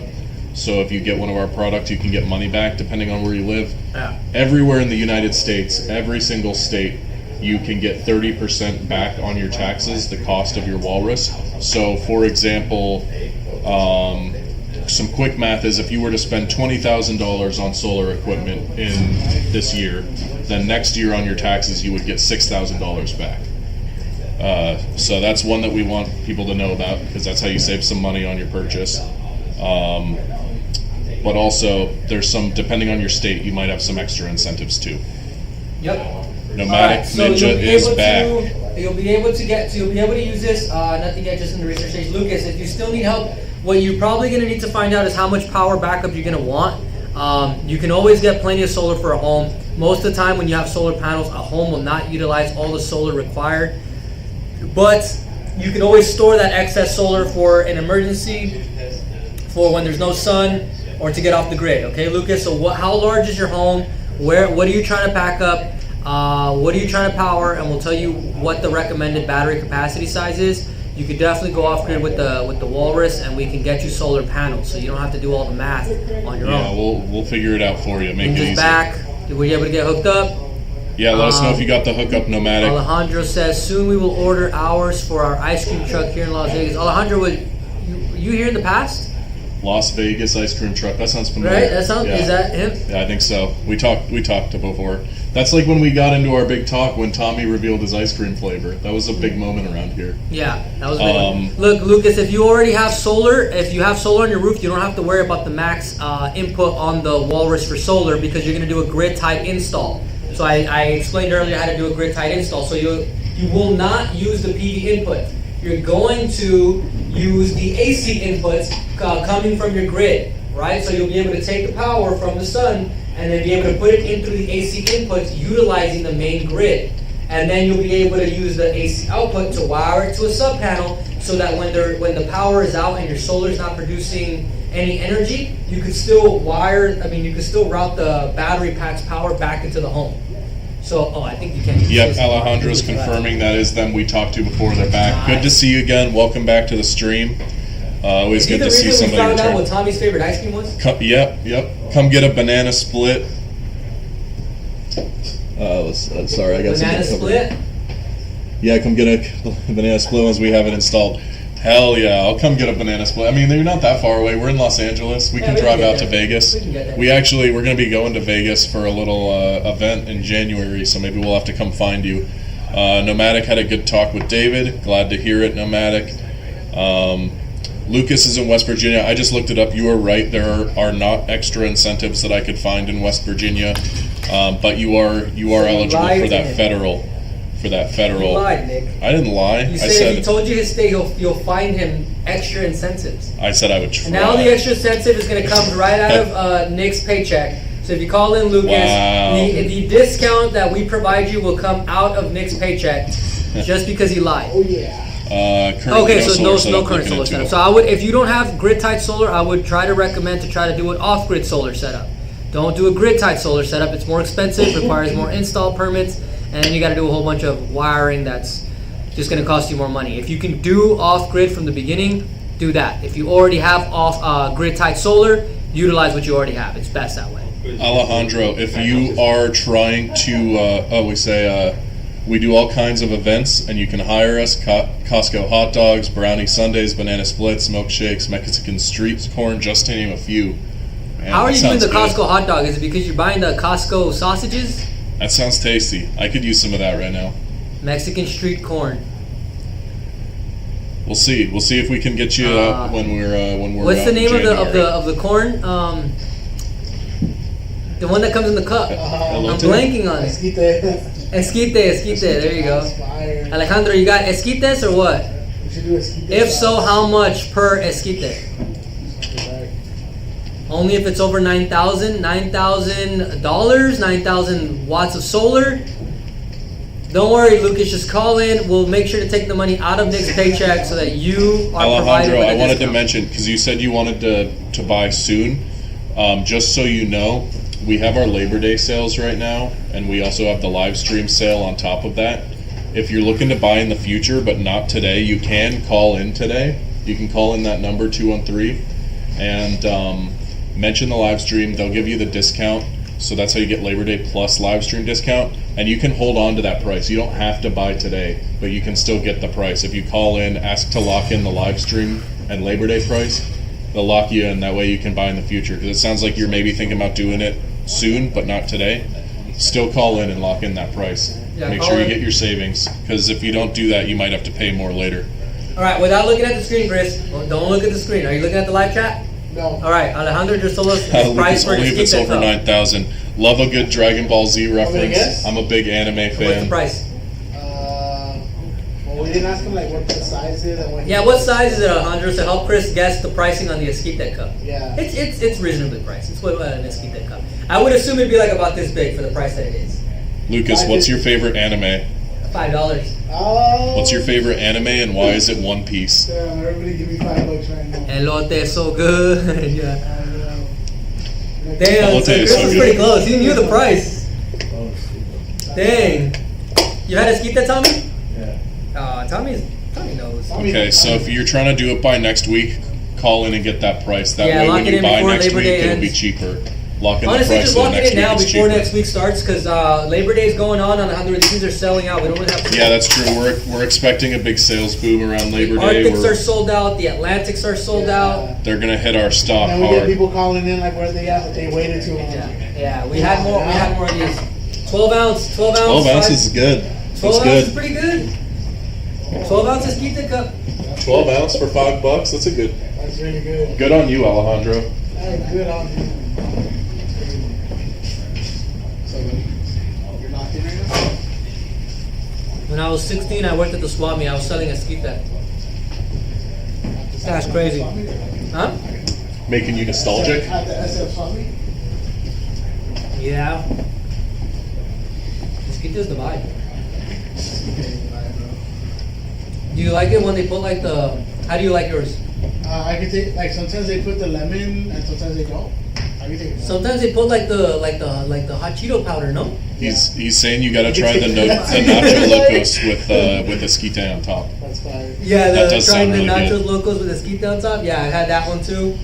So if you get one of our products, you can get money back depending on where you live. Yeah. Everywhere in the United States, every single state, you can get 30% back on your taxes, the cost of your walrus. So for example, some quick math is if you were to spend $20,000 on solar equipment in this year, then next year on your taxes you would get $6,000 back. So that's one that we want people to know about, because that's how you save some money on your purchase. But also, there's some, depending on your state, you might have some extra incentives too. Yep. Nomadic Ninja is back. You'll be able to use this, nothing yet, just in the research stage. Lucas, if you still need help, what you're probably going to need to find out is how much power backup you're going to want. You can always get plenty of solar for a home. Most of the time when you have solar panels, a home will not utilize all the solar required. But you can always store that excess solar for an emergency, for when there's no sun, or to get off the grid. Okay, Lucas, so how large is your home? What are you trying to pack up? What are you trying to power? And we'll tell you what the recommended battery capacity size is. You could definitely go off grid with the Walrus, and we can get you solar panels, so you don't have to do all the math on your own. Yeah, we'll figure it out for you. Make it easy. Back. Were you able to get hooked up? Yeah, let us know if you got the hookup, Nomadic. Alejandro says soon we will order ours for our ice cream truck here in Las Vegas. Alejandro, you here in the past? Las Vegas ice cream truck. That sounds familiar. Right? That sounds. Yeah. Is that him? Yeah, I think so. We talked before. That's like when we got into our big talk when Tommy revealed his ice cream flavor. That was a big moment around here. Yeah, that was a big one. Look, Lucas, if you already have solar, if you have solar on your roof, you don't have to worry about the max input on the Walrus for solar, because you're going to do a grid tied install. So I explained earlier how to do a grid tied install. So you will not use the PV input. You're going to use the AC inputs coming from your grid, right? So you'll be able to take the power from the sun and then be able to put it in through the AC inputs utilizing the main grid. And then you'll be able to use the AC output to wire it to a sub panel, so that when the power is out and your solar is not producing any energy, you could still you could still route the battery pack's power back into the home. So, I think you can. Yep, Alejandro's confirming that is them we talked to before. They're back. Good to see you again. Welcome back to the stream. Always good to see somebody return. We found out return. what Tommy's favorite ice cream was? Yep. Come get a banana split. Sorry, I got banana split? Yeah, come get a banana split once we have it installed. Hell yeah, I'll come get a banana split. I mean, they're not that far away. We're in Los Angeles. We can drive out to Vegas. We're going to be going to Vegas for a little event in January, so maybe we'll have to come find you. Nomadic had a good talk with David. Glad to hear it, Nomadic. Lucas is in West Virginia. I just looked it up. You are right. There are not extra incentives that I could find in West Virginia, but you are eligible for that federal. You lied, Nick. I didn't lie. You said if he told you his state, you'll find him extra incentives. I said I would try. And now the extra incentive is going to come right out of Nick's paycheck. So if you call in Lucas, the discount that we provide you will come out of Nick's paycheck just because he lied. Oh yeah. Okay, so no current solar setup. So if you don't have grid tied solar, I would try to recommend to try to do an off grid solar setup. Don't do a grid tied solar setup. It's more expensive, requires more install permits, and then you got to do a whole bunch of wiring that's just going to cost you more money. If you can do off grid from the beginning, do that. If you already have off grid tied solar, utilize what you already have. It's best that way. Alejandro, if you are trying to, we do all kinds of events, and you can hire us. Costco hot dogs, brownie sundaes, banana splits, milkshakes, Mexican street corn, just to name a few. Man, How are that you doing sounds the good. Costco hot dog? Is it because you're buying the Costco sausages? That sounds tasty. I could use some of that right now. Mexican street corn. We'll see. We'll see if we can get you when we're. What's out the in name of January. the corn? The one that comes in the cup. I'm blanking on it. Esquite. There you go. Fire. Alejandro, you got esquites or what? We should do esquite. If so, how much per esquite? Only if it's over $9,000, $9,000, 9,000 watts of solar. Don't worry, Lucas. Just call in. We'll make sure to take the money out of Nick's paycheck so that you are provided Alejandro, with a I wanted to discount. mention, because you said you wanted to buy soon. Just so you know, we have our Labor Day sales right now, and we also have the live stream sale on top of that. If you're looking to buy in the future, but not today, you can call in today. You can call in that number 213 and mention the live stream. They'll give you the discount. So that's how you get Labor Day plus live stream discount. And you can hold on to that price. You don't have to buy today, but you can still get the price. If you call in, ask to lock in the live stream and Labor Day price, they'll lock you in. That way you can buy in the future. Because it sounds like you're maybe thinking about doing it soon, but not today. Still call in and lock in that price. Yeah, Make call sure you in. get your savings. Because if you don't do that, you might have to pay more later. All right, without looking at the screen, Chris. Well, don't look at the screen. Are you looking at the live chat? No. All right, Alejandro just told us his Lucas, price for only if it's esquite over cup. 9,000. Love a good Dragon Ball Z reference. guess? I'm a big anime What's the fan. price? Well, we didn't ask him like what the size is and what. Yeah, what size is it, Alejandro? To help Chris guess the pricing on the esquite cup. Yeah. It's reasonably priced. It's what an esquite cup. I would assume it'd be like about this big for the price that it is. Lucas, what's your favorite anime? $5. Oh. What's your favorite anime and why is it One Piece? Damn, everybody give me $5 right now. Elote is so good. Yeah. Like, Damn, Elote so is Chris so was good. pretty close. He knew the price. Dang. You had esquite, Tommy? Yeah. Tommy knows. Okay, so if you're trying to do it by next week, call in and get that price. That Yeah, way lock when it you in buy before next Labor week, Day it'll be ends. cheaper. Lock in Honestly, the price just so the lock next it in week now it's before cheaper. next week starts because Labor Day is going on Alejandro. These things are selling out. We don't really have to. Yeah, that's true. We're expecting a big sales boom around Labor The Day. Arctics are sold out. The Atlantics are sold out. They're gonna hit our stock And we get hard. people calling in like where they at, but they waited too long. Yeah. We had more. We had more of these. 12 ounce. 12 ounce. 12 ounces is good. 12 That's ounce is good. pretty good. 12 ounces esquite cup. 12 ounce for $5. That's a good. That's really good. Good on you, Alejandro. Hey, good on you. So, you're locked in right now? When I was 16, I worked at the swap meet. I was selling esquite. That's crazy. Huh? Making you nostalgic. At the SF Summit? Yeah. Esquite is the vibe. Do you like it when they put like the? How do you like yours? I can take like sometimes they put the lemon and sometimes they don't. I can take it. Sometimes they put like the hot Cheeto powder. No. He's saying you gotta try the Nacho Locos with esquite on top. That's fine. Yeah, That the does trying sound the really nachos good. locos with esquite on top. Yeah, I had that one too.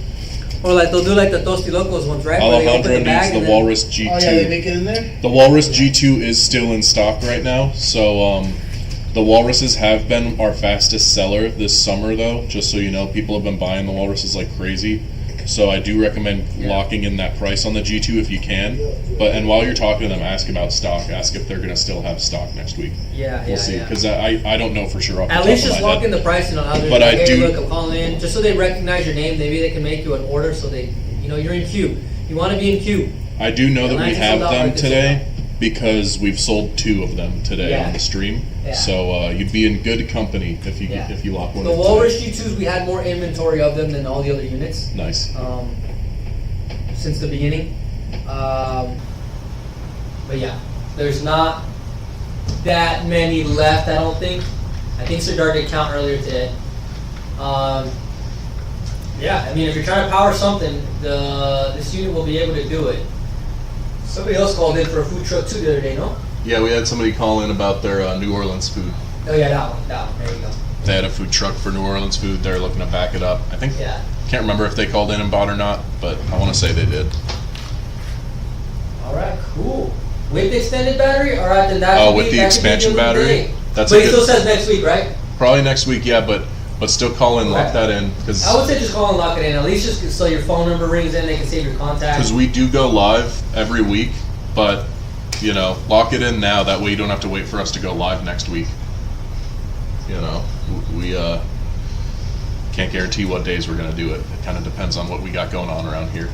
Or like they'll do like the tosti locos ones, right? Where they open Alejandro the bag needs the and then- Walrus G2. Oh yeah, they make it in there? The Walrus G2 is still in stock right now, so the Walruses have been our fastest seller this summer, though. Just so you know, people have been buying the Walruses like crazy. So I do recommend locking in that price on the G2 if you can. And while you're talking to them, ask about stock. Ask if they're going to still have stock next week. Yeah, We'll see, because I don't know for sure off the At top least of just my lock in head. the price and how they're But like, I hey, do- look, I'm calling in, just so they recognize your name. Maybe they can make you an order so they, you're in queue. You want to be in queue. I do know that we Atlantic have sold out, them Arctic sold today because we've sold 2 of them today Yeah. on the stream. Yeah. So you'd be in good company if you Yeah. if you lock one The in Walrus today. G2s, we had more inventory of them than all the other units. Nice. Since the beginning. But yeah, there's not that many left, I don't think. I think Sardar did count earlier today. Yeah, I mean, if you're trying to power something, this unit will be able to do it. Somebody else called in for a food truck too the other day, no? Yeah, we had somebody call in about their New Orleans food. Oh yeah, that one. There you go. They had a food truck for New Orleans food. They're looking to back it up. I think. Yeah. Can't remember if they called in and bought or not, but I want to say they did. Cool. With the extended battery, or at the that Oh, could with be- the that could be expansion the other battery? day. That's But a he good- still says next week, right? Probably next week, yeah, but still call in, lock Okay. that in, because I would say just call and lock it in. At least just so your phone number rings in, they can save your contact. we do go live every week, but you know, lock it in now. That way you don't have to wait for us to go live next week. You know, we can't guarantee what days we're gonna do it. It kind of depends on what we got going on around here.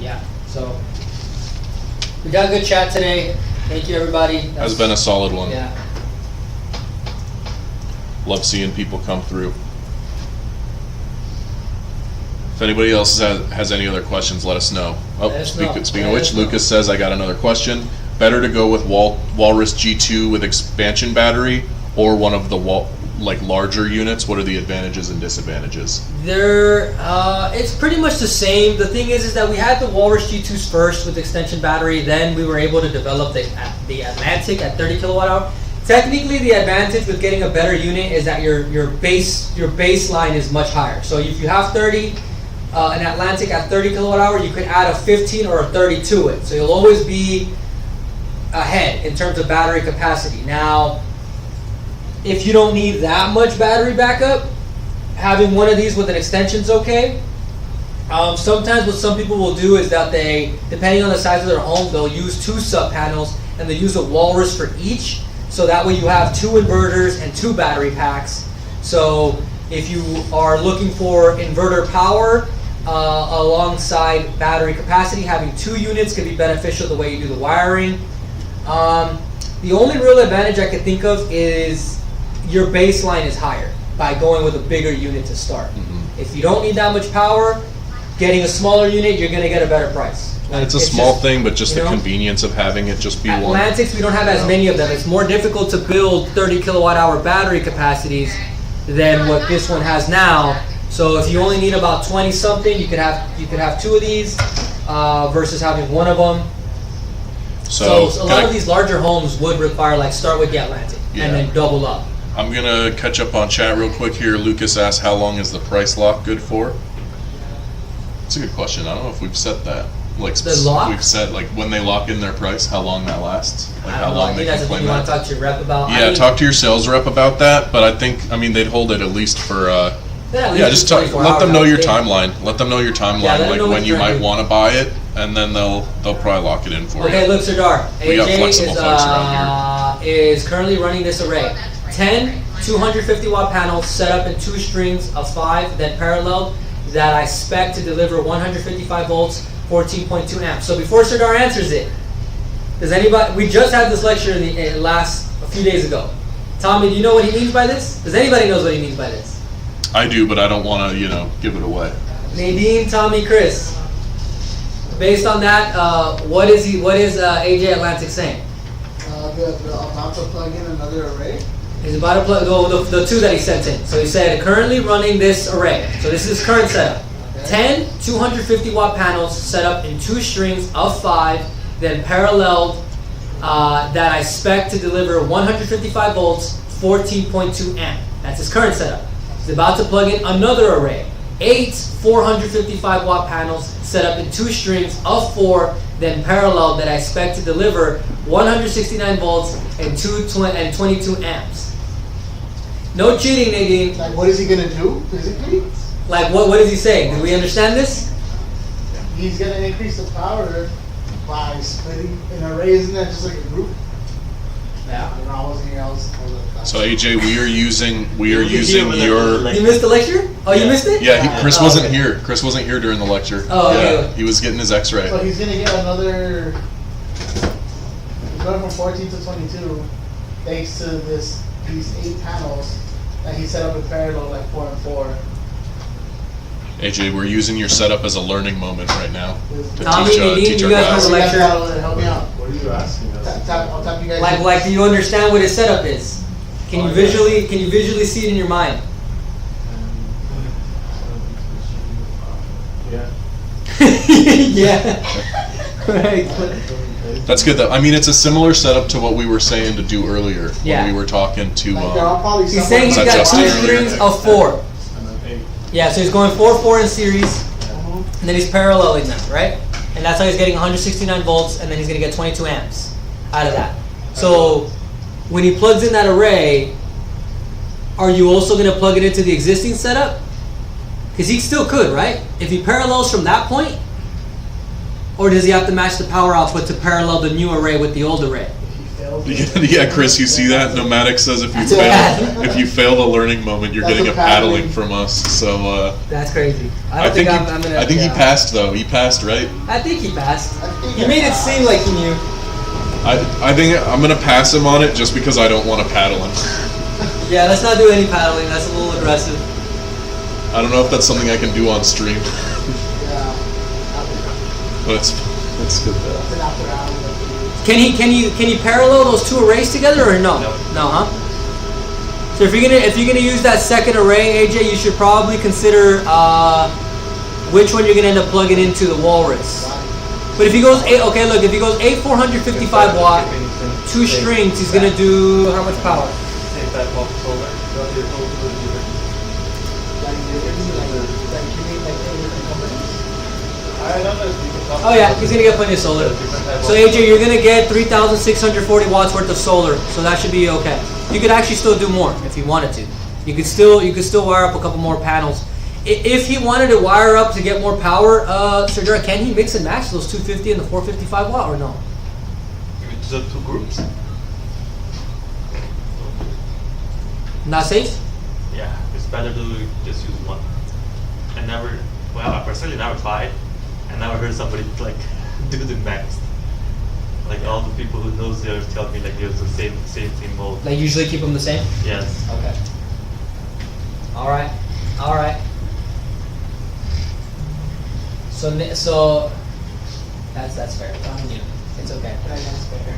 Yeah. So we got a good chat today. Thank you, everybody. Has been a solid one. Yeah. Love seeing people come through. If anybody else has any other questions, let us know. Oh, Let us know. speaking of Let which, us know. Lucas says, I got another question. Better to go with Walrus G2 with expansion battery or one of the larger units? What are the advantages and disadvantages? It's pretty much the same. The thing is that we had the Walrus G2s first with extension battery. Then we were able to develop the Atlantic at 30 kilowatt hour. Technically, the advantage with getting a better unit is that your baseline is much higher. So if you have 30, an Atlantic at 30 kilowatt hour, you could add a 15 or a 30 to it. So you'll always be ahead in terms of battery capacity. Now, if you don't need that much battery backup, having one of these with an extension is okay. Sometimes what some people will do is that they, depending on the size of their home, they'll use 2 sub panels and they use a Walrus for each. So that way you have 2 inverters and 2 battery packs. So if you are looking for inverter power alongside battery capacity, having 2 units can be beneficial the way you do the wiring. The only real advantage I can think of is your baseline is higher by going with a bigger unit to start. If you don't need that much power, getting a smaller unit, you're going to get a better price. It's a small thing, but just the convenience of having it just be one. Atlantics, we don't have as many of them. It's more difficult to build 30 kilowatt hour battery capacities than what this one has now. So if you only need about 20 something, you could have 2 of these versus having one of them. So a lot of these larger homes would require start with the Atlantic and then double up. I'm gonna catch up on chat real quick here. Lucas asked, how long is the price lock good for? That's a good question. I don't know if we've set that. The lock? We've said when they lock in their price, how long that lasts, how long they that's can the thing claim you want that. to talk to your rep about. Yeah, talk to your sales rep about that. But I think they'd hold it at least for. Just let them know your timeline. Let them know your timeline, when you might want to buy it, and then they'll probably lock it in for you. Okay, look, Sardar. We got AJ flexible folks around is currently running this array. 10 250 watt panels set up in 2 strings of 5, then paralleled, that I spec to deliver 155 volts, 14.2 amps. So before Sardar answers it, does anybody? We just had this lecture a few days ago. Tommy, do you know what he means by this? Does anybody knows what he means by this? I do, but I don't want to, give it away. Nadine, Tommy, Chris. Based on that, what is AJ Atlantic saying? About to plug in another array. He's about to plug the 2 that he sent in. So he said currently running this array. So this is his current setup. 10 250 watt panels set up in 2 strings of 5, then paralleled that I spec to deliver 155 volts, 14.2 amp. That's his current setup. He's about to plug in another array. 8 455 watt panels set up in 2 strings of 4, then parallel that I expect to deliver 169 volts and 22 amps. No cheating, Nadine. What is he gonna do physically? What is he saying? Do we understand this? He's gonna increase the power by splitting an array. Isn't that just like a group? Yeah. I don't know, I wasn't here. I was So AJ, we are using your. You missed the lecture? Oh, you missed it? Yeah, Chris wasn't here. Chris wasn't here during the lecture. Oh, okay. Yeah, he was getting his X-ray. So he's gonna get another. He's going from 14 to 22, thanks to these 8 panels that he set up in parallel 4 and 4. AJ, we're using your setup as a learning moment right now to Tommy, teach you our guys guys. have a lecture. Help me out. What are you asking us? I'll tap you guys. Do you understand what his setup is? Can you visually see it in your mind? Yeah. Right. That's good though. It's a similar setup to what we were saying to do earlier Yeah. when we were talking to. He's saying he's got 2 strings of 4. Yeah, so he's going 4 in series, and then he's paralleling them, right? And and that's how he's getting 169 volts, and then he's gonna get 22 amps out of that. So when he plugs in that array, are you also gonna plug it into the existing setup? Because he still could, right? If he parallels from that point, or does he have to match the power output to parallel the new array with the old array? Yeah, Chris, you see that? Nomadic says if you fail the learning moment, you're getting a paddling from us. So that's crazy. I think he passed though. He passed, right? I think he passed. He made it seem like he knew. I think I'm gonna pass him on it just because I don't want to paddle him. Yeah, let's not do any paddling. That's a little aggressive. I don't know if that's something I can do on stream. But it's good though. Can you parallel those two arrays together or no? No, huh? So if you're gonna use that second array, AJ, you should probably consider which one you're gonna end up plugging into the Walrus. But if he goes if he goes 455 watt, 2 strings, he's gonna do how much power? Oh yeah, he's gonna get plenty of solar. So AJ, you're gonna get 3,640 watts worth of solar, so that should be okay. You could actually still do more if you wanted to. You could still wire up a couple more panels. If he wanted to wire up to get more power, Sir Gerard, can he mix and match those 250 and the 455 watt or no? It's the 2 groups. Not safe? Yeah, it's better to just use one. I personally never tried. I never heard somebody like do the max. Like all the people who knows theirs tell me like it's the same thing mode. They usually keep them the same? Yes. Okay. Alright. So that's fair. It's on you. It's okay. That's fair.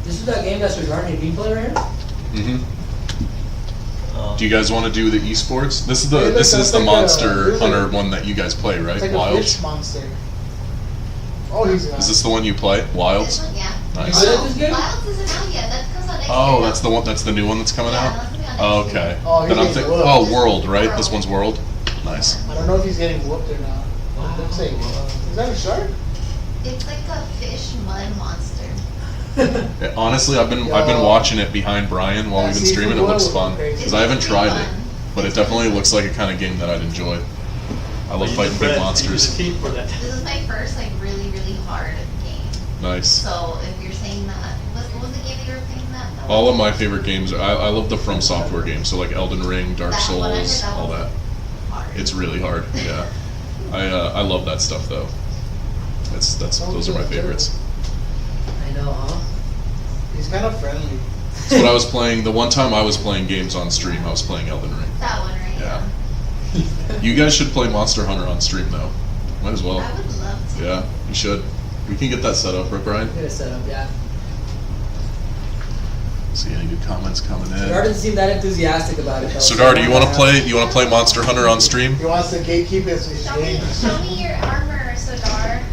This is that game that's regarding a game player right here? Do you guys want to do the esports? This is the Monster Hunter one that you guys play, right? It's like Wilds. a fish monster. Oh, he's Is this the one you play? Wilds. This one, yeah. Nice. Wilds isn't out yet. That comes out next year. Oh, that's the one. That's the new one that's coming out. That's coming out Oh, next year. okay. Oh, Then I'm thinking. Oh, World, right? This one's World. Nice. I don't know if he's getting whooped or not. Looks like, is that a shark? It's like a fish mud monster. Yeah, honestly, I've been watching it behind Brian while we've been streaming. It looks fun because I haven't tried it, but it definitely looks like a kind of game that I'd enjoy. I love fighting big monsters. This is my first like really hard game. Nice. So if you're saying that, what was the game you were playing that? All of my favorite games. I love the From Software games, so like Elden Ring, Dark Souls, all that. It's really hard. Yeah, I love that stuff though. Those are my favorites. I know, huh? He's kind of friendly. That's what I was playing. The one time I was playing games on stream, I was playing Elden Ring. That one, right? Yeah. You guys should play Monster Hunter on stream though. Might as well. I would love to. Yeah, you should. We can get that set up, right, Brian? Get it set up, yeah. See any good comments coming in? Sardar doesn't seem that enthusiastic about it though. Sardar, do you want to play? You want to play Monster Hunter on stream? He wants to gatekeep his game. Show me your armor, Sardar.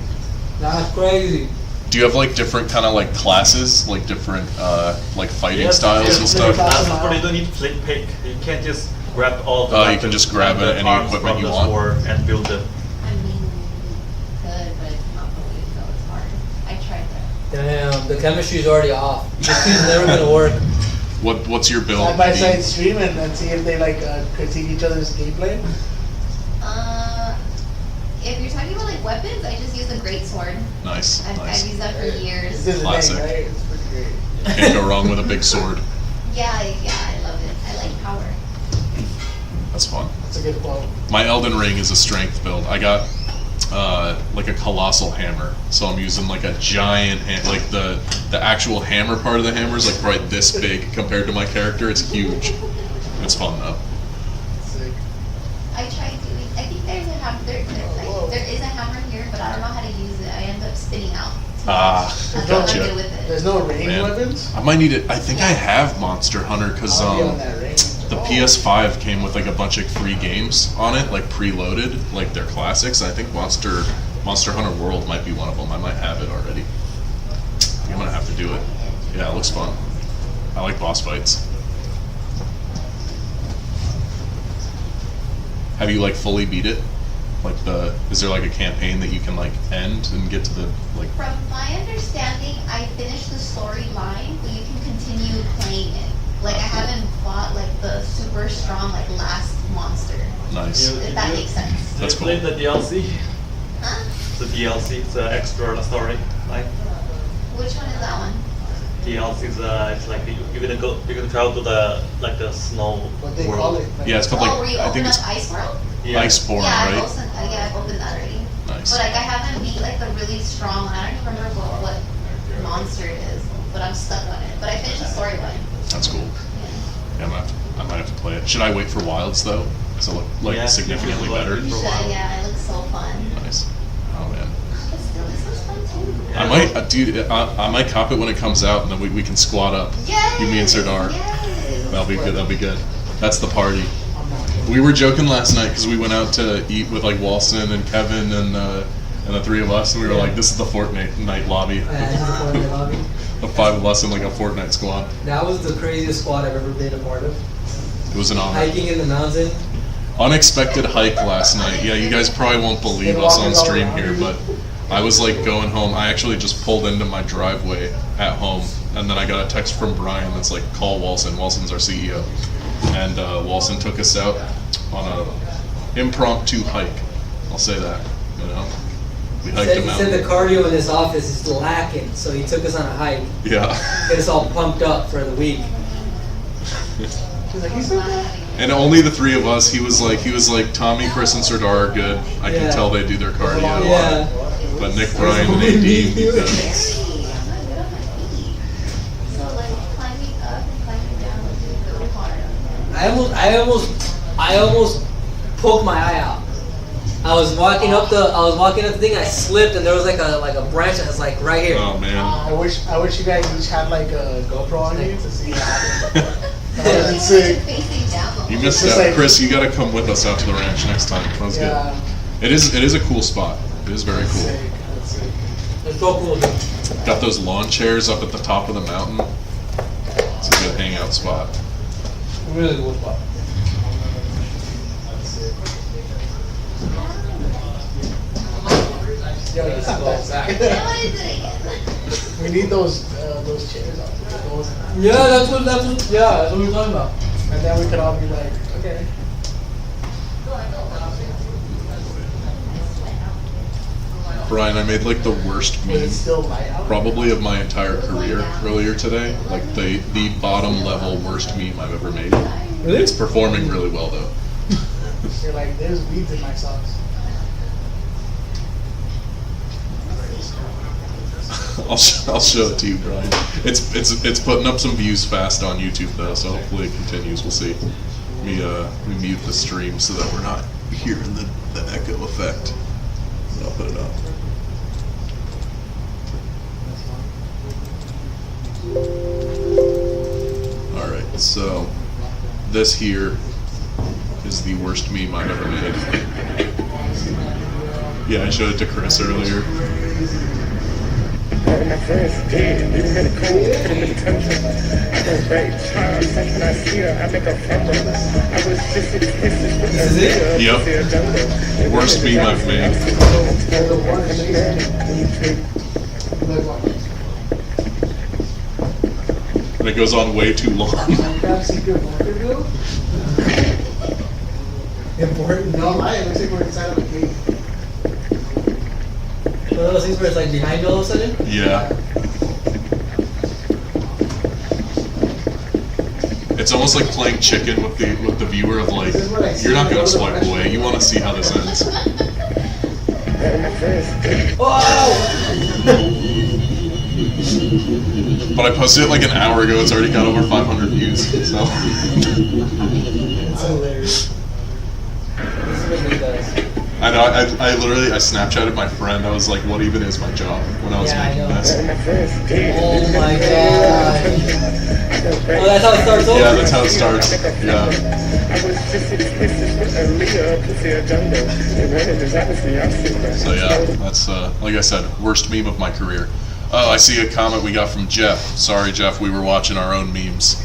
That's crazy. Do you have like different kind of like classes, like different like fighting styles and stuff? But you don't need to pick. You can't just grab all the. You can just grab any equipment you want. And build them. I mean, good, but it's not the way to go. It's hard. I tried that. Damn, the chemistry's already off. This team's never gonna work. What's your build? Side by side stream and see if they like critique each other's gameplay. If you're talking about like weapons, I just use a great sword. Nice. I've used that for years. This is Classic. the thing, right? It's pretty great. Can't go wrong with a big sword. Yeah, I love it. I like power. That's fun. That's a good quote. My Elden Ring is a strength build. I got like a colossal hammer, so I'm using like a giant like the actual hammer part of the hammer is like right this big compared to my character. It's huge. It's fun though. Sick. I tried doing. I think there's a hammer. There is a hammer here, but I don't know how to use it. I end up spinning out. That's what I'm good with it. There's no range Man. weapons? I might need it. I think I have Monster Hunter because I'll be on that range. the PS5 came with like a bunch of free games on it, like preloaded, like their classics. I think Monster Hunter World might be one of them. I might have it already. I'm gonna have to do it. Yeah, it looks fun. I like boss fights. Have you like fully beat it? Like is there like a campaign that you can like end and get to the like? From my understanding, I finished the storyline, but you can continue playing it. Like I haven't fought like the super strong like last monster. Nice. If that makes sense. That's cool. Played the DLC. Huh? The DLC, it's an extra story. Like Which one is that one? DLC is it's like you're gonna travel to the like the snow What they world. call it? Yeah, it's called Oh, where like you I think open it's up Ice World? Yeah. Iceborne, Yeah, right? I've opened that already. Nice. But like I haven't beat like the really strong one. I don't even remember what monster it is, but I'm stuck on it. But I finished the storyline. That's cool. Yeah, I might have to play it. Should I wait for Wilds though? Does it look like Yeah, significantly you should better? wait. You should, yeah, it looks so fun. Nice. Oh man. But still, this was fun too. I might, dude. I might cop it when it comes out, and then we can squat up. Yes! You, me, and Serdar. Yes! That'll be good. That'll be good. That's the party. We were joking last night because we went out to eat with like Walson and Kevin and the three of us, and we were like, "This is the Fortnite night lobby." The five of us in like a Fortnite squad. That was the craziest squad I've ever been a part of. It was an honor. Hiking in the mountain. Unexpected hike last night. Yeah, you guys probably won't believe us on stream here, but I was like going home. I actually just pulled into my driveway at home, and then I got a text from Brian that's like, "Call Walson." Walson's our CEO, and Walson took us out on a impromptu hike. I'll say that. You know, we hiked a He mountain. said the cardio in this office is lacking, so he took us on a hike. Yeah. Get us all pumped up for the week. She's like, he's so good. And only the three of us. He was like, Tommy, Chris, and Serdar are good. I can Yeah. tell they do their cardio. Yeah. But Nick, Brian, and AD, we couldn't. I'm not good on my feet. So like climbing up and climbing down was really hard. I almost poked my eye out. I was walking up the thing. I slipped, and there was like a branch that was like right here. Oh man. I wish you guys each had like a GoPro on you to see what happened. That would've been sick. Facing down the You whole missed Just out, like- Chris. You gotta come with us out to the ranch next time. That was Yeah. good. It is a cool spot. It is very cool. Sick. That's sick. It's so cool. Dude. Got those lawn chairs up at the top of the mountain. It's a good hangout spot. Really cool spot. Yo, you got that sack. What is it again? We need those chairs out there. Yeah, that's what we're talking about. And then we could all be like, okay. Brian, I made like the worst Was meme it still light out? probably of my entire career earlier today. Like the bottom level worst meme I've ever made. Really? It's performing really well though. You're like, there's weeds in my socks. I'll show it to you, Brian. It's putting up some views fast on YouTube though, so hopefully it continues. We'll see. We mute the stream so that we're not hearing the echo effect. I'll put it up. All right, so this here is the worst meme I've ever made. Yeah, I showed it to Chris earlier. On my first day, even in the cold, put him in the tundra. I was right hard, when I see her, I make her fumble. I was just in the kisses with her. Yep. Worst meme I've made. And it goes on way too long. Important. No, it looks like we're inside of a cave. One of those things where it's like behind you all of a sudden? Yeah. It's almost like playing chicken with the viewer of like, you're not gonna swipe away. You want to see how this ends. But I posted it like an hour ago. It's already got over 500 views. So. It's hilarious. This is what he does. I know. I literally Snapchatted my friend. I was like, "What even is my job?" When I was making this. Oh my god. Oh, that's how it starts over? Yeah, that's how it starts. Yeah. So yeah, that's like I said, worst meme of my career. Oh, I see a comment we got from Jeff. Sorry, Jeff, we were watching our own memes.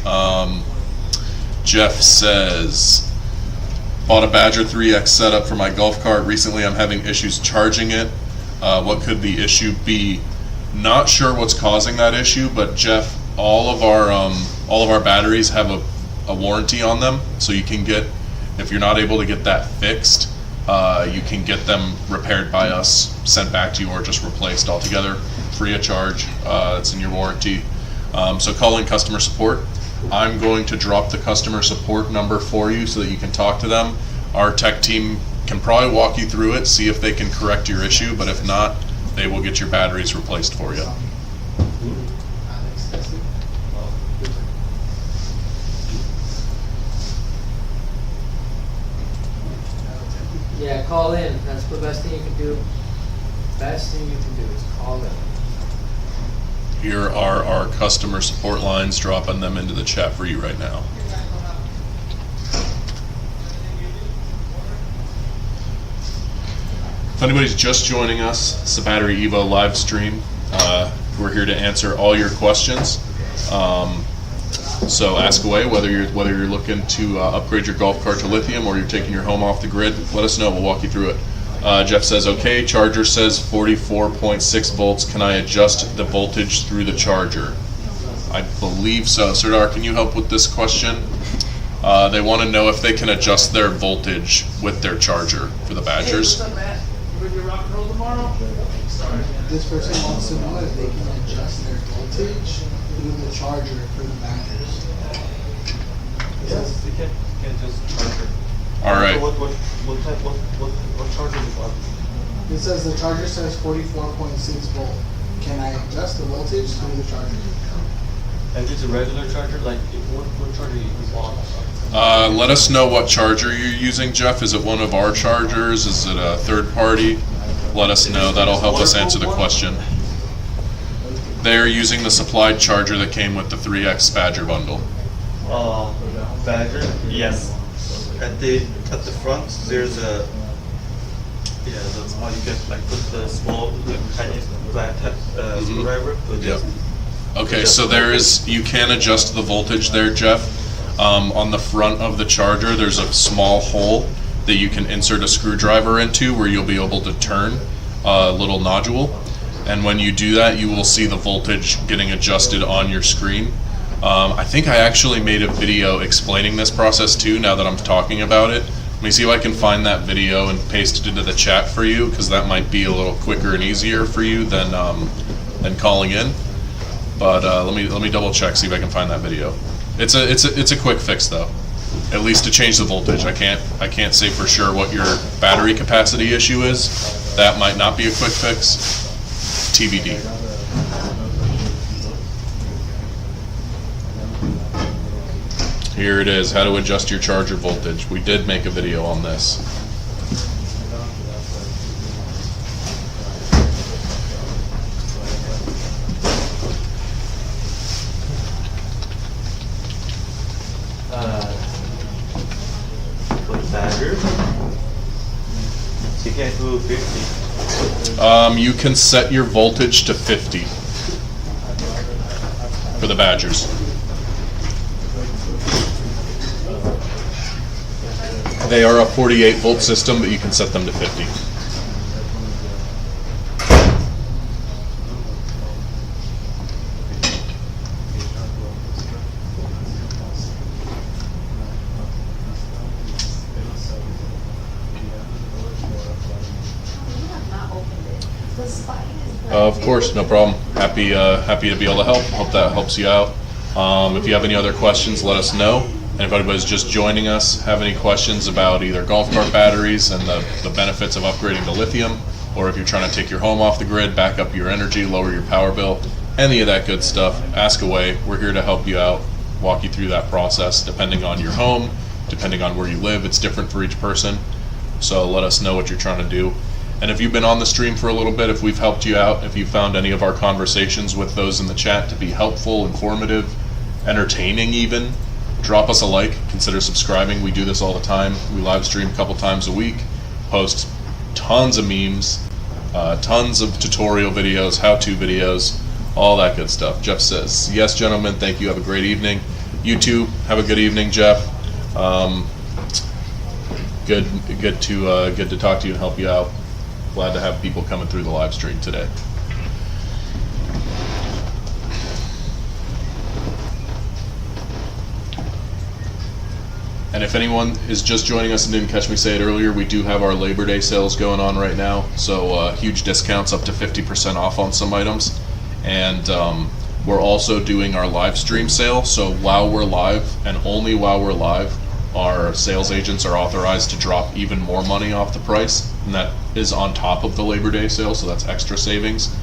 Jeff says, bought a Badger 3X setup for my golf cart. Recently, I'm having issues charging it. What could the issue be? Not sure what's causing that issue, but Jeff, all of our batteries have a warranty on them, so you can get, if you're not able to get that fixed, you can get them repaired by us, sent back to you, or just replaced altogether, free of charge. It's in your warranty. So call in customer support. I'm going to drop the customer support number for you so that you can talk to them. Our tech team can probably walk you through it, see if they can correct your issue, but if not, they will get your batteries replaced for you. Yeah, call in. That's the best thing you can do. Best thing you can do is call in. Here are our customer support lines, dropping them into the chat for you right now. If anybody's just joining us, it's the BatteryEvo live stream. We're here to answer all your questions. So ask away, whether you're looking to upgrade your golf cart to lithium or you're taking your home off the grid. Let us know. We'll walk you through it. Jeff says, okay, charger says 44.6 volts. Can I adjust the voltage through the charger? I believe so. Serdar, can you help with this question? They want to know if they can adjust their voltage with their charger for the Badgers. Hey, what's up, Matt? You ready to rock and roll tomorrow? Sorry. This person wants to know if they can adjust their voltage through the charger for the Badgers. Yes, you can just charge it. All right. What charger is it? It says the charger says 44.6 volt. Can I adjust the voltage through the charger? And it's a regular charger, like what charger you want? Let us know what charger you're using, Jeff. Is it one of our chargers? Is it a third party? Let us know. That'll help us answer the question. They're using the supplied charger that came with the 3X Badger bundle. Badger? Yes. At the front, there's a that's how you can like put the small, tiny flat screwdriver. Yep. Okay, so you can adjust the voltage there, Jeff. On the front of the charger, there's a small hole that you can insert a screwdriver into where you'll be able to turn a little nodule. And when you do that, you will see the voltage getting adjusted on your screen. I think I actually made a video explaining this process too, now that I'm talking about it. Let me see if I can find that video and paste it into the chat for you, because that might be a little quicker and easier for you than calling in. But let me double check, see if I can find that video. It's a quick fix though, at least to change the voltage. I can't say for sure what your battery capacity issue is. That might not be a quick fix. TBD. Here it is, how to adjust your charger voltage. We did make a video on this. With Badger, you can do 50. You can set your voltage to 50 for the Badgers. They are a 48 volt system, but you can set them to 50. Of course, no problem. Happy to be able to help. Hope that helps you out. If you have any other questions, let us know. And if anybody's just joining us, have any questions about either golf cart batteries and the benefits of upgrading to lithium, or if you're trying to take your home off the grid, back up your energy, lower your power bill, any of that good stuff, ask away. We're here to help you out, walk you through that process, depending on your home, depending on where you live. It's different for each person. So let us know what you're trying to do. And if you've been on the stream for a little bit, if we've helped you out, if you found any of our conversations with those in the chat to be helpful, informative, entertaining even, drop us a like, consider subscribing. We do this all the time. We live stream a couple times a week, post tons of memes, tons of tutorial videos, how-to videos, all that good stuff. Jeff says, yes, gentlemen, thank you. Have a great evening. You too. Have a good evening, Jeff. Good to talk to you and help you out. Glad to have people coming through the live stream today. And if anyone is just joining us and didn't catch me say it earlier, we do have our Labor Day sales going on right now. So huge discounts, up to 50% off on some items. And we're also doing our live stream sale. So while we're live, and only while we're live, our sales agents are authorized to drop even more money off the price. And that is on top of the Labor Day sale, so that's extra savings.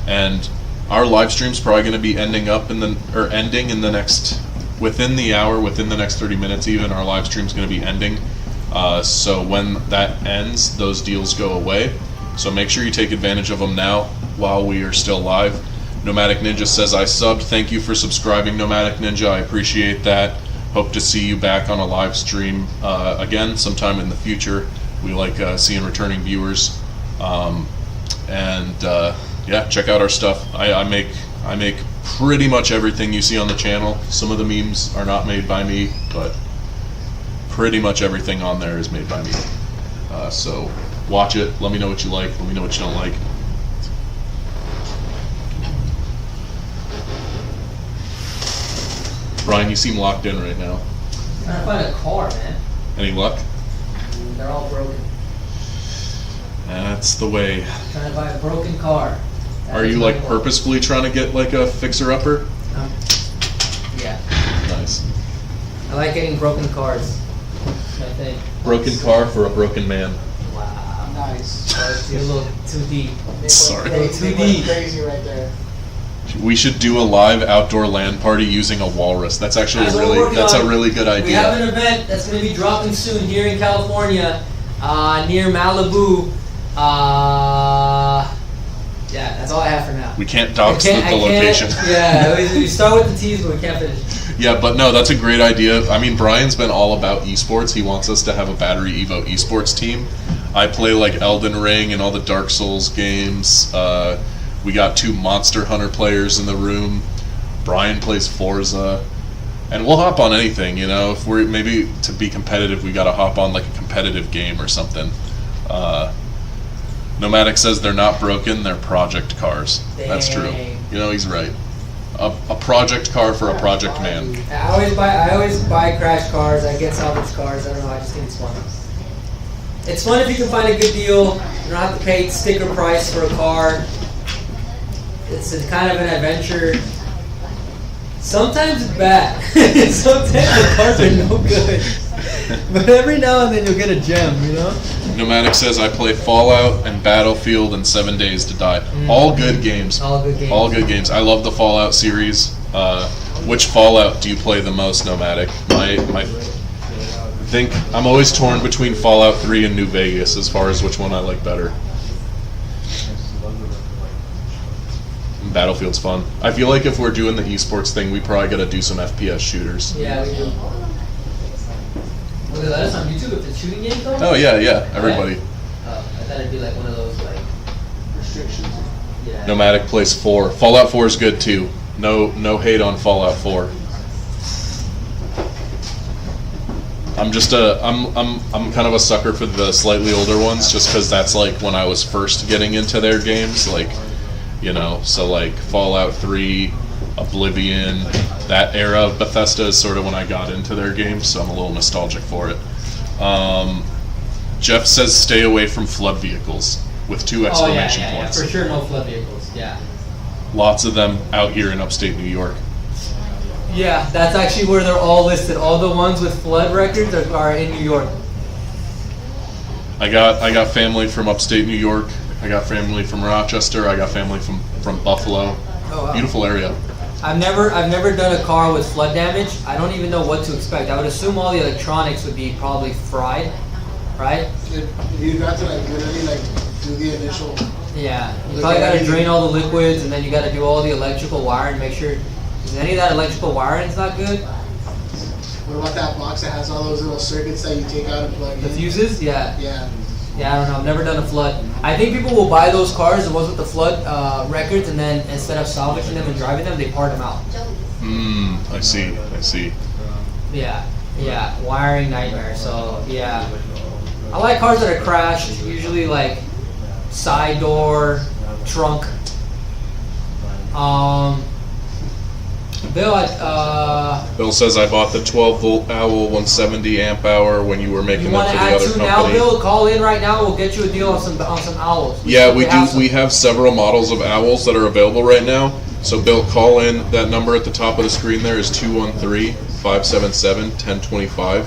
And our live stream's probably going to be ending in the next, within the hour, within the next 30 minutes even. Our live stream's going to be ending. So when that ends, those deals go away. So make sure you take advantage of them now while we are still live. Nomadic Ninja says, I subbed. Thank you for subscribing, Nomadic Ninja. I appreciate that. Hope to see you back on a live stream again sometime in the future. We like seeing returning viewers. Yeah, check out our stuff. I make pretty much everything you see on the channel. Some of the memes are not made by me, but pretty much everything on there is made by me. So watch it. Let me know what you like. Let me know what you don't like. Brian, you seem locked in right now. I'm trying to find a car, man. Any luck? They're all broken. That's the way. I'm trying to buy a broken car. Are you like purposefully trying to get like a fixer-upper? Yeah. Nice. I like getting broken cars. That's my thing. Broken car for a broken man. Wow. Nice. You're a little too deep. Sorry. Too deep. Crazy right there. We should do a live outdoor LAN party using a walrus. That's actually a really good idea. We have an event that's going to be dropping soon here in California, near Malibu. Yeah, that's all I have for now. We can't dox the location. Yeah, we start with the T's, but we can't finish. Yeah, but no, that's a great idea. I mean, Brian's been all about esports. He wants us to have a BatteryEvo esports team. I play like Elden Ring and all the Dark Souls games. We got 2 Monster Hunter players in the room. Brian plays Forza. And we'll hop on anything, you know. If we're maybe to be competitive, we got to hop on like a competitive game or something. Nomadic says they're not broken, they're project cars. Dang. That's true. You know, he's right. A project car for a project man. I always buy crash cars. I get salvage cars. I don't know. I just think it's fun. It's fun if you can find a good deal. You don't have to pay sticker price for a car. It's a kind of an adventure. Sometimes it's bad. Sometimes the cars are no good. But every now and then you'll get a gem, you know? Nomadic says, I play Fallout and Battlefield and 7 Days to Die. All good games. All good games. All good games. I love the Fallout series. Which Fallout do you play the most, Nomadic? I think I'm always torn between Fallout 3 and New Vegas as far as which one I like better. Battlefield's fun. I feel like if we're doing the esports thing, we probably got to do some FPS shooters. Yeah, we do. Was it let us on YouTube if the shooting games though? Oh yeah, everybody. I thought it'd be like one of those like restrictions. Yeah. Nomadic plays 4. Fallout 4 is good too. No hate on Fallout 4. I'm kind of a sucker for the slightly older ones, just because that's like when I was first getting into their games, like, you know, so like Fallout 3, Oblivion, that era of Bethesda is sort of when I got into their games, so I'm a little nostalgic for it. Jeff says stay away from flood vehicles with 2 exclamation points. Yeah, for sure no flood vehicles, yeah. Lots of them out here in upstate New York. Yeah, that's actually where they're all listed. All the ones with flood records are in New York. I got family from upstate New York. I got family from Rochester. I got family from Buffalo. Oh, wow. Beautiful area. I've never done a car with flood damage. I don't even know what to expect. I would assume all the electronics would be probably fried, right? You got to like literally like do the initial. Yeah, you probably got to drain all the liquids, and then you got to do all the electrical wiring. Make sure any of that electrical wiring is not good. What about that box that has all those little circuits that you take out and plug in? The fuses, yeah. Yeah. Yeah, I don't know. I've never done a flood. I think people will buy those cars, the ones with the flood records, and then instead of salvaging them and driving them, they part them out. I see. Yeah, wiring nightmare. So yeah, I like cars that are crashed. Usually like side door, trunk. Bill, Bill says I bought the 12-volt Owl 170 amp hour when you were making you them want for to the add other two company. now, Bill? Call in right now. We'll get you a deal on some owls. Yeah, we do. We have several models of Owls that are available right now. So Bill, call in. That number at the top of the screen there is 213-577-1025.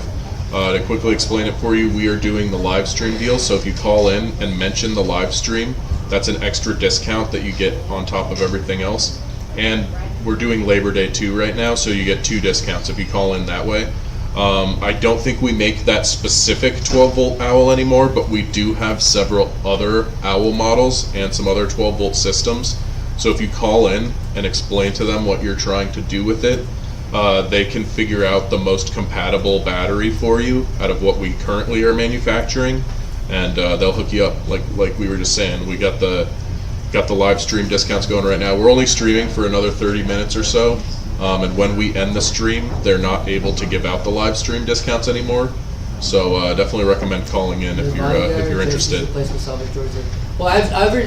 To quickly explain it for you, we are doing the live stream deal. So if you call in and mention the live stream, that's an extra discount that you get on top of everything else. And we're doing Labor Day too right now, so you get 2 discounts if you call in that way. I don't think we make that specific 12-volt Owl anymore, but we do have several other Owl models and some other 12-volt systems. So if you call in and explain to them what you're trying to do with it, they can figure out the most compatible battery for you out of what we currently are manufacturing, and they'll hook you up. Like we were just saying, we got the live stream discounts going right now. We're only streaming for another 30 minutes or so, and when we end the stream, they're not able to give out the live stream discounts anymore. So definitely recommend calling in if you're interested. Well,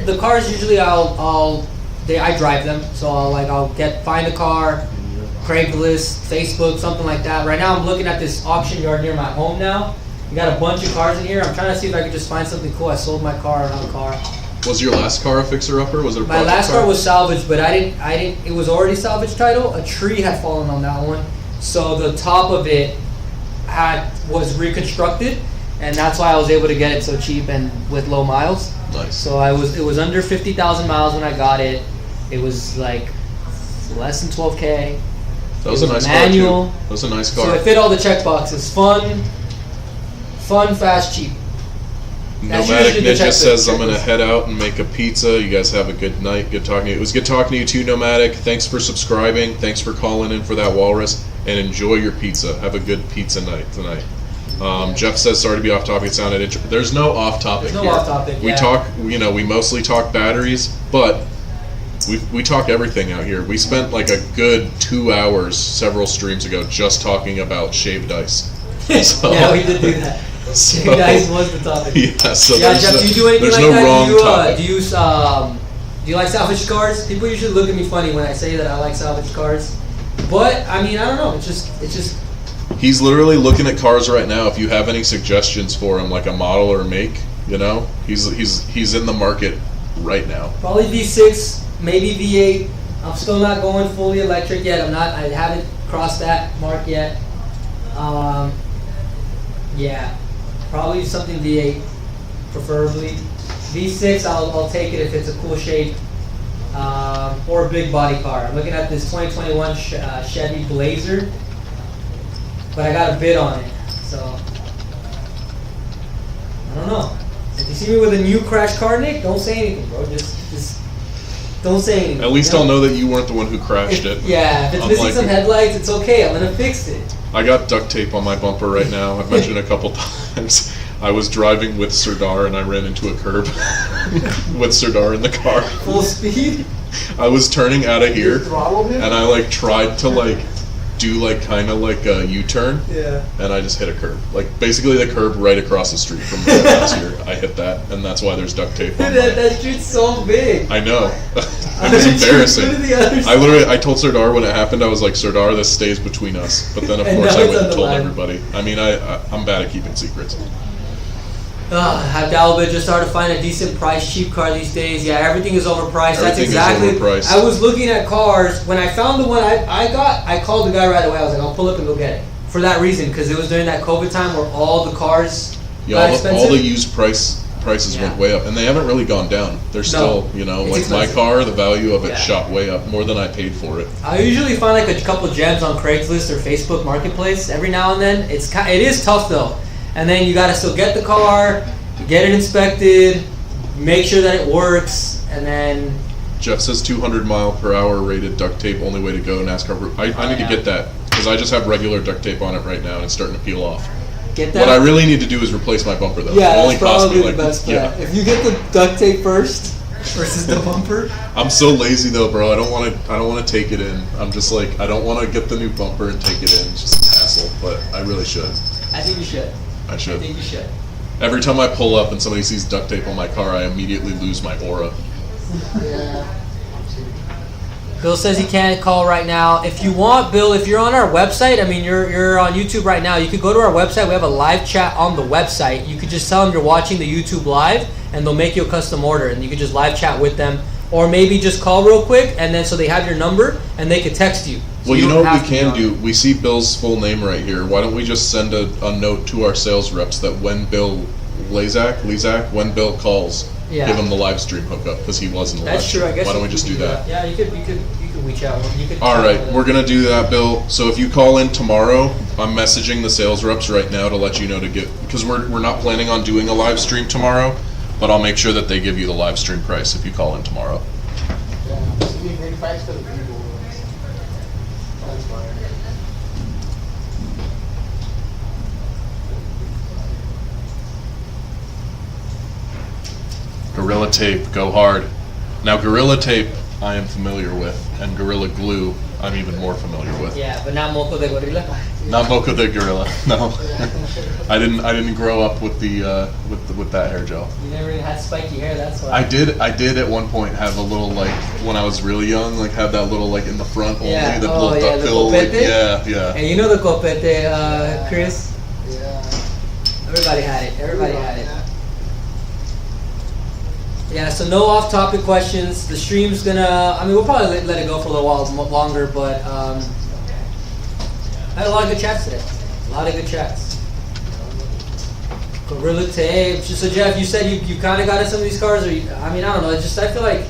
the cars usually I drive them, so I'll find a car, Craigslist, Facebook, something like that. Right now I'm looking at this auction yard near my home now. We got a bunch of cars in here. I'm trying to see if I could just find something cool. I sold my car, another car. Was your last car a fixer-upper? Was it a My last car was salvaged, but I didn't. It was already salvage title. A tree had fallen on that one, so the top of it was reconstructed, and that's why I was able to get it so cheap and with low miles. Nice. So it was under 50,000 miles when I got it. It was like less than 12K. That was a nice manual. car too. That was a nice car. So it fit all the check boxes. Fun, fast, cheap. Nomadic Ninja says I'm going to head out and make a pizza. You guys have a good night. Good talking to you. It was good talking to you too, Nomadic. Thanks for subscribing. Thanks for calling in for that Walrus. And enjoy your pizza. Have a good pizza night tonight. Jeff says, sorry to be off topic. It sounded interesting. There's no off topic here. Off topic. We talk, we mostly talk batteries, but we talk everything out here. We spent like a good 2 hours several streams ago just talking about shaved ice. So, yeah, we did do that. Shaved ice was the topic. Yeah, so Jeff, do you do anything there's like no that? wrong topic. Do you like salvage cars? People usually look at me funny when I say that I like salvage cars, but I mean I don't know. It's just. He's literally looking at cars right now. If you have any suggestions for him, like a model or a make, he's in the market right now. Probably V6, maybe V8. I'm still not going fully electric yet. I haven't crossed that mark yet. Yeah, probably something V8, preferably. V6, I'll take it if it's a cool shape, or a big body car. I'm looking at this 2021 Chevy Blazer, but I got a bid on it, so I don't know. If you see me with a new crash car, Nick, don't say anything, bro. Just don't say anything. At least I'll know that you weren't the one who crashed it. Yeah, if it's missing some headlights, it's okay. I'm gonna fix it. I got duct tape on my bumper right now. I've mentioned it a couple times. I was driving with Serdar and I ran into a curb with Serdar in the car. Full speed? I was turning out of here and I tried to do kind of a U-turn. Yeah. And I just hit a curb. Basically the curb right across the street from my house here. I hit that, and that's why there's duct tape on that street's so big. I know. It was embarrassing. I told Serdar when it happened, I was like, Serdar, this stays between us. But then of course I went and told everybody. I mean, I'm bad at keeping secrets. Have Dalbit just started to find a decent price, cheap car these days. Yeah, everything is overpriced. Everything That's exactly. is overpriced. I was looking at cars when I found the one I got. I called the guy right away. I was like, I'll pull up and go get it. For that reason, because it was during that COVID time where all the cars got expensive. All the used prices went way up, and they haven't really gone down. They're still, my car, the value of it shot way up, more than I paid for it. I usually find a couple gems on Craigslist or Facebook Marketplace every now and then. It is tough though. And then you gotta still get the car, get it inspected, make sure that it works, and then. Jeff says 200 mile per hour rated duct tape, only way to go. NASCAR. I need to get that because I just have regular duct tape on it right now and it's starting to peel off. Get that. What I really need to do is replace my bumper though. Yeah, It only that's cost me probably the best plan. If you get the duct tape first versus the bumper. I'm so lazy though, bro. I don't want to take it in. I'm just like, I don't want to get the new bumper and take it in. It's just a hassle, but I really should. I think you should. I should. I think you should. Every time I pull up and somebody sees duct tape on my car, I immediately lose my aura. Yeah. Bill says he can't call right now. If you want, Bill, if you're on our website, I mean, you're on YouTube right now. You could go to our website. We have a live chat on the website. You could just tell them you're watching the YouTube live, and they'll make you a custom order, and you could just live chat with them, or maybe just call real quick, and then so they have your number, and they could text you. So Well, you know don't what have we to be can on do? We see Bill's full name right here. Why don't we just send a note to our sales reps that when Bill Lezak, when Bill calls, Yeah. give him the live stream hookup because he was in the live That's true. stream. I guess. Why don't you we just could do that? Yeah, you could reach out. You could. All chat right, with them. we're gonna do that, Bill. So if you call in tomorrow, I'm messaging the sales reps right now to let you know to get, because we're not planning on doing a live stream tomorrow, but I'll make sure that they give you the live stream price if you call in tomorrow. Yeah. So we make price for the people. That's why. Gorilla Tape, go hard. Now Gorilla Tape I am familiar with, and Gorilla Glue I'm even more familiar with. Yeah, but not Moco de Gorilla. Not Moco de Gorilla. No, I didn't grow up with the with that hair gel. You never even had spiky hair. That's why. I did at one point have a little, like, when I was really young, like have that little, like, in the front only, Yeah. that Oh, little yeah, duck the bill, like, copete? yeah. And you know the copete, Chris? Yeah. Everybody had it. Everybody had it. Yeah, so no off-topic questions. The stream's gonna, I mean, we'll probably let it go for a little while longer, but I had a lot of good chats today. A lot of good chats. Gorilla Tape. So Jeff, you said you kind of got in some of these cars, or I mean, I don't know. It's just I feel like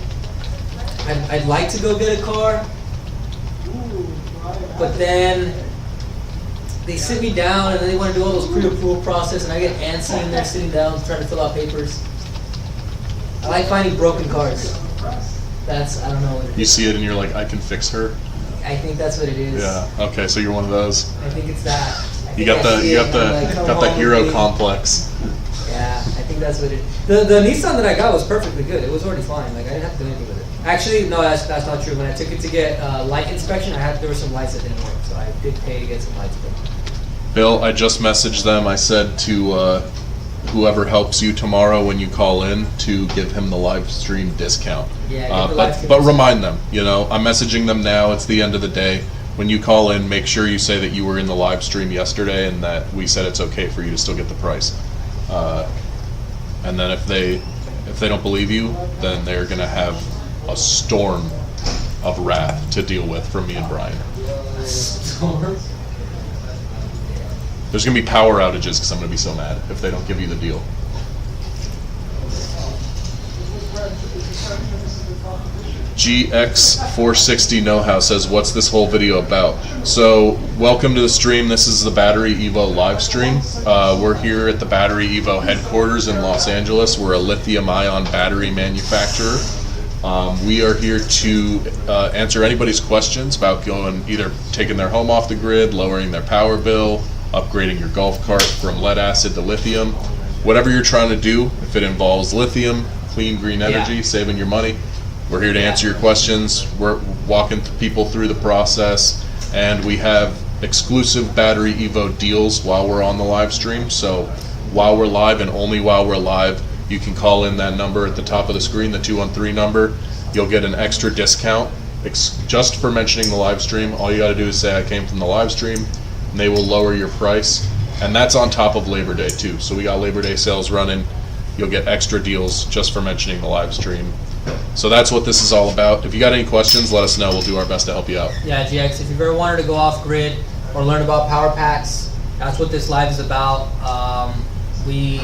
I'd like to go get a car, but then they sit me down and then they want to do all those pre-approval process, and I get antsy in there sitting down trying to fill out papers. I like finding broken cars. That's, I don't know what it is. You see it and you're like, I can fix her. I think that's what it is. Yeah. Okay, so you're one of those. I think it's that. You got the hero complex. Yeah, I think that's what it is. The Nissan that I got was perfectly good. It was already fine. Like I didn't have to do anything with it. Actually, no, that's not true. When I took it to get light inspection, there were some lights that didn't work, so I did pay to get some lights put. Bill, I just messaged them. I said to whoever helps you tomorrow when you call in to give him the live stream discount. Yeah, get the live stream but discount. remind them, I'm messaging them now. It's the end of the day. When you call in, make sure you say that you were in the live stream yesterday and that we said it's okay for you to still get the price. And then if they don't believe you, then they're gonna have a storm of wrath to deal with from me and Brian. Storm? There's gonna be power outages because I'm gonna be so mad if they don't give you the deal. GX460 Know-How says, what's this whole video about? So, welcome to the stream. This is the BatteryEvo live stream. We're here at the BatteryEvo headquarters in Los Angeles. We're a lithium-ion battery manufacturer. We are here to answer anybody's questions about either taking their home off the grid, lowering their power bill, upgrading your golf cart from lead acid to lithium. Whatever you're trying to do, if it involves lithium, clean green energy, saving your money, we're here to answer your questions. We're walking people through the process, and we have exclusive BatteryEvo deals while we're on the live stream. So while we're live and only while we're live, you can call in that number at the top of the screen, the 213 number. You'll get an extra discount just for mentioning the live stream. All you got to do is say I came from the live stream, and they will lower your price. And that's on top of Labor Day too. So we got Labor Day sales running. You'll get extra deals just for mentioning the live stream. So that's what this is all about. If you got any questions, let us know. We'll do our best to help you out. Yeah, GX, if you've ever wanted to go off grid or learn about power packs, that's what this live is about. We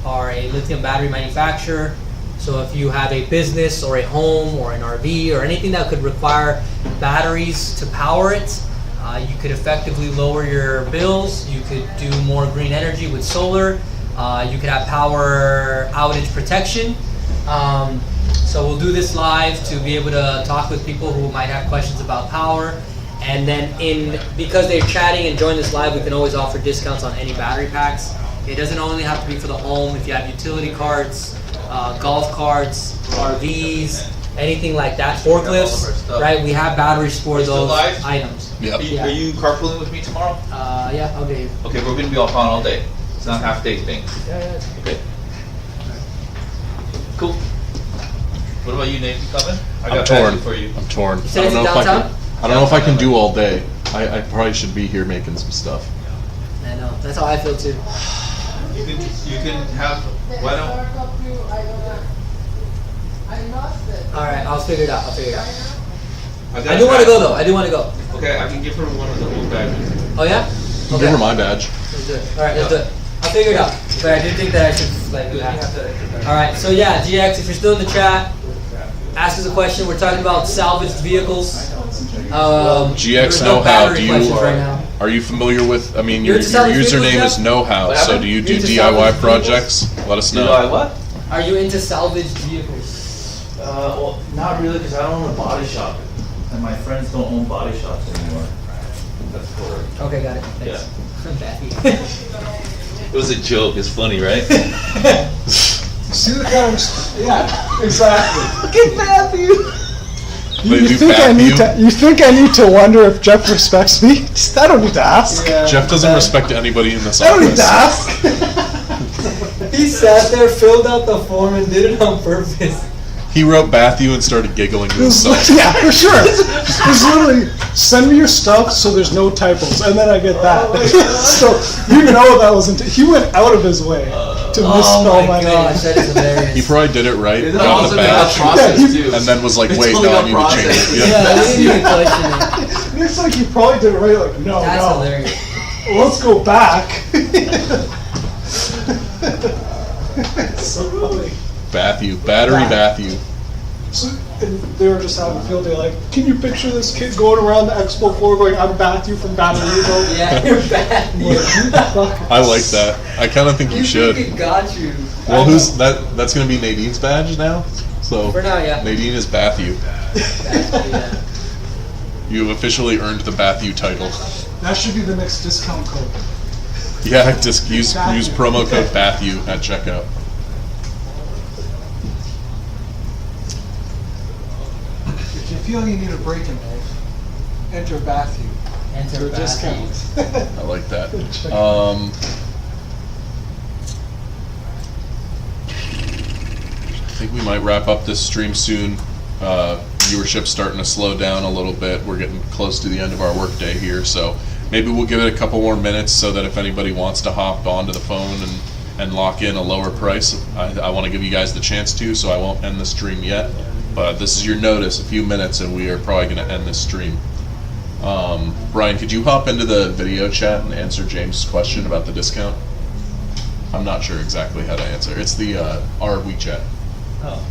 are a lithium battery manufacturer. So if you have a business or a home or an RV or anything that could require batteries to power it, you could effectively lower your bills. You could do more green energy with solar. You could have power outage protection. So we'll do this live to be able to talk with people who might have questions about power. And then because they're chatting and join this live, we can always offer discounts on any battery packs. It doesn't only have to be for the home. If you have utility carts, golf carts, RVs, anything like that, forklifts, right? We have batteries for those items. Yep. Are you carpooling with me tomorrow? Yeah, I'll get you. Okay, we're gonna be offline all day. It's not a half day thing. Yeah. Okay. Cool. What about you, Nate? You coming? I got torn. for you. I'm torn. said it's downtown? I don't know if I can do all day. I probably should be here making some stuff. I know. That's how I feel too. You can have. Why don't? All right, I'll figure it out. I I do want to go though. I do want to go. Okay, I can give her one of the old badges. Oh yeah? Give her my badge. Let's do it. All right, let's do it. I'll figure it out. But I did think that I should like do that. All right, so yeah, GX, if you're still in the chat, ask us a question. We're talking about salvaged vehicles. GX no know-how. Do you right now. are you familiar with? I mean, You're your into salvaged username vehicles, is know-how. So do you do You're into DIY salvaged projects? Let us know. DIY what? Are you into salvaged vehicles? Well, not really, because I don't own a body shop, and my friends don't own body shops anymore. That's correct. Okay, got it. Thanks. It was a joke. It's funny, right? See the kind of, yeah, exactly. Look at Matthew. You think I need to wonder if Jeff respects me? I don't need to ask. Yeah, Jeff doesn't respect anybody in this I don't need office. to ask. He sat there, filled out the form, and did it on purpose. He wrote Matthew and started giggling to himself. Yeah, for sure. It's literally, send me your stuff so there's no typos, and then I get that. So you know that wasn't. He went out of his way to misspell my name. That is hilarious. He probably did it right, It's got also the been a badge, process too. and then was like, It's wait, totally no, I a need to change process. it. Yeah, Yeah. I didn't even question it. It's like he probably did it right. Like, no, That's no. hilarious. Let's go back. So funny. Battery. So, and they were just having a field day, like, can you picture this kid going around the expo floor going, I'm Matthew from BatteryEvo? Yeah, you're bad. I like that. I kind of think you should. Think it got you. Well, who's that? That's gonna be Nadine's badge now. So For now, yeah. Nadine is Bathu. Yeah. You have officially earned the Bathu title. That should be the next discount code. Yeah, just use promo code Bathu at checkout. If you feel you need a break in life, enter Matthew. Enter for a discount. I like that. I think we might wrap up this stream soon. Viewership's starting to slow down a little bit. We're getting close to the end of our workday here, so maybe we'll give it a couple more minutes so that if anybody wants to hop onto the phone and lock in a lower price, I want to give you guys the chance to, so I won't end the stream yet. But this is your notice, a few minutes, and we are probably going to end this stream. Brian, could you hop into the video chat and answer James' question about the discount? I'm not sure exactly how to answer. It's the our WeChat. Oh.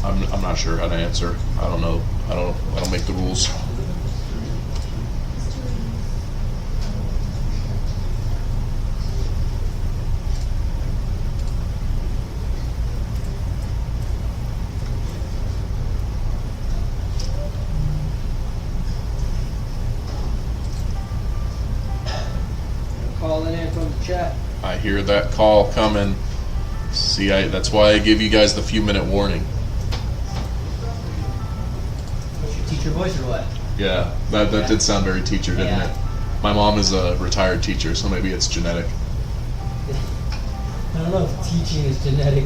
I'm not sure how to answer. I don't know. I don't make the rules. Calling in from the chat. I hear that call coming. See, that's why I give you guys the few-minute warning. What's your teacher voice or what? Yeah, that did sound very teacher, didn't it? My mom is a retired teacher, so maybe it's genetic. I don't know if teaching is genetic.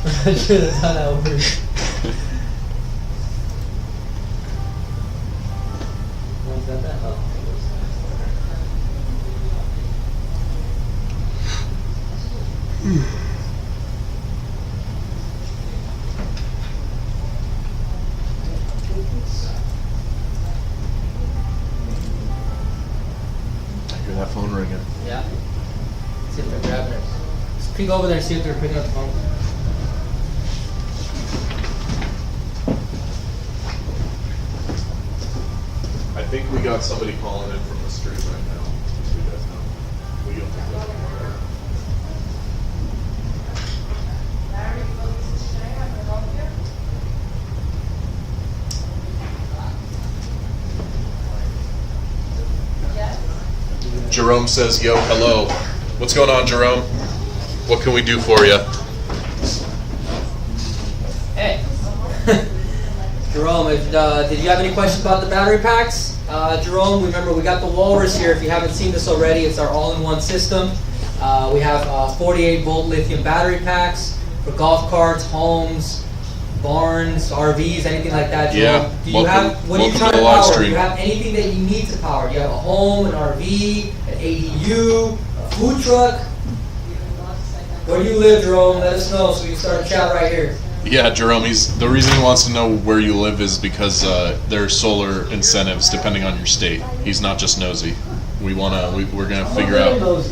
I'm not sure that's how that works. What's that? Oh. I hear that phone ringing. Yeah. See if they're grabbing it. Just peek over there and see if they're picking up the phone. I think we got somebody calling in from the street right now. So you guys know. We don't think that's anymore. 'Can I have a help here? Jerome says, yo, hello. What's going on, Jerome? What can we do for you? Hey. Jerome, did you have any questions about the battery packs? Jerome, remember we got the Walrus here. If you haven't seen this already, it's our all-in-one system. We have 48-volt lithium battery packs for golf carts, homes, barns, RVs, anything like that. Jerome, Yeah. do you have, what are you welcome trying to to the live power? Do stream. you have anything that you need to power? Do you have a home, an RV, an ADU, a food truck? Where do you live, Jerome? Let us know so we can start a chat right here. Yeah, Jerome, the reason he wants to know where you live is because there are solar incentives depending on your state. He's not just nosy. We're gonna figure out. Well,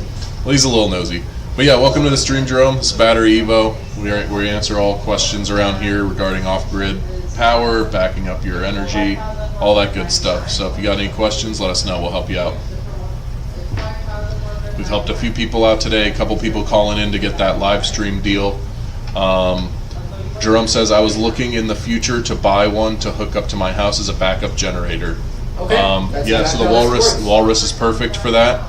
he's a little nosy. But yeah, welcome to the stream, Jerome. It's BatteryEvo. We answer all questions around here regarding off-grid power, backing up your energy, all that good stuff. So if you got any questions, let us know. We'll help you out. We've helped a few people out today. A couple people calling in to get that live stream deal. Jerome says, I was looking in the future to buy one to hook up to my house as a backup generator. Okay. Yeah, so the Walrus is perfect for that.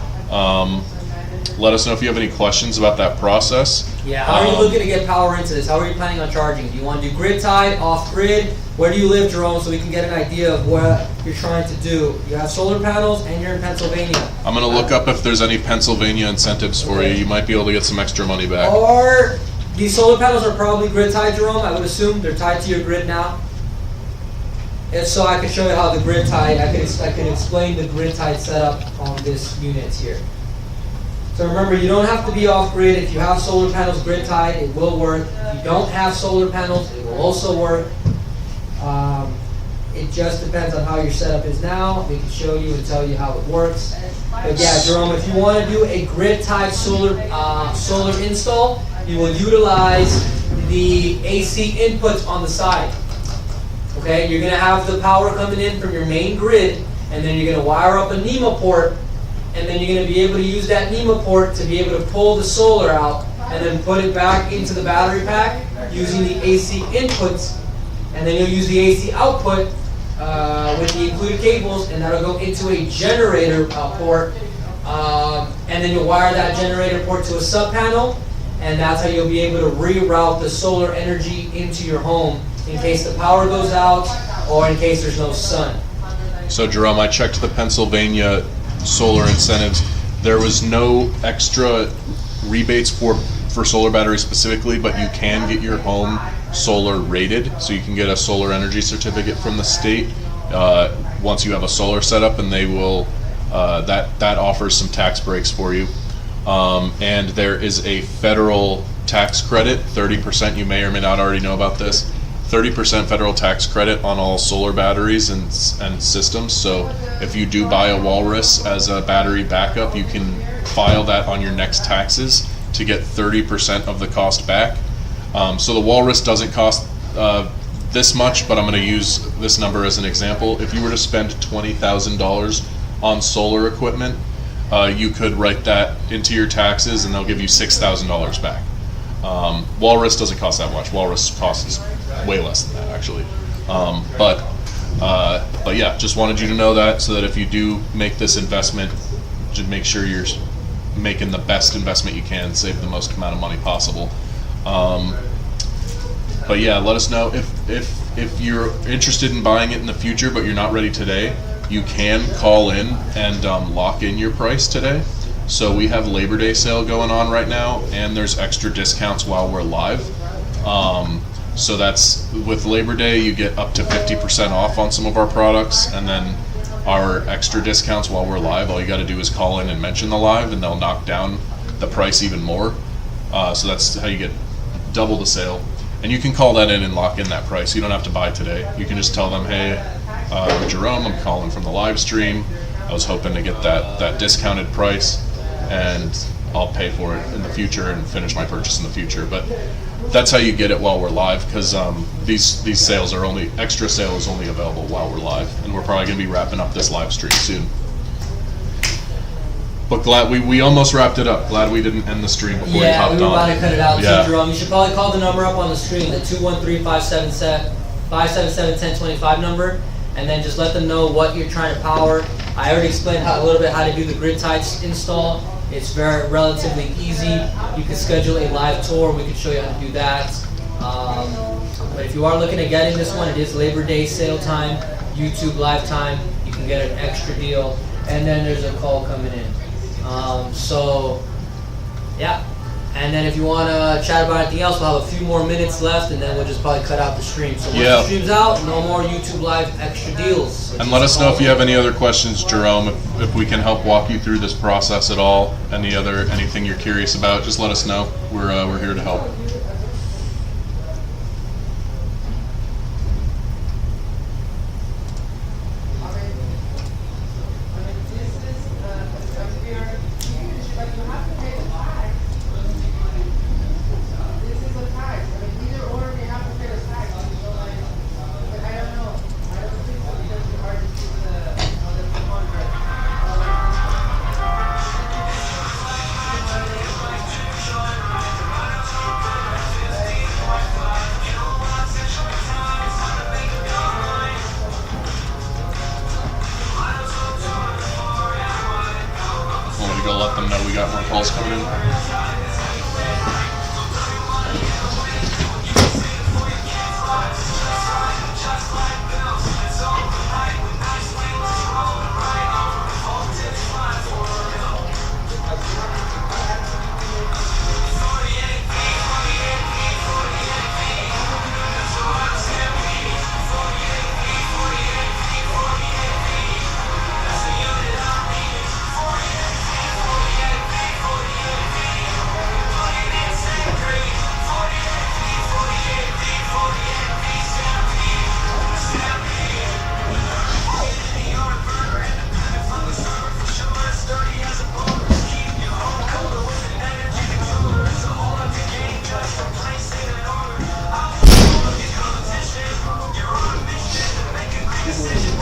Let us know if you have any questions about that process. Yeah, how are you looking to get power into this? How are you planning on charging? Do you want to do grid tied, off grid? Where do you live, Jerome, so we can get an idea of what you're trying to do? You have solar panels and you're in Pennsylvania. I'm going to look up if there's any Pennsylvania incentives for you. You might be able to get some extra money back. Or these solar panels are probably grid tied, Jerome. I would assume they're tied to your grid now. And so I can show you how the grid tied, I can explain the grid tied setup on this unit here. So remember, you don't have to be off grid. If you have solar panels grid tied, it will work. If you don't have solar panels, it will also work. It just depends on how your setup is now. We can show you and tell you how it works. But yeah, Jerome, if you want to do a grid tied solar install, you will utilize the AC inputs on the side. Okay, you're going to have the power coming in from your main grid, and then you're going to wire up a NEMA port, and then you're going to be able to use that NEMA port to be able to pull the solar out and then put it back into the battery pack using the AC inputs, and then you'll use the AC output with the included cables, and that'll go into a generator port, and then you'll wire that generator port to a sub panel, and that's how you'll be able to reroute the solar energy into your home in case the power goes out or in case there's no sun. So Jerome, I checked the Pennsylvania solar incentives. There was no extra rebates for solar batteries specifically, but you can get your home solar rated, so you can get a solar energy certificate from the state once you have a solar setup, and they will that offers some tax breaks for you. And there is a federal tax credit, 30%. You may or may not already know about this. 30% federal tax credit on all solar batteries and systems. So if you do buy a Walrus as a battery backup, you can file that on your next taxes to get 30% of the cost back. So the Walrus doesn't cost this much, but I'm going to use this number as an example. If you were to spend $20,000 on solar equipment, you could write that into your taxes and they'll give you $6,000 back. Walrus doesn't cost that much. Walrus costs way less than that, actually. But yeah, just wanted you to know that, so that if you do make this investment, just make sure you're making the best investment you can, save the most amount of money possible. But yeah, let us know if you're interested in buying it in the future, but you're not ready today. You can call in and lock in your price today. So we have Labor Day sale going on right now, and there's extra discounts while we're live. So that's, with Labor Day, you get up to 50% off on some of our products, and then our extra discounts while we're live, all you got to do is call in and mention the live, and they'll knock down the price even more. So that's how you get double the sale. And you can call that in and lock in that price. You don't have to buy today. You can just tell them, hey, Jerome, I'm calling from the live stream. I was hoping to get that discounted price, and I'll pay for it in the future and finish my purchase in the future. But that's how you get it while we're live, because these sales are only, extra sale is only available while we're live, and we're probably going to be wrapping up this live stream soon. But glad we almost wrapped it up. Glad we didn't end the stream before you hopped on. Yeah, we were about to cut it out Yeah. too, Jerome. You should probably call the number up on the screen, the 213-577-1025 number, and then just let them know what you're trying to power. I already explained a little bit how to do the grid types install. It's very relatively easy. You can schedule a live tour. We can show you how to do that. But if you are looking at getting this one, it is Labor Day sale time, YouTube live time. You can get an extra deal, and then there's a call coming in. So, yeah. And then if you want to chat about anything else, we'll have a few more minutes left, and then we'll just probably cut out the stream. So once the stream's out, no more YouTube Live extra deals. So and let us know if you have any other questions, Jerome, if we can help walk you through this process at all. Anything you're curious about, just let us know. We're here to help. Let them know we got more calls coming in.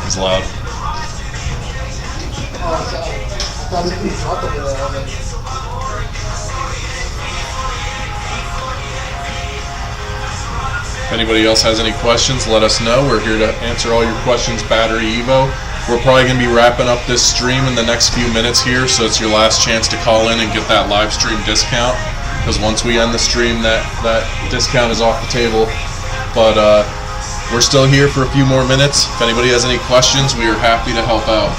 It's loud. If anybody else has any questions, let us know. We're here to answer all your questions, BatteryEvo. We're probably going to be wrapping up this stream in the next few minutes here, so it's your last chance to call in and get that live stream discount, because once we end the stream, that discount is off the table. But we're still here for a few more minutes. If anybody has any questions, we are happy to help out.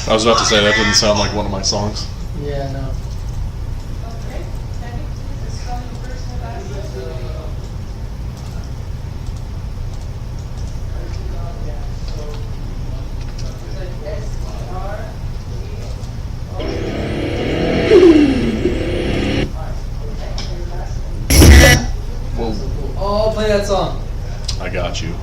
I was about to say that didn't sound like one of my songs. Yeah, no. Whoa. Oh, play that song. I got you.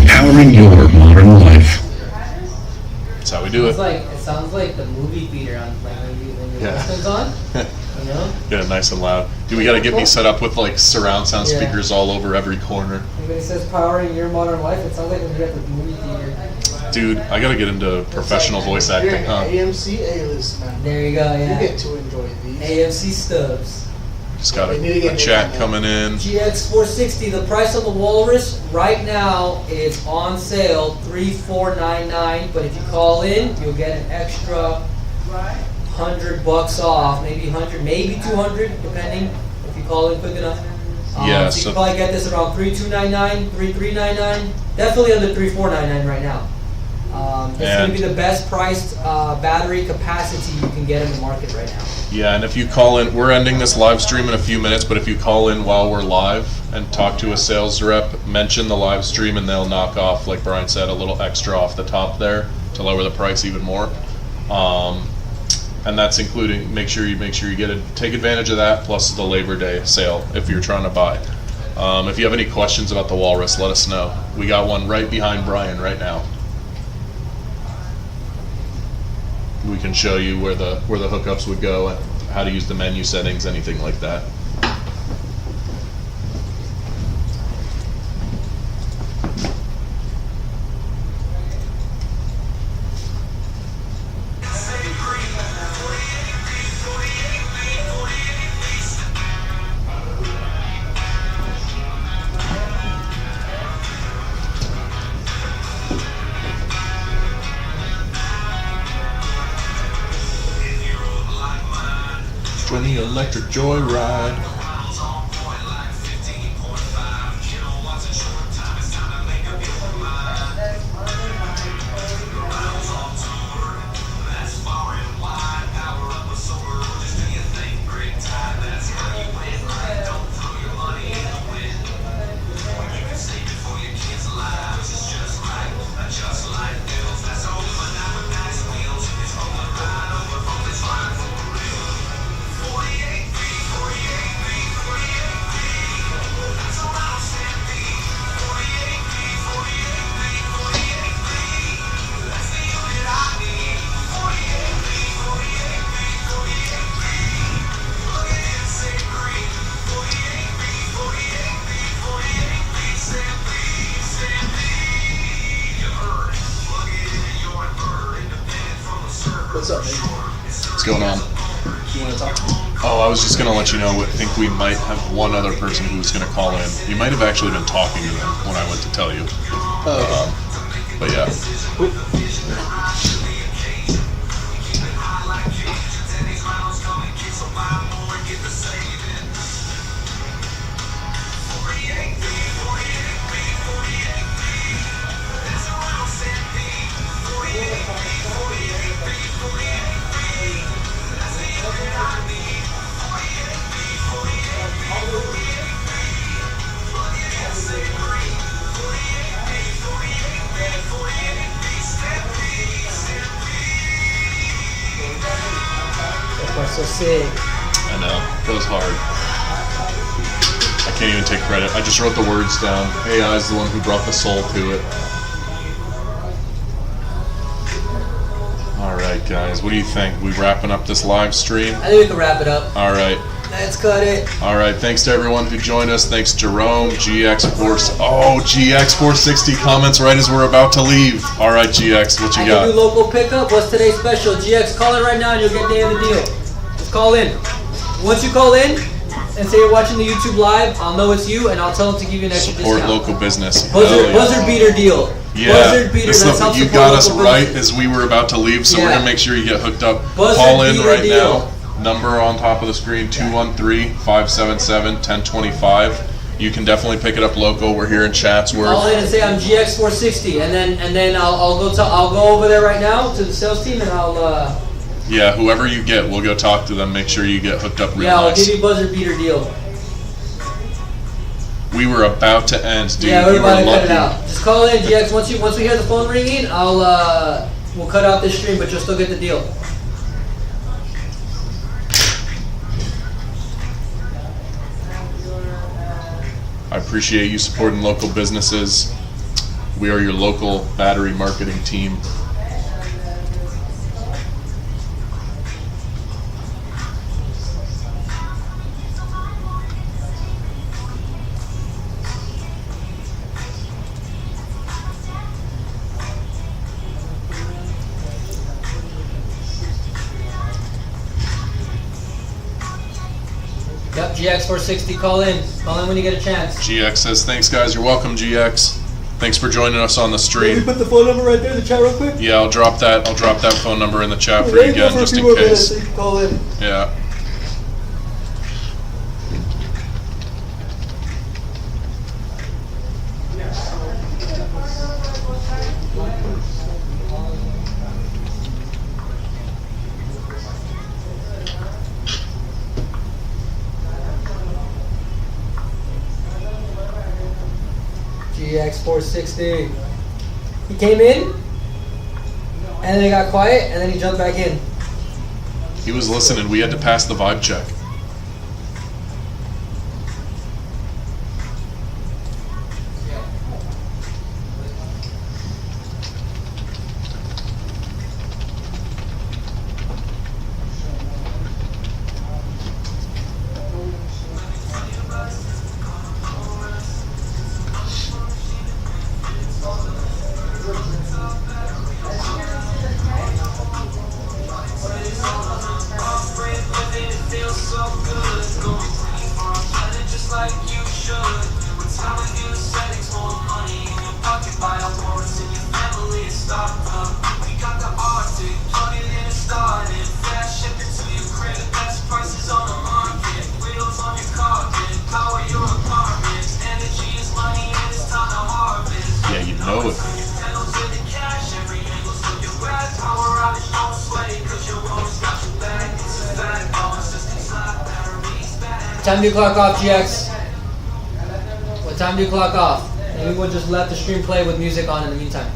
Powering your modern life. That's how we do it. It sounds like the movie theater on when your Western's on. You know? Yeah, nice and loud. Dude, we gotta get me set up with like surround sound speakers all over every corner. When it says powering your modern life, it sounds like when you're at the movie theater. Dude, I gotta get into professional voice acting, huh? AMC A-list, man. There you go, yeah. You get to enjoy these. AMC stubs. Just got a chat coming in. GX 460, the price on the Walrus right now is on sale, $3,499. But if you call in, you'll get an extra $100 off, maybe 100, maybe 200, depending if you call in quick enough. Yeah, so you can probably get this around $3,299, $3,399. Definitely under $3,499 right now. It's going to be the best priced battery capacity you can get in the market right now. Yeah, and if you call in, we're ending this live stream in a few minutes, but if you call in while we're live and talk to a sales rep, mention the live stream and they'll knock off, like Brian said, a little extra off the top there to lower the price even more. and that's including, make sure you take advantage of that, plus the Labor Day sale if you're trying to buy. If you have any questions about the Walrus, let us know. We got one right behind Brian right now. We can show you where the hookups would go and how to use the menu settings, anything like that. Join the electric joyride. What's up, mate? What's going on? You want to talk? Oh, I was just going to let you know, I think we might have one other person who was going to call in. You might have actually been talking to them when I went to tell you. But yeah. That's so sick. I know, it was hard. I can't even take credit. I just wrote the words down. AI is the one who brought the soul to it. Alright guys, what do you think? We wrapping up this live stream? I think we can wrap it up. Alright. Let's cut it. Alright, thanks to everyone who joined us. Thanks Jerome, GX460 comments right as we're about to leave. Alright GX, what you I got? can do local pickup. What's today's special? GX, call in right now and you'll get day of the deal. Just call in. Once you call in and say you're watching the YouTube live, I'll know it's you and I'll tell them to give you an extra Support discount. local business. Buzzer beater deal. Yeah, Buzzard beater, this that's how you support got us local right business. as we were about to leave, so we're Yeah. gonna make sure you get hooked up. Buzzard Call in beater right deal. now. Number on top of the screen: 213-577-1025. You can definitely pick it up local. We're here in Chatsworth. Call in and say I'm GX460, and then I'll go over there right now to the sales team and I'll Yeah, whoever you get, we'll go talk to them. Make sure you get hooked up real I'll nice. give you buzzer beater deal. We were about to end, dude. Yeah, we're you were about to cut it lucky. out. Just call in, GX. Once we hear the phone ringing, we'll cut out this stream, but you'll still get the deal. I appreciate you supporting local businesses. We are your local battery marketing team. Yep, GX460, call in. Call in when you get a chance. GX says, thanks guys, you're welcome GX. Thanks for joining us on the stream. put the phone number right there in the chat real quick? Yeah, I'll drop that phone number in the chat for you again, just in case. So you can call in. Yeah. GX460. He came in, and then he got quiet, and then he jumped back in. He was listening. We had to pass the vibe check. Yeah, you know it. Time do you clock off, GX? What time do you clock off? Maybe we'll just let the stream play with music on in the meantime.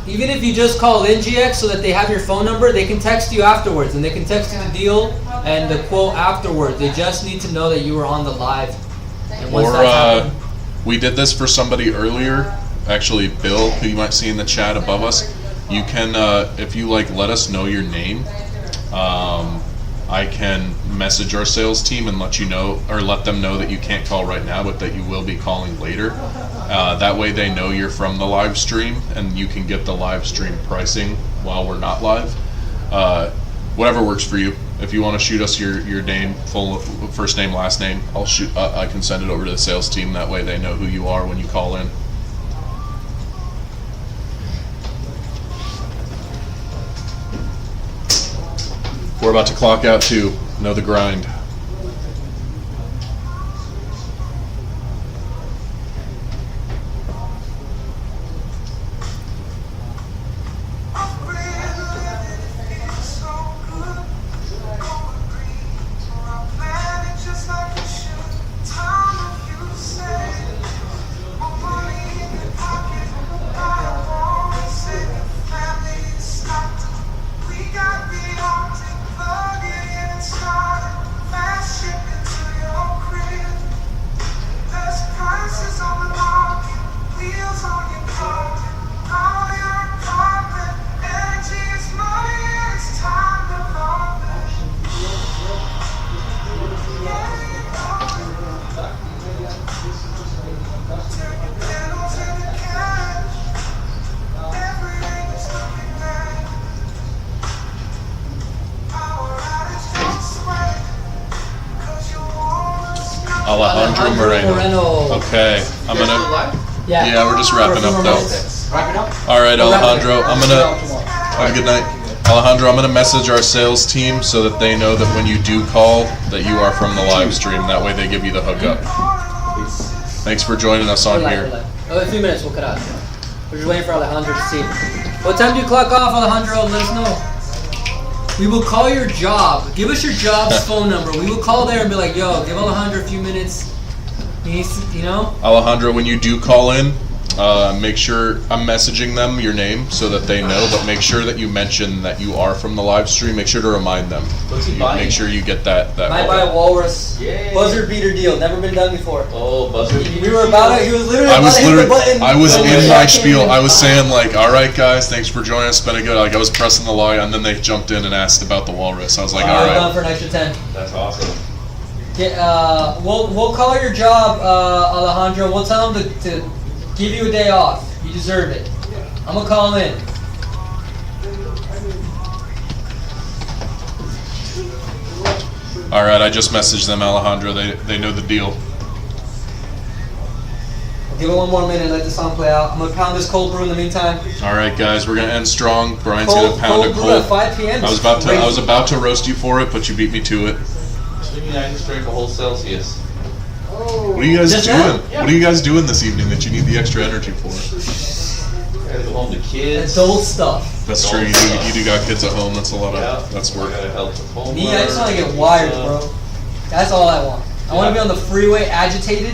Even if you just call in, GX, so that they have your phone number, they can text you afterwards, and they can text you the deal and the quote afterwards. They just need to know that you were on the live. And once that's happened, We did this for somebody earlier. Actually, Bill, who you might see in the chat above us. You can, if you like, let us know your name. I can message our sales team and let you know, or let them know that you can't call right now, but that you will be calling later. That way they know you're from the live stream, and you can get the live stream pricing while we're not live. Whatever works for you. If you want to shoot us your name, full first name, last name, I'll shoot. I can send it over to the sales team. That way they know who you are when you call in. We're about to clock out too. Know the grind. Alejandro Moreno. Okay, I'm gonna. Yeah, we're just wrapping up though. All right, Alejandro. I'm gonna. Have a good night, Alejandro. I'm gonna message our sales team so that they know that when you do call, that you are from the live stream. That way, they give you the hookup. Thanks for joining us on here. Another 3 minutes, we'll cut out. We're just waiting for Alejandro to see. What time do you clock off, Alejandro? Let us know. We will call your job. Give us your job's phone number. We will call there and be like, yo, give Alejandro a few minutes. He needs to, you know? Alejandro, when you do call in, make sure I'm messaging them your name so that they know, but make sure that you mention that you are from the live stream. Make sure to remind them. Make sure you get that. Might buy a walrus. Yay. Buzzer beater deal. Never been done before. Oh, buzzer beater. We were about it. He was literally I was about to hit the button. I was in my spiel. I was saying like, all right, guys, thanks for joining us. It's been a good. Like I was pressing the line, and then they jumped in and asked about the walrus. I was like, all right. Done for an extra 10. That's awesome. We'll call your job, Alejandro. We'll tell them to give you a day off. You deserve it. I'm gonna call in. All right, I just messaged them, Alejandro. They know the deal. I'll give it one more minute. Let the song play out. I'm gonna pound this cold brew in the meantime. All right, guys, we're gonna end strong. Brian's gonna pound a brew cold. at 5 p.m. I was about to roast you for it, but you beat me to it. What do you mean I just drank a whole Celsius? What are you guys doing? What are you guys doing this evening that you need the extra energy for? I gotta go home to kids. Adult stuff. That's true. You do got kids at home. That's a lot of that's work. I gotta help with homework. Me, I just want to get wired, bro. That's all I want. I want to be on the freeway agitated.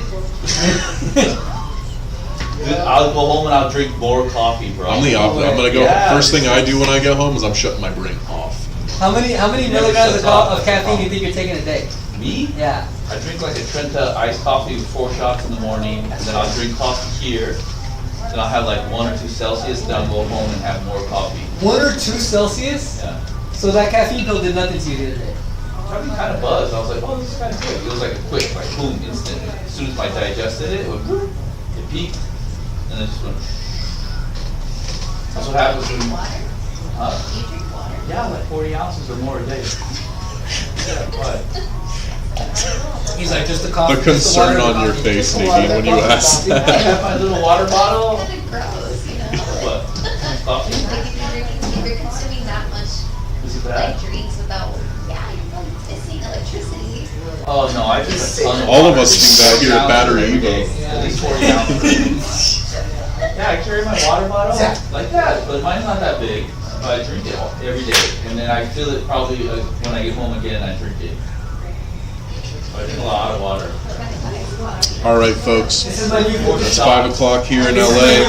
I'll go home and I'll drink more coffee, bro. I'm the opposite. I'm gonna go. Yeah. First thing I do when I get home is I'm shutting my brain off. How many milligrams of caffeine do you think you're taking a day? Me? Yeah. I drink like a Trenta iced coffee with 4 shots in the morning, and then I'll drink coffee here. Then I'll have like 1 or 2 Celsius, then I'll go home and have more coffee. 1 or 2 Celsius? Yeah. So that caffeine pill did nothing to you the other day? I'd be kind of buzzed. I was like, oh, this is kind of good. It was like a quick, like boom, instant. As soon as I digested it, it went boom, it peaked, and it just went. That's what happens when. Water? Huh? Do you drink water? Yeah, like 40 ounces or more a day. Yeah, but. He's like, just the coffee. The concern on your face, Nadine, when you ask I that. have my little water bottle. Kind of gross, you know? What? Coffee? Like if you're consuming that much Is it like bad? drinks without, yeah, you're probably missing electricity. Oh no, I drink a ton of All water. of us do that here at BatteryEvo. At least 40 ounces. Yeah, I carry my water bottle like that, but mine's not that big. But I drink it every day, and then I fill it probably when I get home again. I drink it. So I drink a lot of water. All right, folks. This is my new It's 5 o'clock here in LA. I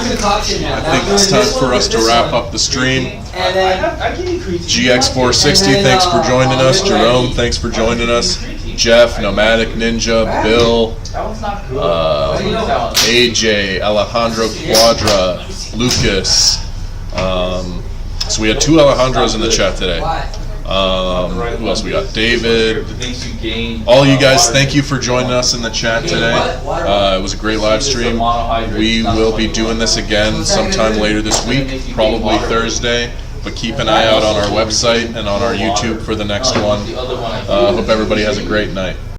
think it's time for us to wrap up the stream. And then I give you creatine. GX460, thanks for joining us. Jerome, thanks for joining us. Jeff, Nomadic Ninja, Bill, That one's not good. That one. AJ, Alejandro Quadra, Lucas. So we had 2 Alejandros in the chat today. Who else we got? David. Makes you gain. All you guys, thank you for joining us in the chat today. It was a great live stream. We will be doing this again sometime later this week, probably Thursday. But keep an eye out on our website and on our YouTube for the next one. Hope everybody has a great night.